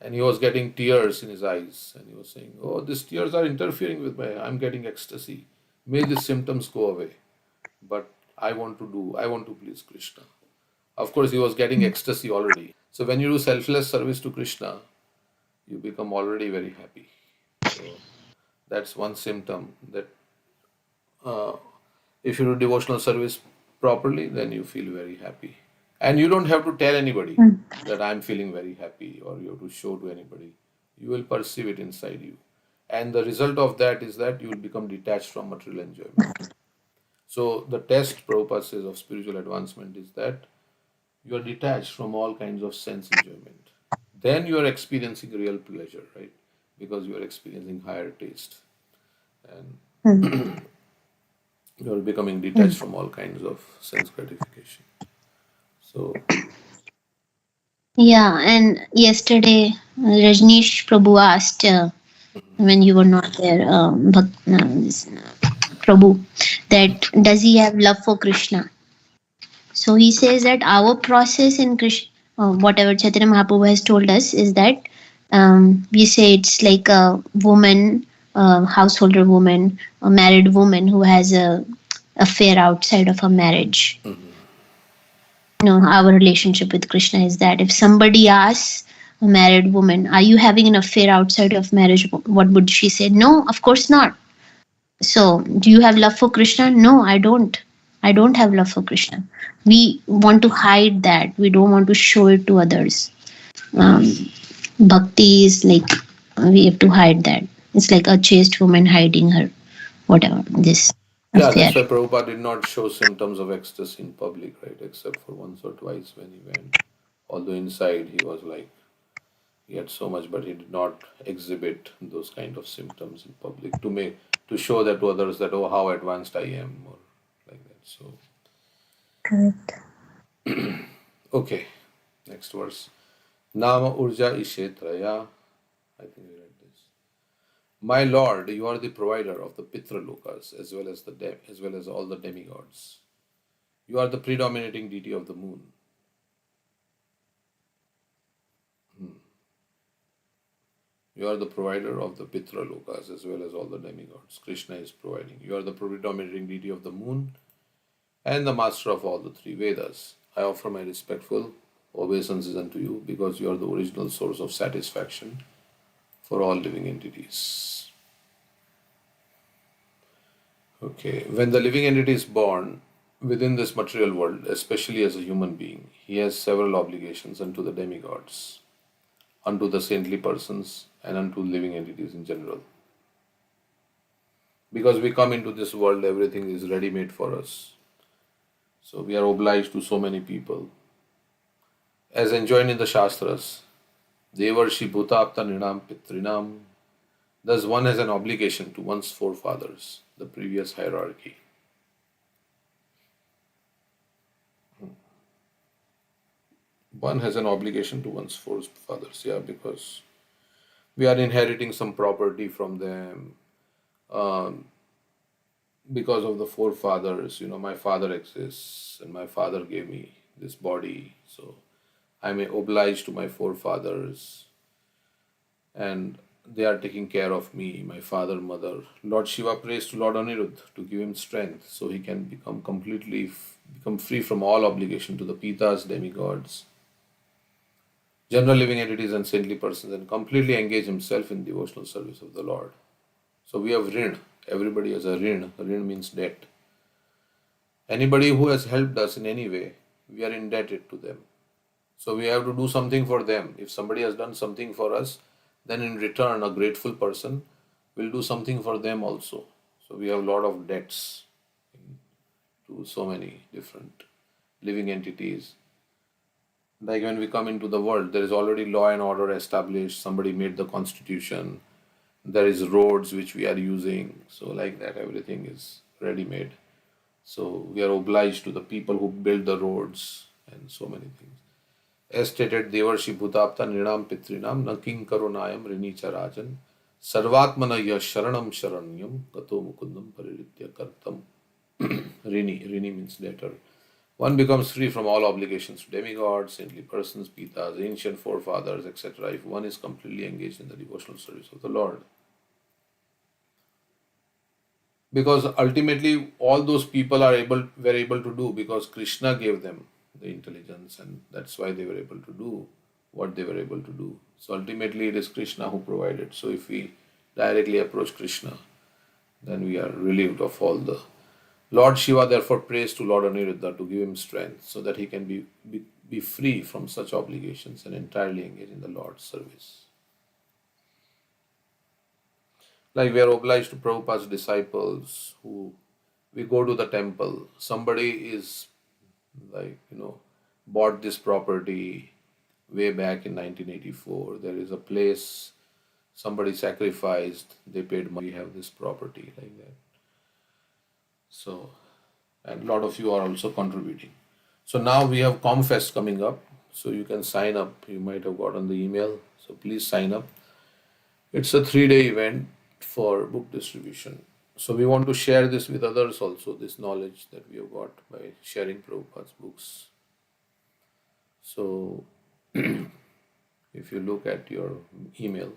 and he was getting tears in his eyes, and he was saying, oh, these tears are interfering with I'm getting ecstasy. May these symptoms go away. But I want to please Krishna. Of course, he was getting ecstasy already. So when you do selfless service to Krishna, you become already very happy. So that's one symptom that uh, if you do devotional service properly, then you feel very happy. And you don't have to tell anybody that I'm feeling very happy, or you have to show to anybody. You will perceive it inside you. And the result of that is that you will become detached from material enjoyment. So the test, Prabhupada says, of spiritual advancement is that you are detached from all kinds of sense enjoyment. Then you are experiencing real pleasure, right? Because you are experiencing higher taste. And Hmm. you are becoming detached from all kinds of sense gratification. So, Yeah, and yesterday Rajneesh Prabhu asked when you were not there, Prabhu, that does he have love for Krishna? So he says that our process in Krishna, whatever Chaitanya Mahaprabhu has told us, is that we say it's like a woman, a householder woman, a married woman who has a affair outside of her marriage. Our relationship with Krishna is that if somebody asks a married woman, are you having an affair outside of marriage? What would she say? No, of course not. So, do you have love for Krishna? No, I don't. I don't have love for Krishna. We want to hide that. We don't want to show it to others. Um, Bhakti is like we have to hide that. It's like a chaste woman hiding her whatever this yeah, affair. that's why Prabhupada did not show symptoms of ecstasy in public, right? Except for once or twice when he went Although inside he was like, he had so much, but he did not exhibit those kind of symptoms in public to show that to others that, oh, how advanced I am, or like that. So, Correct. okay, next verse. Nama Urja Ishetraya. I think we read this. My Lord, you are the provider of the Pitralokas as well as all the demigods. You are the predominating deity of the moon. You are the provider of the Pitralokas as well as all the demigods. Krishna is providing. You are the predominating deity of the moon and the master of all the three Vedas. I offer my respectful obeisances unto you because you are the original source of satisfaction for all living entities. Okay, when the living entity is born within this material world, especially as a human being, he has several obligations unto the demigods, unto the saintly persons, and unto living entities in general. Because we come into this world, everything is ready made for us. So we are obliged to so many people. As enjoined in the Shastras, Devarshi Bhutapta Nrinam Pitrinam. Thus one has an obligation to one's forefathers, the previous hierarchy. One has an obligation to one's forefathers, yeah, because we are inheriting some property from them. Because of the forefathers, my father exists and my father gave me this body, so I'm obliged to my forefathers and they are taking care of me, my father, mother. Lord Shiva prays to Lord Aniruddha to give him strength so he can become free from all obligation to the Pitas, demigods, general living entities and saintly persons, and completely engage himself in devotional service of the Lord. So we have rin. Everybody has a rin. Rin means debt. Anybody who has helped us in any way, we are indebted to them. So we have to do something for them. If somebody has done something for us, then in return, a grateful person will do something for them also. So we have a lot of debts to so many different living entities. Like when we come into the world, there is already law and order established. Somebody made the constitution. There is roads which we are using. So like that, everything is ready-made. So we are obliged to the people who build the roads and so many things. As stated, Devarshi Bhutapta Nrinam Pitrinam Naking Karunayam Rinicha Rajan Sarvatmana Ya Sharanam Sharanyam Gato Mukundam Pariritya Kartam. Rini means debtor. One becomes free from all obligations to demigods, saintly persons, pitas, ancient forefathers, etc. if one is completely engaged in the devotional service of the Lord. Because ultimately all those people were able to do because Krishna gave them the intelligence, and that's why they were able to do what they were able to do. So ultimately it is Krishna who provided. So if we directly approach Krishna, then we are relieved of all the... Lord Shiva therefore prays to Lord Aniruddha to give him strength so that he can be free from such obligations and entirely engage in the Lord's service. Like we are obliged to Prabhupada's disciples who we go to the temple. Somebody is bought this property way back in 1984. There is a place, somebody sacrificed, they paid money, we have this property like that. So, and a lot of you are also contributing. So now we have ComFest coming up. So you can sign up. You might have gotten the email. So please sign up. It's a 3-day event for book distribution. So we want to share this with others also, this knowledge that we have got by sharing Prabhupada's books. So if you look at your email,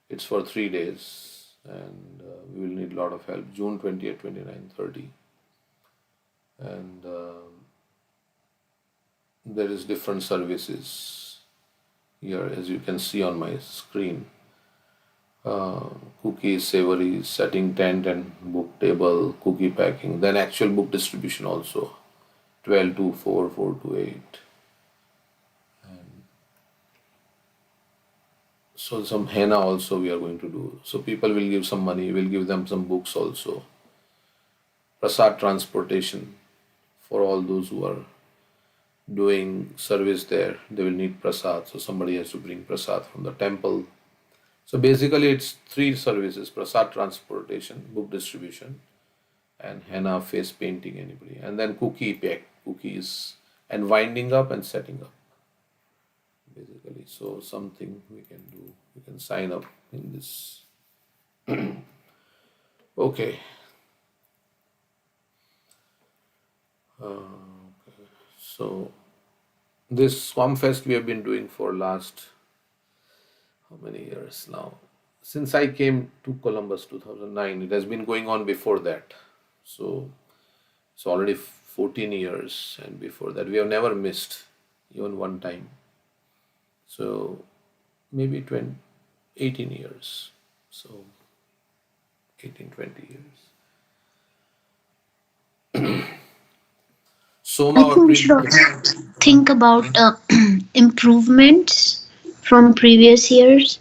it's for 3 days and we will need a lot of help. June 20th, 29th, 30. And there is different services here as you can see on my screen. Cookies, savories, setting tent and book table, cookie packing, then actual book distribution also, 12 to 4, 4 to 8. And so some henna also we are going to do. So people will give some money, we'll give them some books also. Prasad transportation for all those who are doing service there, they will need prasad. So somebody has to bring prasad from the temple. So basically, it's three services: prasad transportation, book distribution, and henna face painting. Anybody, and then cookies, and winding up and setting up. Basically, so something we can do. We can sign up in this. Okay. So this Swam Fest we have been doing for last how many years now? Since I came to Columbus 2009, it has been going on before that. So it's already 14 years, and before that we have never missed even one time. So maybe 20, 18 years. So 18, 20 years. I Soma or think we should Preet? also think about improvements from previous years.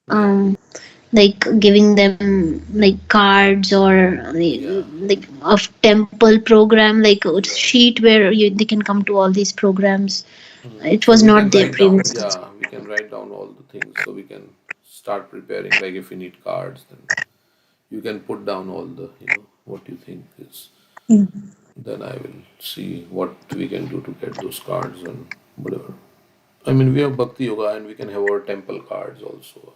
Yeah, Like giving them like cards or yeah. like a temple program, like a sheet where they can come to all these programs. It So was we not can there write down, previously. yeah, we can write down all the things so we can start preparing. Like if you need cards, then you can put down all the, what you think is. Then I will see what we can do to get those cards and whatever. I mean, we have Bhakti Yoga and we can have our temple cards also,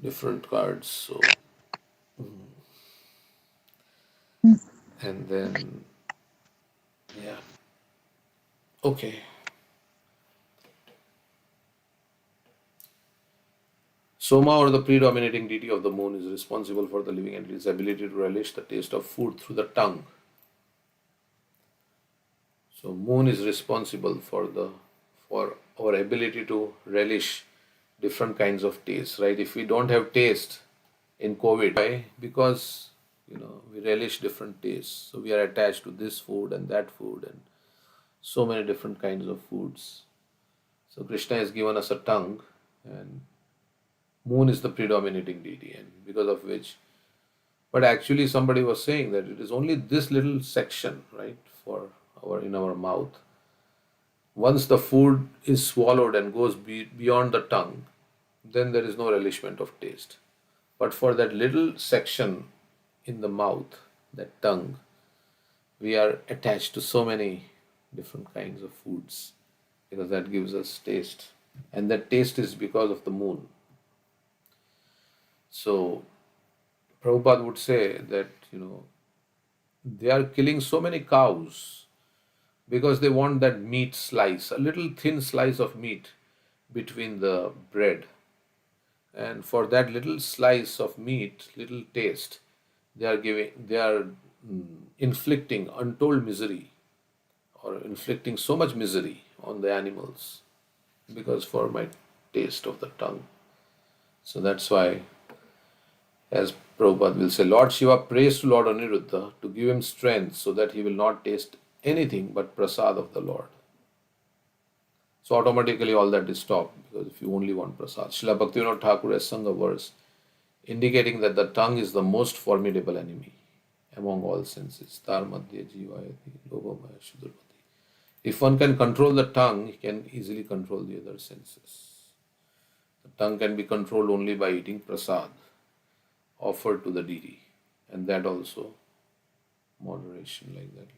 different cards. So, and then, yeah, okay. Soma, or the predominating deity of the moon, is responsible for the living entity's ability to relish the taste of food through the tongue. So moon is responsible for our ability to relish different kinds of taste, right? If we don't have taste in COVID, why? Because we relish different tastes. So we are attached to this food and that food and so many different kinds of foods. So Krishna has given us a tongue, and moon is the predominating deity, and because of which. But actually, somebody was saying that it is only this little section, right, for our in our mouth. Once the food is swallowed and goes beyond the tongue, then there is no relishment of taste. But for that little section in the mouth, that tongue, we are attached to so many different kinds of foods because that gives us taste. And that taste is because of the moon. So Prabhupada would say that, they are killing so many cows because they want that meat slice, a little thin slice of meat between the bread. And for that little slice of meat, little taste, they are inflicting untold misery or inflicting so much misery on the animals because for my taste of the tongue. So that's why, as Prabhupada will say, Lord Shiva prays to Lord Aniruddha to give him strength so that he will not taste anything but prasad of the Lord. So automatically all that is stopped because if you only want prasad. Srila Bhaktivinoda Thakur has sung a verse indicating that the tongue is the most formidable enemy among all senses. Tar madhya jivayati lobhamaya shudurvati. If one can control the tongue, he can easily control the other senses. The tongue can be controlled only by eating prasad offered to the deity, and that also moderation like that.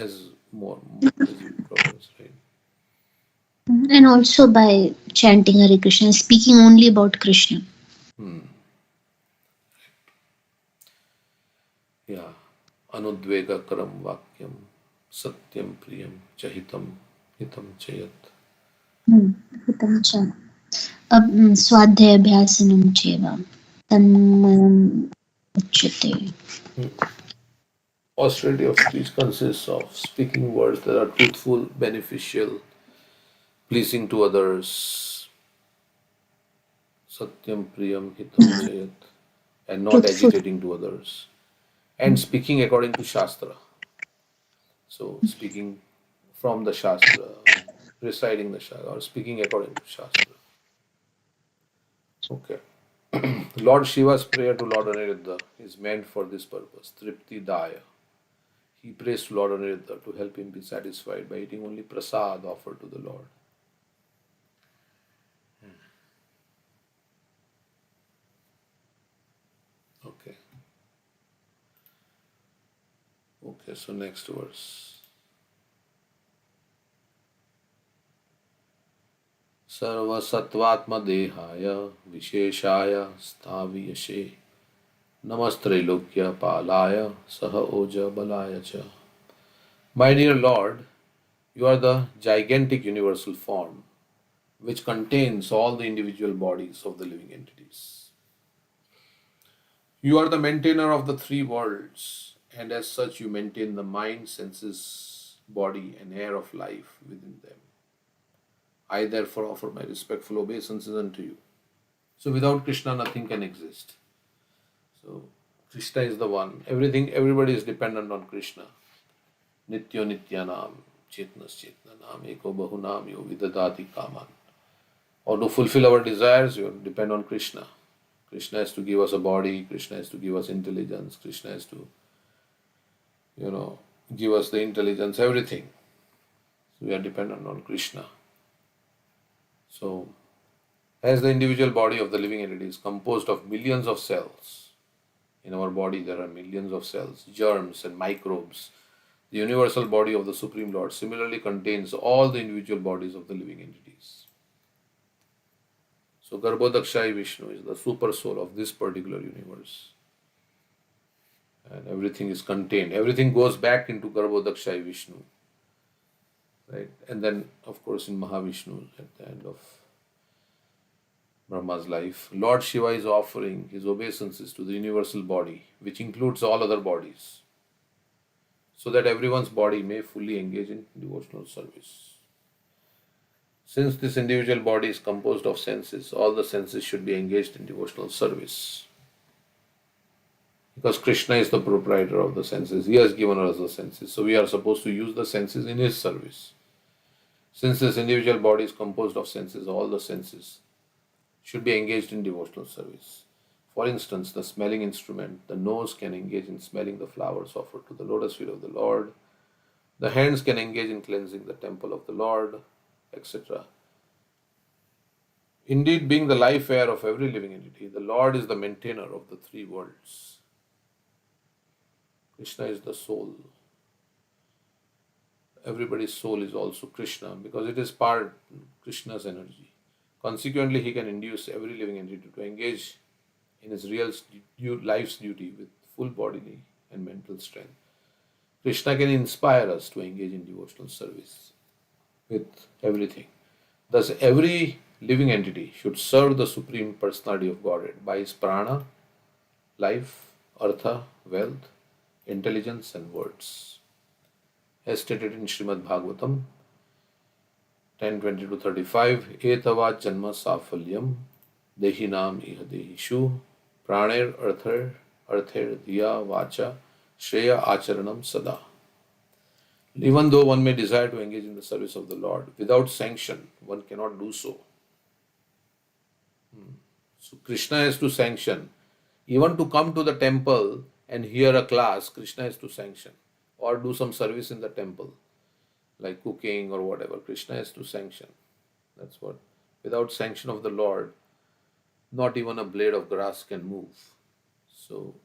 As more as you progress, right? And also by chanting Hare Krishna, speaking only about Krishna. Yeah. Anudvega karam vakyam satyam priyam chahitam hitam chayat. हितं च स्वाध्यायाभ्यासनं चैव तन्मयम् उच्यते. Austerity of speech consists of speaking words that are truthful, beneficial, pleasing to others, satyam priyam hitam chayat, and not Truthful. agitating to others, and speaking according to Shastra. So, speaking from the Shastra, reciting the Shastra, or speaking according to Shastra. Okay. Lord Shiva's prayer to Lord Aniruddha is meant for this purpose, Tripti Daya. he prays to Lord Aniruddha to help him be satisfied by eating only prasad offered to the Lord. Okay. Okay, so next verse. Sarvasatvatmadehaya Visheshaya Staviyashe Namastrelokya Palaya Saha Oja Balaya Cha. My dear Lord, you are the gigantic universal form which contains all the individual bodies of the living entities. You are the maintainer of the three worlds, and as such, you maintain the mind, senses, body, and air of life within them. I therefore offer my respectful obeisances unto you. So, without Krishna, nothing can exist. So, Krishna is the one. Everybody is dependent on Krishna. Nityo Nityanam, Chetnas Chetnanam, Eko Bahunam, Yo Vidadati Kaman. Or to fulfill our desires, you depend on Krishna. Krishna has to give us a body, Krishna has to give us intelligence, Krishna has to, give us the intelligence, everything. So we are dependent on Krishna. So, as the individual body of the living entity is composed of millions of cells, in our body there are millions of cells, germs and microbes. The universal body of the Supreme Lord similarly contains all the individual bodies of the living entities. So Garbhodakshai Vishnu is the super soul of this particular universe. And everything is contained. Everything goes back into Garbhodakshai Vishnu. Right? And then, of course, in Mahavishnu, at the end of Brahma's life, Lord Shiva is offering his obeisances to the universal body, which includes all other bodies, so that everyone's body may fully engage in devotional service. Since this individual body is composed of senses, all the senses should be engaged in devotional service. Because Krishna is the proprietor of the senses. He has given us the senses. So we are supposed to use the senses in His service. Since this individual body is composed of senses, all the senses should be engaged in devotional service. For instance, the smelling instrument, the nose can engage in smelling the flowers offered to the lotus feet of the Lord. The hands can engage in cleansing the temple of the Lord, etc. Indeed, being the life air of every living entity, the Lord is the maintainer of the three worlds. Krishna is the soul. Everybody's soul is also Krishna because it is part Krishna's energy. Consequently, he can induce every living entity to engage in his real life's duty with full bodily and mental strength. Krishna can inspire us to engage in devotional service with everything. Thus, every living entity should serve the Supreme Personality of Godhead by his prana, life, artha, wealth, intelligence, and words. As stated in Srimad Bhagavatam 10:20-35, Etava Janma Safalyam Dehinam Iha Dehishu Praner Arther Diya Vacha Shreya Acharanam Sada. Even though one may desire to engage in the service of the Lord, without sanction, one cannot do so. So Krishna has to sanction. Even to come to the temple and hear a class, Krishna has to sanction. Or do some service in the temple, like cooking or whatever. Krishna has to sanction. That's what. Without sanction of the Lord, not even a blade of grass can move. So,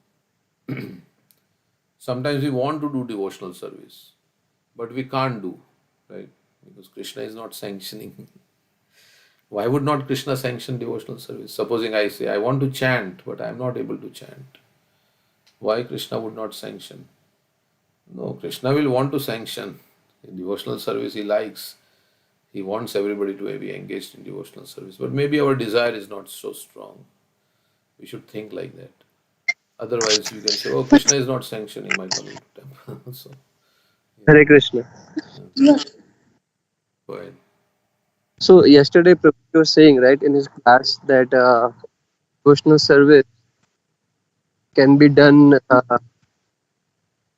sometimes we want to do devotional service, but we can't do, right? Because Krishna is not sanctioning. Why would not Krishna sanction devotional service? Supposing I say, I want to chant, but I am not able to chant. Why Krishna would not sanction? No, Krishna will want to sanction. In devotional service he likes. He wants everybody to be engaged in devotional service. But maybe our desire is not so strong. We should think like that. Otherwise we can say, oh, Krishna is not sanctioning my coming to temple. So, Hare Krishna. go ahead. So yesterday Prabhu was saying, right, in his class that devotional service can be done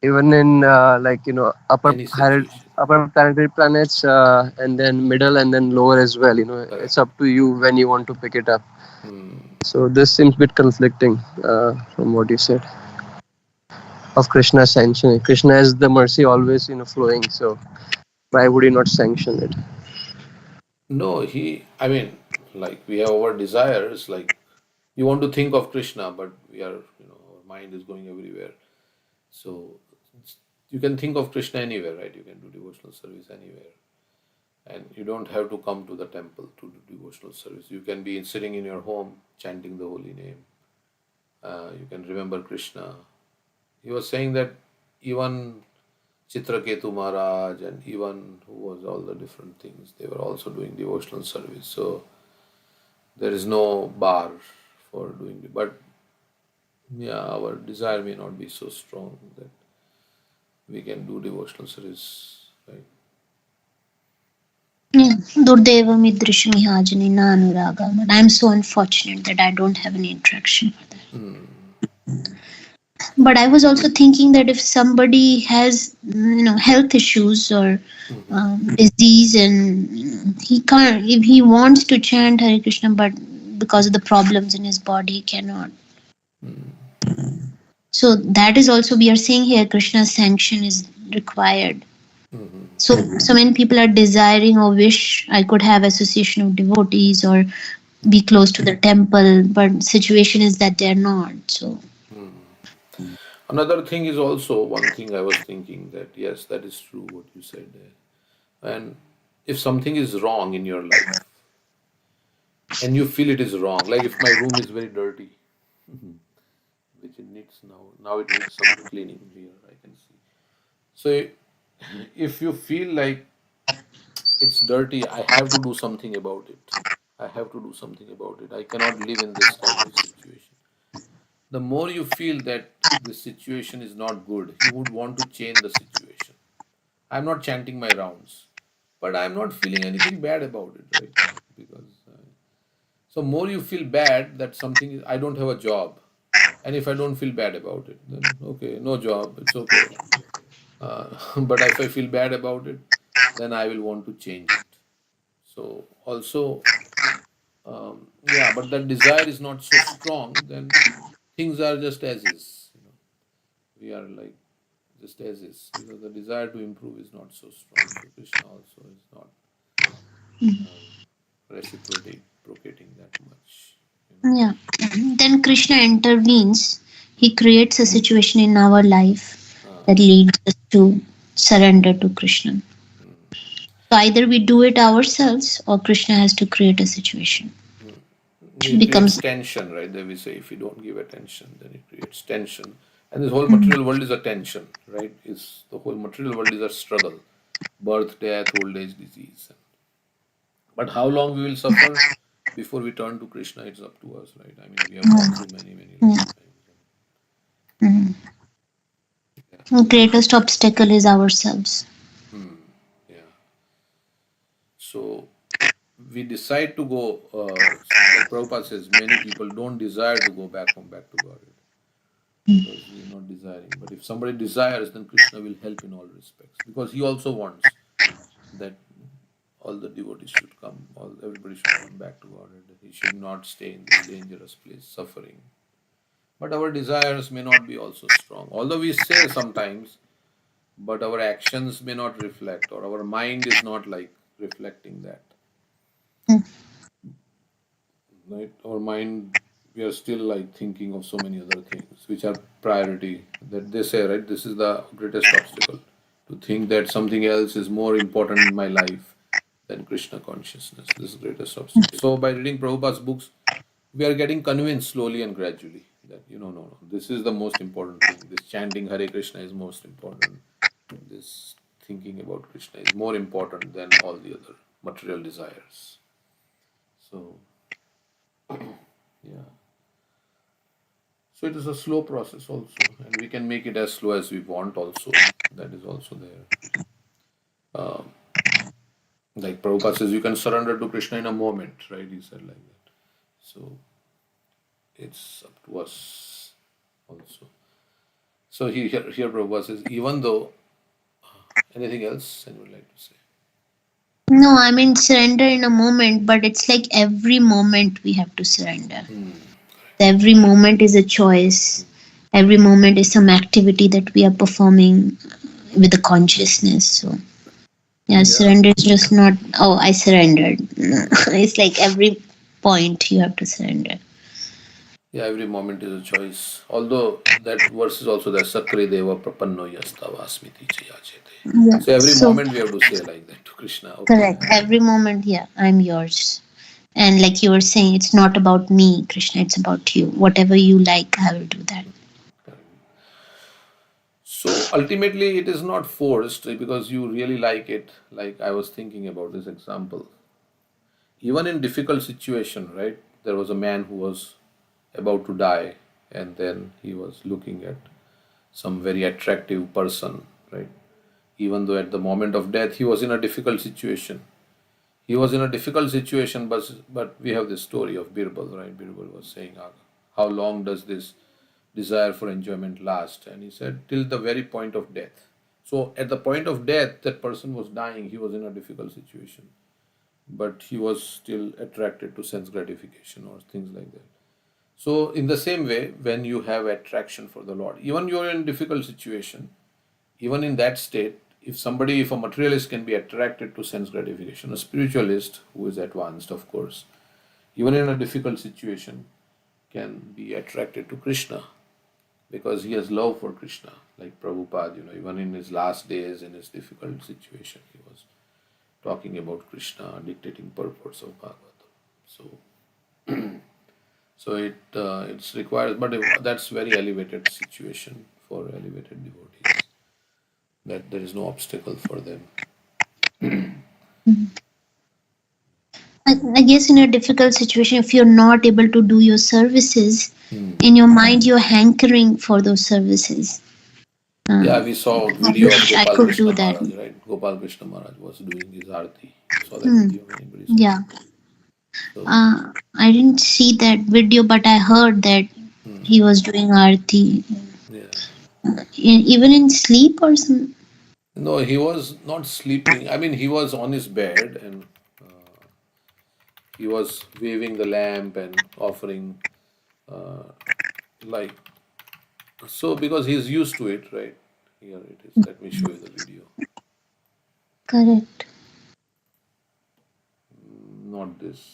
even in Any situation. upper planetary planets and then middle and then lower as well. Correct. It's up to you when you want to pick it up. Hmm. So this seems a bit conflicting from what you said. of Krishna sanctioning. Krishna has the mercy always, flowing. So why would he not sanction it? No, I mean, like we have our desires, like you want to think of Krishna, but our mind is going everywhere. So you can think of Krishna anywhere, right? You can do devotional service anywhere. And you don't have to come to the temple to do devotional service. You can be sitting in your home chanting the holy name. You can remember Krishna. He was saying that even Chitraketu Maharaj and even who was all the different things, they were also doing devotional service. So there is no bar for doing it. But yeah, our desire may not be so strong that we can do devotional service, right? Yeah. Durdeva midrishu mihajani na anuraga. But I'm so unfortunate that I don't have any attraction for that. But I was also thinking that if somebody has, health issues or disease, and he can't, if he wants to chant Hare Krishna, but because of the problems in his body, he cannot. So that is also, we are saying here, Krishna's sanction is required. So many people are desiring or wish I could have association of devotees or be close to the temple, but situation is that they're not. So another thing is also one thing I was thinking that yes, that is true what you said there. And if something is wrong in your life and you feel it is wrong, like if my room is very dirty, which it needs now it needs some cleaning here, I can see. So if you feel like it's dirty, I have to do something about it. I have to do something about it. I cannot live in this kind of situation. The more you feel that the situation is not good, you would want to change the situation. I'm not chanting my rounds, but I'm not feeling anything bad about it, right? Because so more you feel bad that I don't have a job, and if I don't feel bad about it, then okay, no job, it's okay. But if I feel bad about it, then I will want to change it. So also, yeah, but that desire is not so strong, then things are just as is. We are like just as is because the desire to improve is not so strong. So Krishna also is not reciprocating that much. yeah, then Krishna intervenes. He creates a situation in our life that leads us to surrender to Krishna. So either we do it ourselves or Krishna has to create a situation. It creates tension, right? There we say if you don't give attention, then it creates tension. And this whole material world is a tension, right? The whole material world is a struggle. Birth, death, old age, disease. But how long we will suffer before we turn to Krishna, it's up to us, right? I mean, we have gone through many lifetimes. The greatest obstacle is ourselves. Yeah. So we decide to go, like Prabhupada says, many people don't desire to go back to Godhead because we are not desiring. But if somebody desires, then Krishna will help in all respects because he also wants that all the devotees should come, everybody should come back to Godhead. He should not stay in this dangerous place, suffering. But our desires may not be also strong. Although we say sometimes, but our actions may not reflect, or our mind is not like reflecting that. Right? Our mind, we are still like thinking of so many other things which are priority. That they say, right? This is the greatest obstacle, to think that something else is more important in my life than Krishna consciousness. This is the greatest obstacle. So by reading Prabhupada's books, we are getting convinced slowly and gradually that no, this is the most important thing. This chanting Hare Krishna is most important. This thinking about Krishna is more important than all the other material desires. So yeah. So it is a slow process also, and we can make it as slow as we want also. That is also there. Like Prabhupada says, you can surrender to Krishna in a moment, right? He said like that. So it's up to us also. So here Prabhupada says, even though, anything else I would like to say? No, I mean surrender in a moment, but it's like every moment we have to surrender. Every moment is a choice. Every moment is some activity that we are performing with the consciousness. So yeah, Yeah. surrender is just not, oh, I surrendered. It's like every point you have to surrender. Yeah, every moment is a choice. Although that verse is also there, Sakri Deva Prapanno Yastava Asmiti Chayachete. Yeah. So every So moment we have to say like that to Krishna. Okay. correct. Every moment, yeah, I'm yours. And like you were saying, it's not about me, Krishna, it's about you. Whatever you like, I will do that. So ultimately, it is not forced because you really like it. Like I was thinking about this example. Even in difficult situation, right? There was a man who was about to die, and then he was looking at some very attractive person, right? Even though at the moment of death he was in a difficult situation. He was in a difficult situation, but we have this story of Birbal, right? Birbal was saying, how long does this desire for enjoyment last? And he said, till the very point of death. So at the point of death, that person was dying, he was in a difficult situation, but he was still attracted to sense gratification or things like that. So in the same way, when you have attraction for the Lord, even you're in difficult situation, even in that state, if a materialist can be attracted to sense gratification, a spiritualist who is advanced, of course, even in a difficult situation, can be attracted to Krishna because he has love for Krishna. Like Prabhupada, even in his last days, in his difficult situation, he was talking about Krishna, dictating purports of Bhagavatam. So it's requires, but that's very elevated situation for elevated devotees. That there is no obstacle for them. I guess in a difficult situation, if you're not able to do your services, Hmm. in your mind you're hankering for those services. Yeah, we saw a I video of wish I Gopal could do Krishna that. Maharaj, right? Gopal Krishna Maharaj was doing his arti. You saw that Hmm. video? Anybody saw Yeah. that? So, I didn't see that video, but I heard that he was doing arti, yeah. even in sleep or some. No, he was not sleeping. I mean, he was on his bed and he was waving the lamp and offering, uh, like, so because he's used to it, right? Here it is. Let me show you the video. Correct. Not this.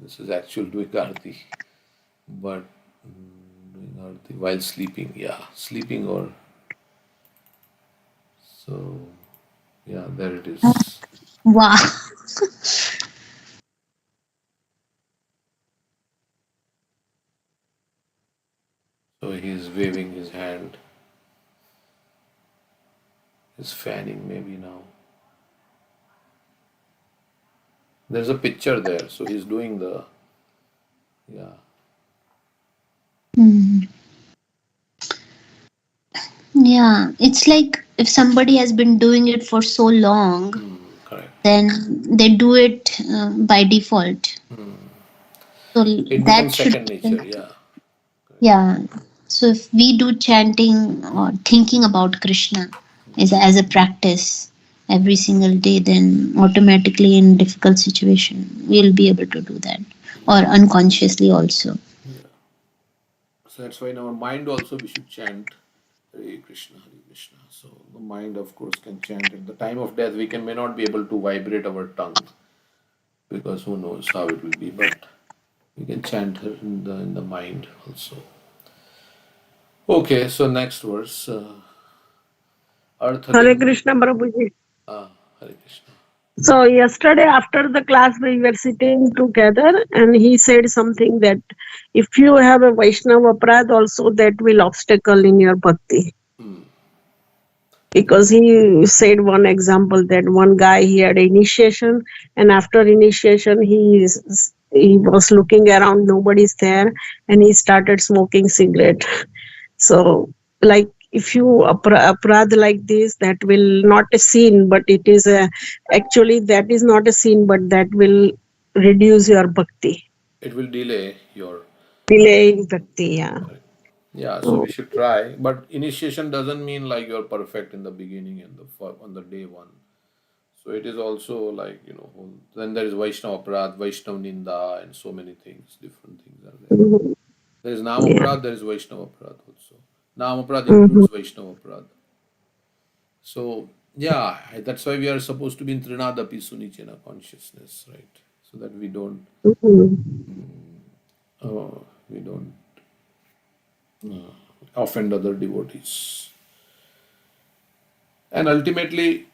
This is actual doing arti, but doing arti while sleeping. Yeah, sleeping or so. Yeah, there it is. Wow. So he's waving his hand. He's fanning maybe now. There's a picture there, so he's doing the, yeah. Hmm. Yeah, it's like if somebody has been doing it for so long, Correct. then they do it by default. So It that becomes should second nature. Yeah. yeah. So if we do chanting or thinking about Krishna as a practice every single day, then automatically in difficult situation we'll be able to do that, or unconsciously also. Yeah. So that's why in our mind also we should chant Hare Krishna, Hare Krishna. So the mind, of course, can chant. At the time of death, we may not be able to vibrate our tongue because who knows how it will be, but we can chant her in the mind also. Okay, so next verse. Hare Arthaling. Krishna Prabhuji. Hare Krishna. So yesterday after the class we were sitting together and he said something that if you have a Vaishnava Prad also that will obstacle in your bhakti. Because he said one example that one guy he had initiation and after initiation he was looking around, nobody's there, and he started smoking cigarette. So like if you aparad like this, that will not a sin, but it is a actually that is not a sin, but that will reduce your bhakti, It will delay your. delay in bhakti. Yeah. Yeah, so we So, should try. But initiation doesn't mean like you're perfect in the beginning and on the day one. So it is also like, then there is Vaishnava Aparadh, Vaishnava Ninda, and so many things, different things are there. There is Yeah. Namaprad, there is Vaishnava Prad also. Namaprad Mhm. includes Vaishnava Prad. So, yeah, that's why we are supposed to be in Trinadapi Sunichena consciousness, right? So that Mhm. we don't offend other devotees. And ultimately,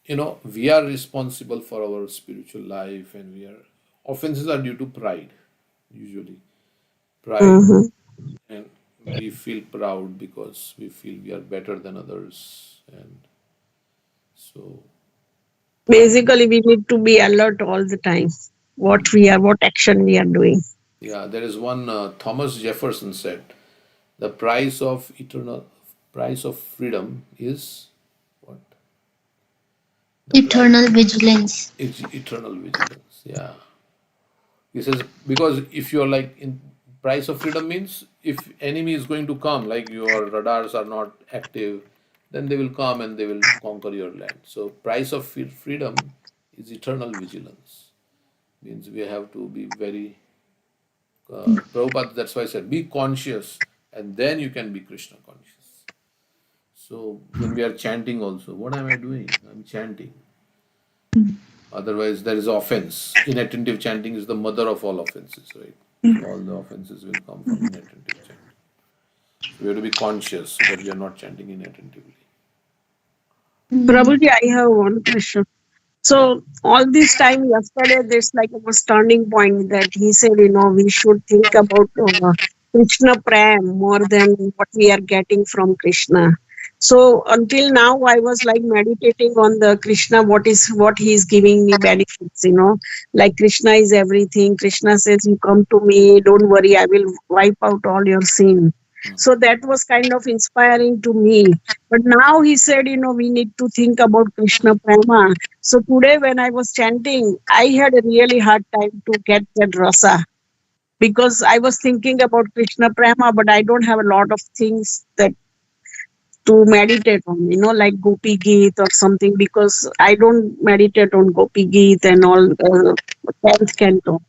we are responsible for our spiritual life, and offenses are due to pride, usually. Pride. Mhm. And we feel proud because we feel we are better than others. And so, Basically, we need to be alert all the time. What action we are doing. yeah, there is one Thomas Jefferson said, the price of freedom is what? The price Eternal vigilance. is eternal vigilance. Yeah. He says, because if you're like in price of freedom means if enemy is going to come, like your radars are not active, then they will come and they will conquer your land. So price of freedom is eternal vigilance. Means we have to be very Prabhupada, that's why I said be conscious and then you can be Krishna conscious. So when we are chanting also, what am I doing? I'm chanting. Otherwise, there is offense. Inattentive chanting is the mother of all offenses, right? So all the offenses will come from inattentive chanting. So we have to be conscious so that we are not chanting inattentively. Prabhuji, I have one question. Yeah. So all this time yesterday, there's like a turning point that he said, we should think about Krishna Prem more than what we are getting from Krishna. So until now, I was like meditating on the Krishna, what he is giving me benefits, like Krishna is everything. Krishna says, you come to me, don't worry, I will wipe out all your sin. So that was kind of inspiring to me. But now he said, we need to think about Krishna Prema. So today when I was chanting, I had a really hard time to get that rasa because I was thinking about Krishna Prema, but I don't have a lot of things that to meditate on, like Gopi Geet or something, because I don't meditate on Gopi Geet and all 10th canto.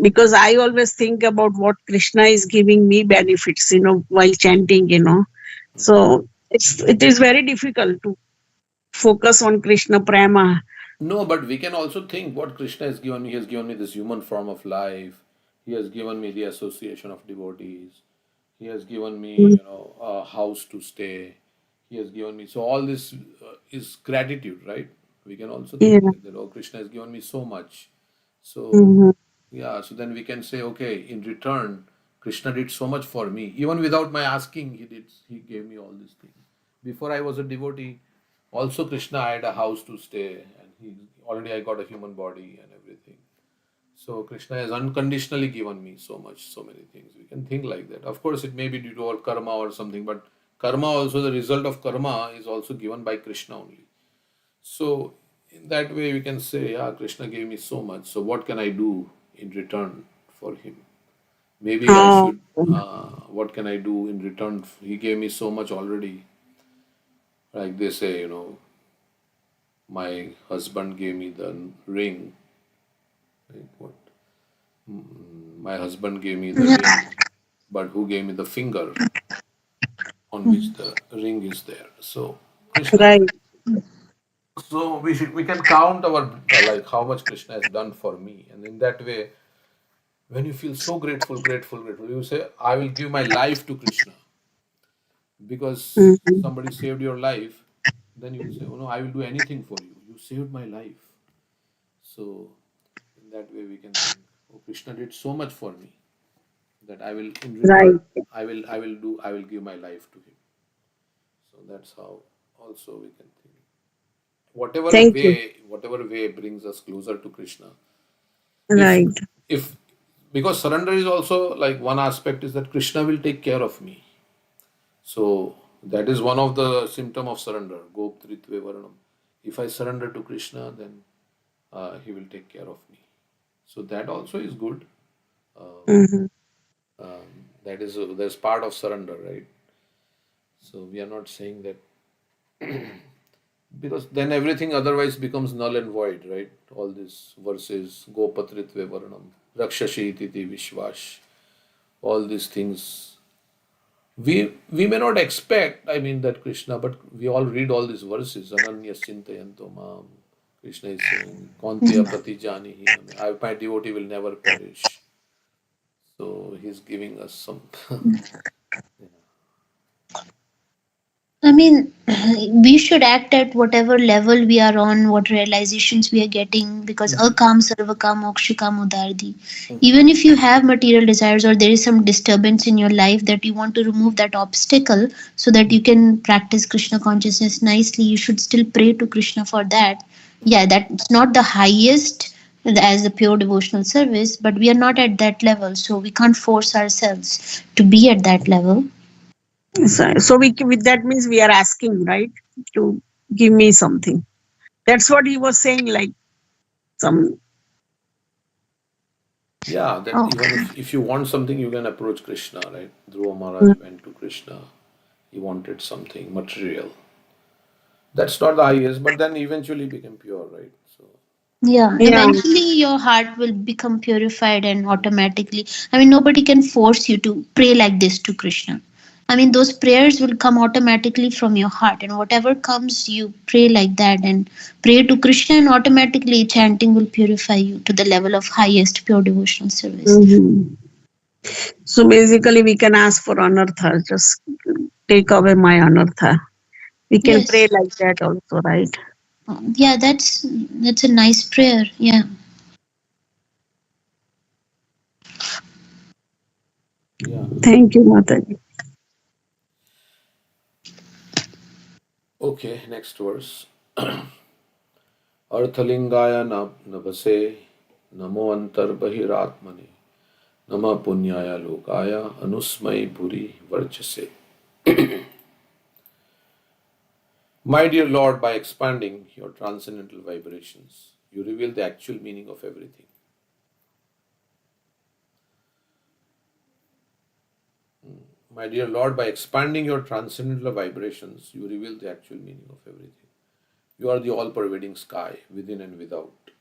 Because I always think about what Krishna is giving me benefits, while chanting, So it is very difficult to focus on Krishna Prema. No, but we can also think what Krishna has given me. He has given me this human form of life. He has given me the association of devotees. He has given me, a house to stay. He has given me. So all this is gratitude, right? We can also Yeah. think like that. Oh, Krishna has given me so much. So Mhm. yeah. So then we can say, okay, in return, Krishna did so much for me. Even without my asking, he did. He gave me all these things. Before I was a devotee, also Krishna I had a house to stay, and he already I got a human body and everything. So Krishna has unconditionally given me so much, so many things. We can think like that. Of course, it may be due to our karma or something, but karma also, the result of karma is also given by Krishna only. So in that way, we can say, yeah, Krishna gave me so much. So what can I do in return for him? Maybe I Oh, should. What can I do in return? He gave me so much already. Like they say, my husband gave me the ring. Like what? My husband gave me the ring, but who gave me the finger on which the ring is there? So Krishna. right. So we can count our like how much Krishna has done for me, and in that way, when you feel so grateful, grateful, grateful, you say, "I will give my life to Krishna," because Mhm. somebody saved your life. Then you will say, "Oh no, I will do anything for you. You saved my life." So in that way, we can think, "Oh, Krishna did so much for me that I will, in Right. return, I will give my life to him." So that's how also we can think. Thank you. Whatever way brings us closer to Krishna. If Right. if because surrender is also like one aspect is that Krishna will take care of me. So that is one of the symptom of surrender. Goptritve Varanam. If I surrender to Krishna, then he will take care of me. So that also is good. Mhm. That is there's part of surrender, right? So we are not saying that because then everything otherwise becomes null and void, right? All these verses, Gopatritve Varanam, Rakshashititi Vishwash. all these things. We may not expect, I mean, that Krishna, but we all read all these verses. Ananyas chintayanto mam. Krishna is saying, Kaunteya prati janihi name. My devotee will never perish. So he's giving us some. I mean, we should act at whatever level we are on, what realizations we are getting, because akam sarvakam mokshikam udardi. Even if you have material desires or there is some disturbance in your life that you want to remove that obstacle so that you can practice Krishna consciousness nicely, you should still pray to Krishna for that. Yeah, that's not the highest as a pure devotional service, but we are not at that level, so we can't force ourselves to be at that level. So with that means we are asking, right, to give me something. That's what he was saying, like some. Yeah, that Oh. even if you want something, you can approach Krishna, right? Dhruva Maharaj went to Krishna. He wanted something material. That's not the highest, but then eventually became pure, right? So Yeah, Yeah. eventually your heart will become purified and automatically. I mean, nobody can force you to pray like this to Krishna. I mean, those prayers will come automatically from your heart, and whatever comes, you pray like that and pray to Krishna, and automatically chanting will purify you to the level of highest pure devotional service. Mhm. So basically, we can ask for anartha. Just take away my anartha. We can pray Yes. like that also, right? Yeah, that's a nice prayer. Yeah. yeah. Thank you, Mataji. Okay, next verse. Arthalingaya navase namo antar bahiratmane nama punyaya lokaya anusmai bhuri varchase. My dear Lord, by expanding your transcendental vibrations, you reveal the actual meaning of everything. My dear Lord, by expanding your transcendental vibrations, you reveal the actual meaning of everything. You are the all pervading sky, within and without.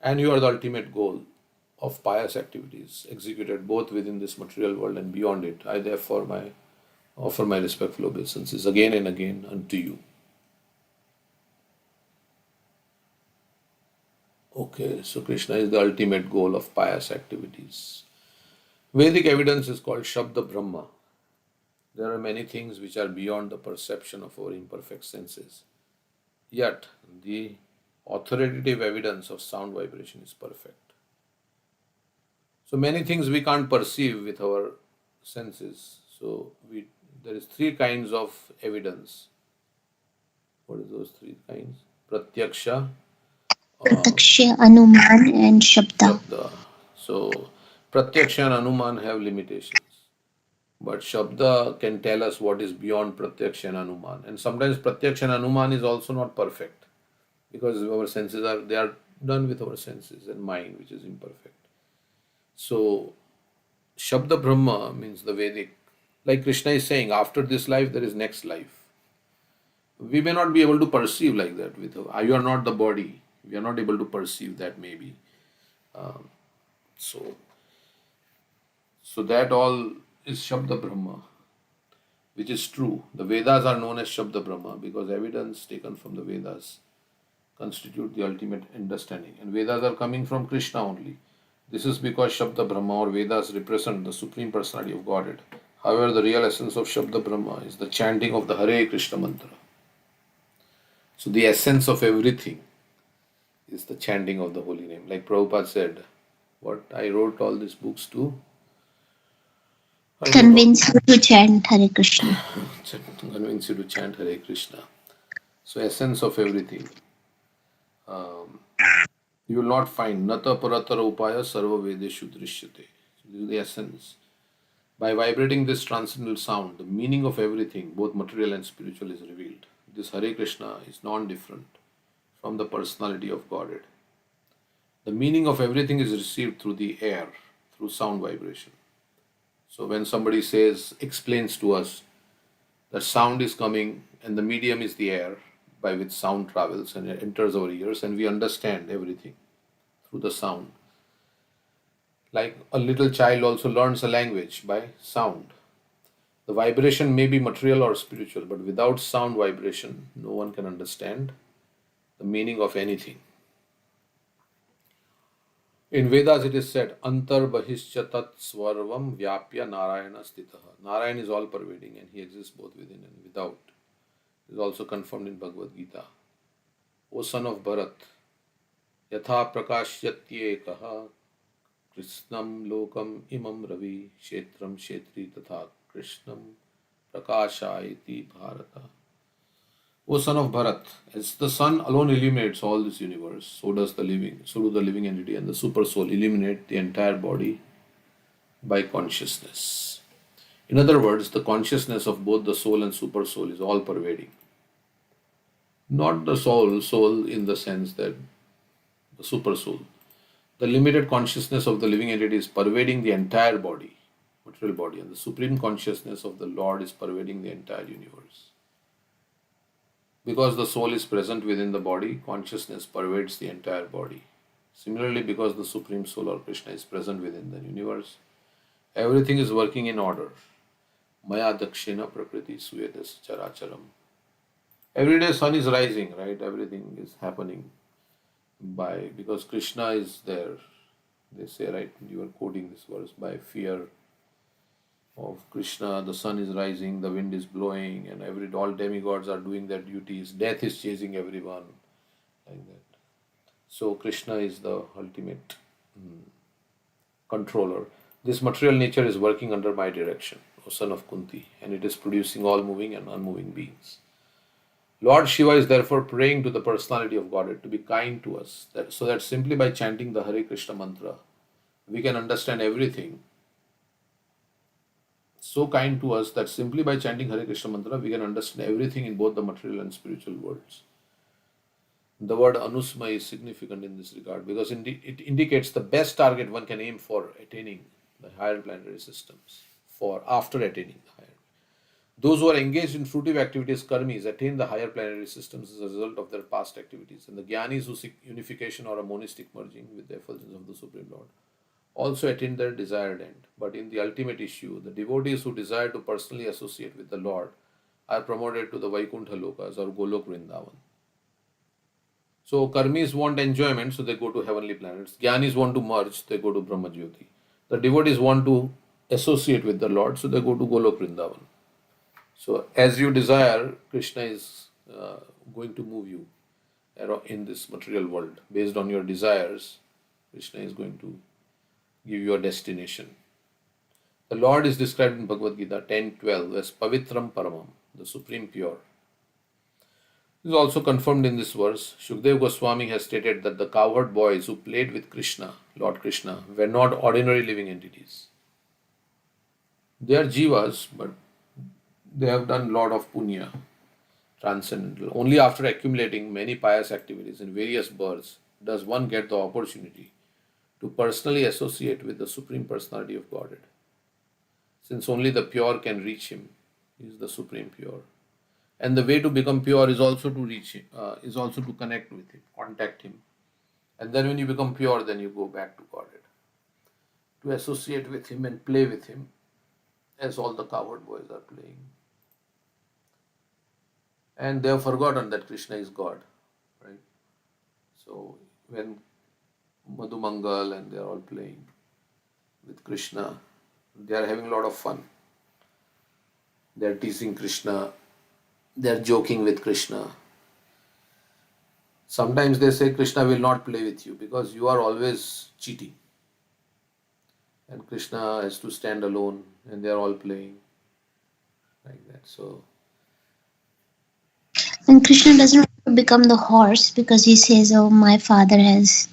And you are the ultimate goal of pious activities executed both within this material world and beyond it. I therefore offer my respectful obeisances again and again unto you. Okay, so Krishna is the ultimate goal of pious activities. Vedic evidence is called Shabda Brahma. There are many things which are beyond the perception of our imperfect senses. Yet, the authoritative evidence of sound vibration is perfect. So many things we can't perceive with our senses. So there is three kinds of evidence. What is those three kinds? Pratyaksha, Prataksha, Anuman, and Shabda. Shabda. So Pratyaksha and Anuman have limitations. But Shabda can tell us what is beyond Pratyaksha and Anuman. And sometimes Pratyaksha and Anuman is also not perfect because our senses are done with our senses and mind, which is imperfect. So Shabda Brahma means the Vedic. Like Krishna is saying, after this life there is next life. We may not be able to perceive like that. You are not the body. We are not able to perceive that maybe. So that all is Shabda Brahma, which is true. The Vedas are known as Shabda Brahma because evidence taken from the Vedas constitute the ultimate understanding. And Vedas are coming from Krishna only. This is because Shabda Brahma or Vedas represent the Supreme Personality of Godhead. However, the real essence of Shabda Brahma is the chanting of the Hare Krishna mantra. So the essence of everything is the chanting of the holy name. Like Prabhupada said, what I wrote all these books to Convince you to chant Hare Krishna. convince you to chant Hare Krishna. So essence of everything. You will not find Nata Paratara Upaya Sarva Vedeshu Drishyate. This is the essence. By vibrating this transcendental sound, the meaning of everything, both material and spiritual, is revealed. This Hare Krishna is non-different from the personality of Godhead. The meaning of everything is received through the air, through sound vibration. So when somebody explains to us that sound is coming and the medium is the air by which sound travels and it enters our ears and we understand everything through the sound. Like a little child also learns a language by sound. The vibration may be material or spiritual, but without sound vibration, no one can understand the meaning of anything. In Vedas, it is said, Antar Bahishya Tat Svarvam Vyapya Narayana Stitaha. Narayan is all pervading and he exists both within and without. It is also confirmed in Bhagavad Gita. O son of Bharat, Yatha Prakashyatye Krishnam Lokam Imam Ravi Kshetram Kshetri Tatha Krishnam Prakashayati Bharata. O son of Bharat, as the sun alone illuminates all this universe, so do the living entity and the super soul illuminate the entire body by consciousness. In other words, the consciousness of both the soul and super soul is all pervading. Not the soul in the sense that the super soul. The limited consciousness of the living entity is pervading the entire body, material body, and the supreme consciousness of the Lord is pervading the entire universe. Because the soul is present within the body, consciousness pervades the entire body. Similarly, because the Supreme Soul or Krishna is present within the universe, everything is working in order. Maya Dakshina Prakriti Suyedas Characharam. Every day sun is rising, right? Everything is happening because Krishna is there. They say, right, you are quoting this verse, by fear of Krishna, the sun is rising, the wind is blowing, and all demigods are doing their duties. Death is chasing everyone, like that. So Krishna is the ultimate controller. This material nature is working under my direction, O son of Kunti, and it is producing all moving and unmoving beings. Lord Shiva is therefore praying to the personality of Godhead to be kind to us, so that simply by chanting the Hare Krishna mantra, we can understand everything. So kind to us that simply by chanting Hare Krishna mantra, we can understand everything in both the material and spiritual worlds. The word Anusma is significant in this regard because it indicates the best target one can aim for attaining the higher planetary systems, for after attaining the higher. Those who are engaged in fruitive activities, karmis, attain the higher planetary systems as a result of their past activities. And the jnanis who seek unification or a monistic merging with the effulgence of the Supreme Lord also attain their desired end. But in the ultimate issue, the devotees who desire to personally associate with the Lord are promoted to the Vaikuntha Lokas or Golok Vrindavan. So karmis want enjoyment, so they go to heavenly planets. Jnanis want to merge, they go to Brahma Jyoti. The devotees want to associate with the Lord, so they go to Golok Vrindavan. So as you desire, Krishna is going to move you in this material world. Based on your desires, Krishna is going to give you a destination. The Lord is described in Bhagavad Gita 10:12 as Pavitram Paramam, the Supreme Pure. This is also confirmed in this verse. Shukdev Goswami has stated that the cowherd boys who played with Krishna, Lord Krishna, were not ordinary living entities. They are jivas, but they have done a lot of punya, transcendental. Only after accumulating many pious activities in various births does one get the opportunity to personally associate with the Supreme Personality of Godhead. Since only the pure can reach Him, He is the Supreme Pure. And the way to become pure is also to reach Him, is also to connect with Him, contact Him. And then when you become pure, then you go back to Godhead. To associate with Him and play with Him, as all the cowherd boys are playing. And they have forgotten that Krishna is God, right? So when Madhumangal and they are all playing with Krishna, they are having a lot of fun. They are teasing Krishna, they are joking with Krishna. Sometimes they say Krishna will not play with you because you are always cheating. And Krishna has to stand alone and they are all playing like that. So And Krishna doesn't want to become the horse because he says, oh, my father has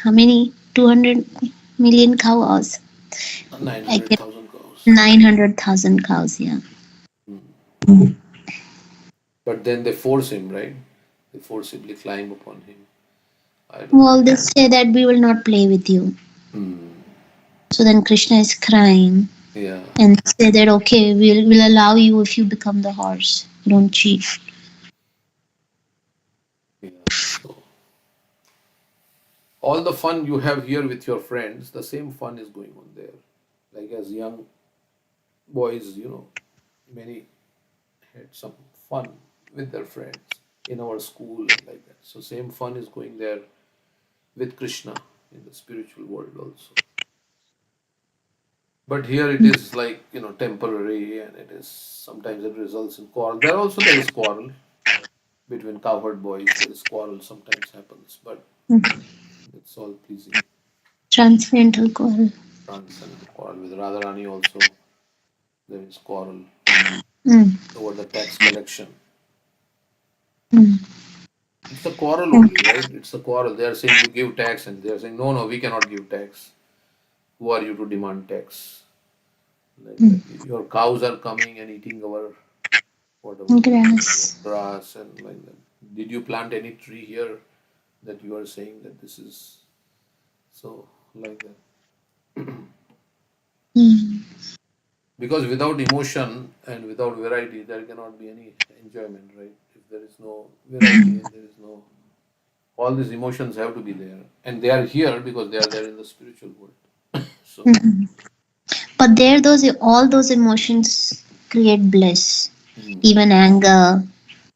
how many? 200 million cows. 900,000 cows. 900,000 cows, yeah. But then they force him, right? They forcibly climb upon him. Well, they say that we will not play with you. So then Krishna is crying. Yeah. And say that, okay, we'll allow you if you become the horse. Don't cheat. Yeah. So all the fun you have here with your friends, the same fun is going on there. Like as young boys, many had some fun with their friends in our school and like that. So same fun is going there with Krishna in the spiritual world also. But here it is like, temporary, and it is sometimes it results in quarrel. There is quarrel between cowherd boys. There is quarrel sometimes happens, but it's all pleasing. Transcendental quarrel. Transcendental quarrel with Radharani also. There is quarrel over the tax collection. It's a quarrel only, right? It's a quarrel. They are saying you give tax, and they are saying no, we cannot give tax. Who are you to demand tax? Like that. Your cows are coming and eating our whatever grass and like that. Did you plant any tree here that you are saying that this is so like that? Because without emotion and without variety, there cannot be any enjoyment, right? If there is no variety and there is no, all these emotions have to be there, and they are here because they are there in the spiritual world. So, But there, all those emotions create bliss. Even anger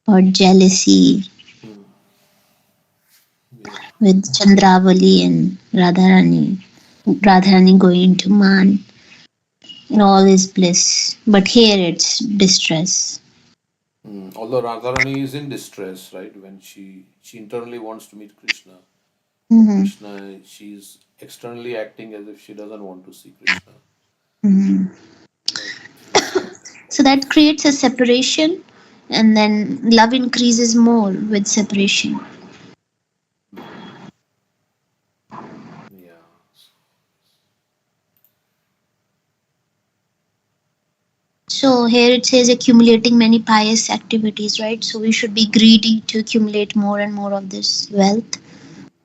or jealousy, yeah. with Chandravali and Radharani going into man, all is bliss. But here it's distress. Although Radharani is in distress, right? When she internally wants to meet Krishna, but Krishna, she's externally acting as if she doesn't want to see Krishna. So that creates a separation, and then love increases more with separation. Yeah. So here it says accumulating many pious activities, right? So we should be greedy to accumulate more and more of this wealth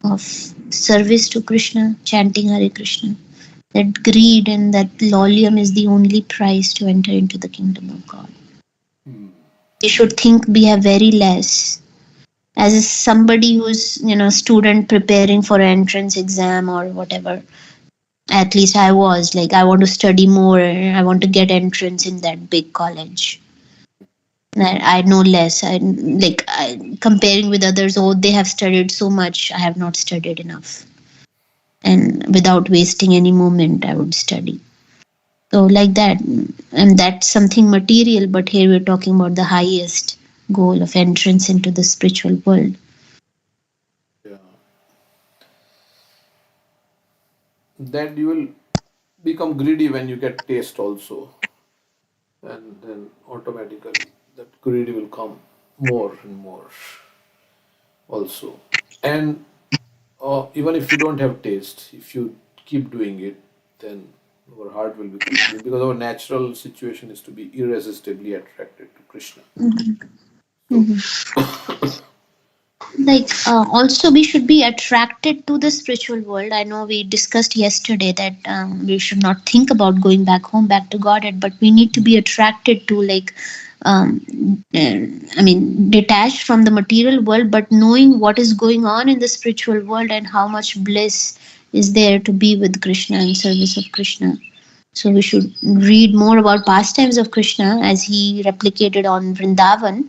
of service to Krishna, chanting Hare Krishna. That greed and that lolium is the only price to enter into the kingdom of God. You should think we have very less. As somebody who's, student preparing for an entrance exam or whatever, at least I was like, I want to study more, I want to get entrance in that big college. I know less. Comparing with others, they have studied so much, I have not studied enough. And without wasting any moment, I would study. So like that, and that's something material, but here we're talking about the highest goal of entrance into the spiritual world. Yeah. That you will become greedy when you get taste also, and then automatically that greedy will come more and more also. And even if you don't have taste, if you keep doing it, then our heart will become clean, because our natural situation is to be irresistibly attracted to Krishna. So, Also we should be attracted to the spiritual world. I know we discussed yesterday that we should not think about going back home, back to Godhead, but we need to be attracted to detached from the material world, but knowing what is going on in the spiritual world and how much bliss is there to be with Krishna in service of Krishna. So we should read more about pastimes of Krishna as he replicated on Vrindavan,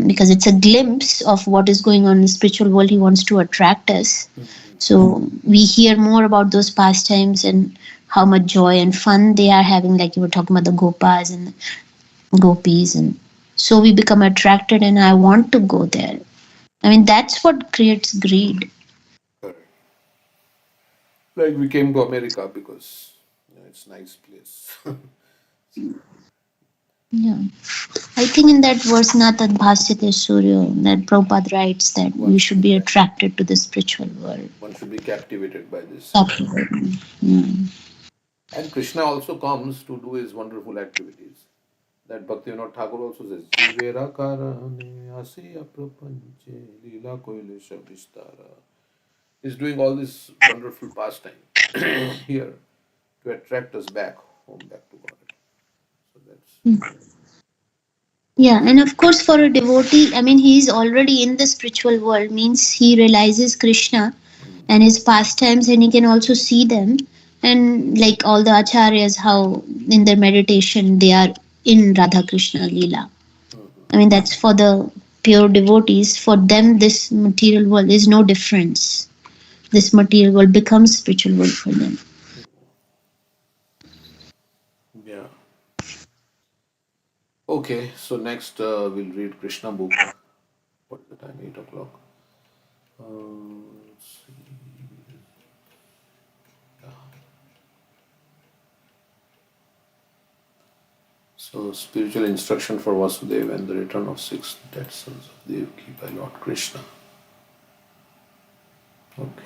because it's a glimpse of what is going on in the spiritual world. He wants to attract us. So we hear more about those pastimes and how much joy and fun they are having, like you were talking about the gopas and gopis, and so we become attracted, and I want to go there. I mean, that's what creates greed. correct. Like we came to America because it's a nice place. Yeah. I think in that verse, Natad Bhasyate Surya, that Prabhupada writes that we should be attracted to the spiritual world. One should be captivated by this. Yeah. And Krishna also comes to do his wonderful activities. That Bhaktivinoda Thakur also says, Jivera karane asiya prapanche lila koilesha vistara. He's doing all this wonderful pastime here to attract us back home, back to God. So that's Yeah, and of course, for a devotee, I mean, he is already in the spiritual world, means he realizes Krishna. and his pastimes, and he can also see them. And like all the acharyas, how in their meditation they are in Radha Krishna Leela. I mean, that's for the pure devotees. For them, this material world is no difference. This material world becomes spiritual world for them. Yeah. Okay, so next we'll read Krishna book. What's the time? 8 o'clock. Let's see. So, spiritual instruction for Vasudeva and the return of 6 dead sons of Devaki by Lord Krishna. Okay.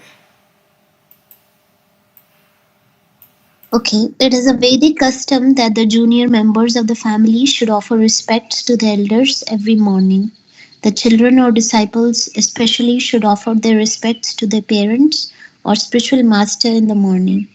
Okay, it is a Vedic custom that the junior members of the family should offer respects to the elders every morning. The children or disciples especially should offer their respects to their parents or spiritual master in the morning.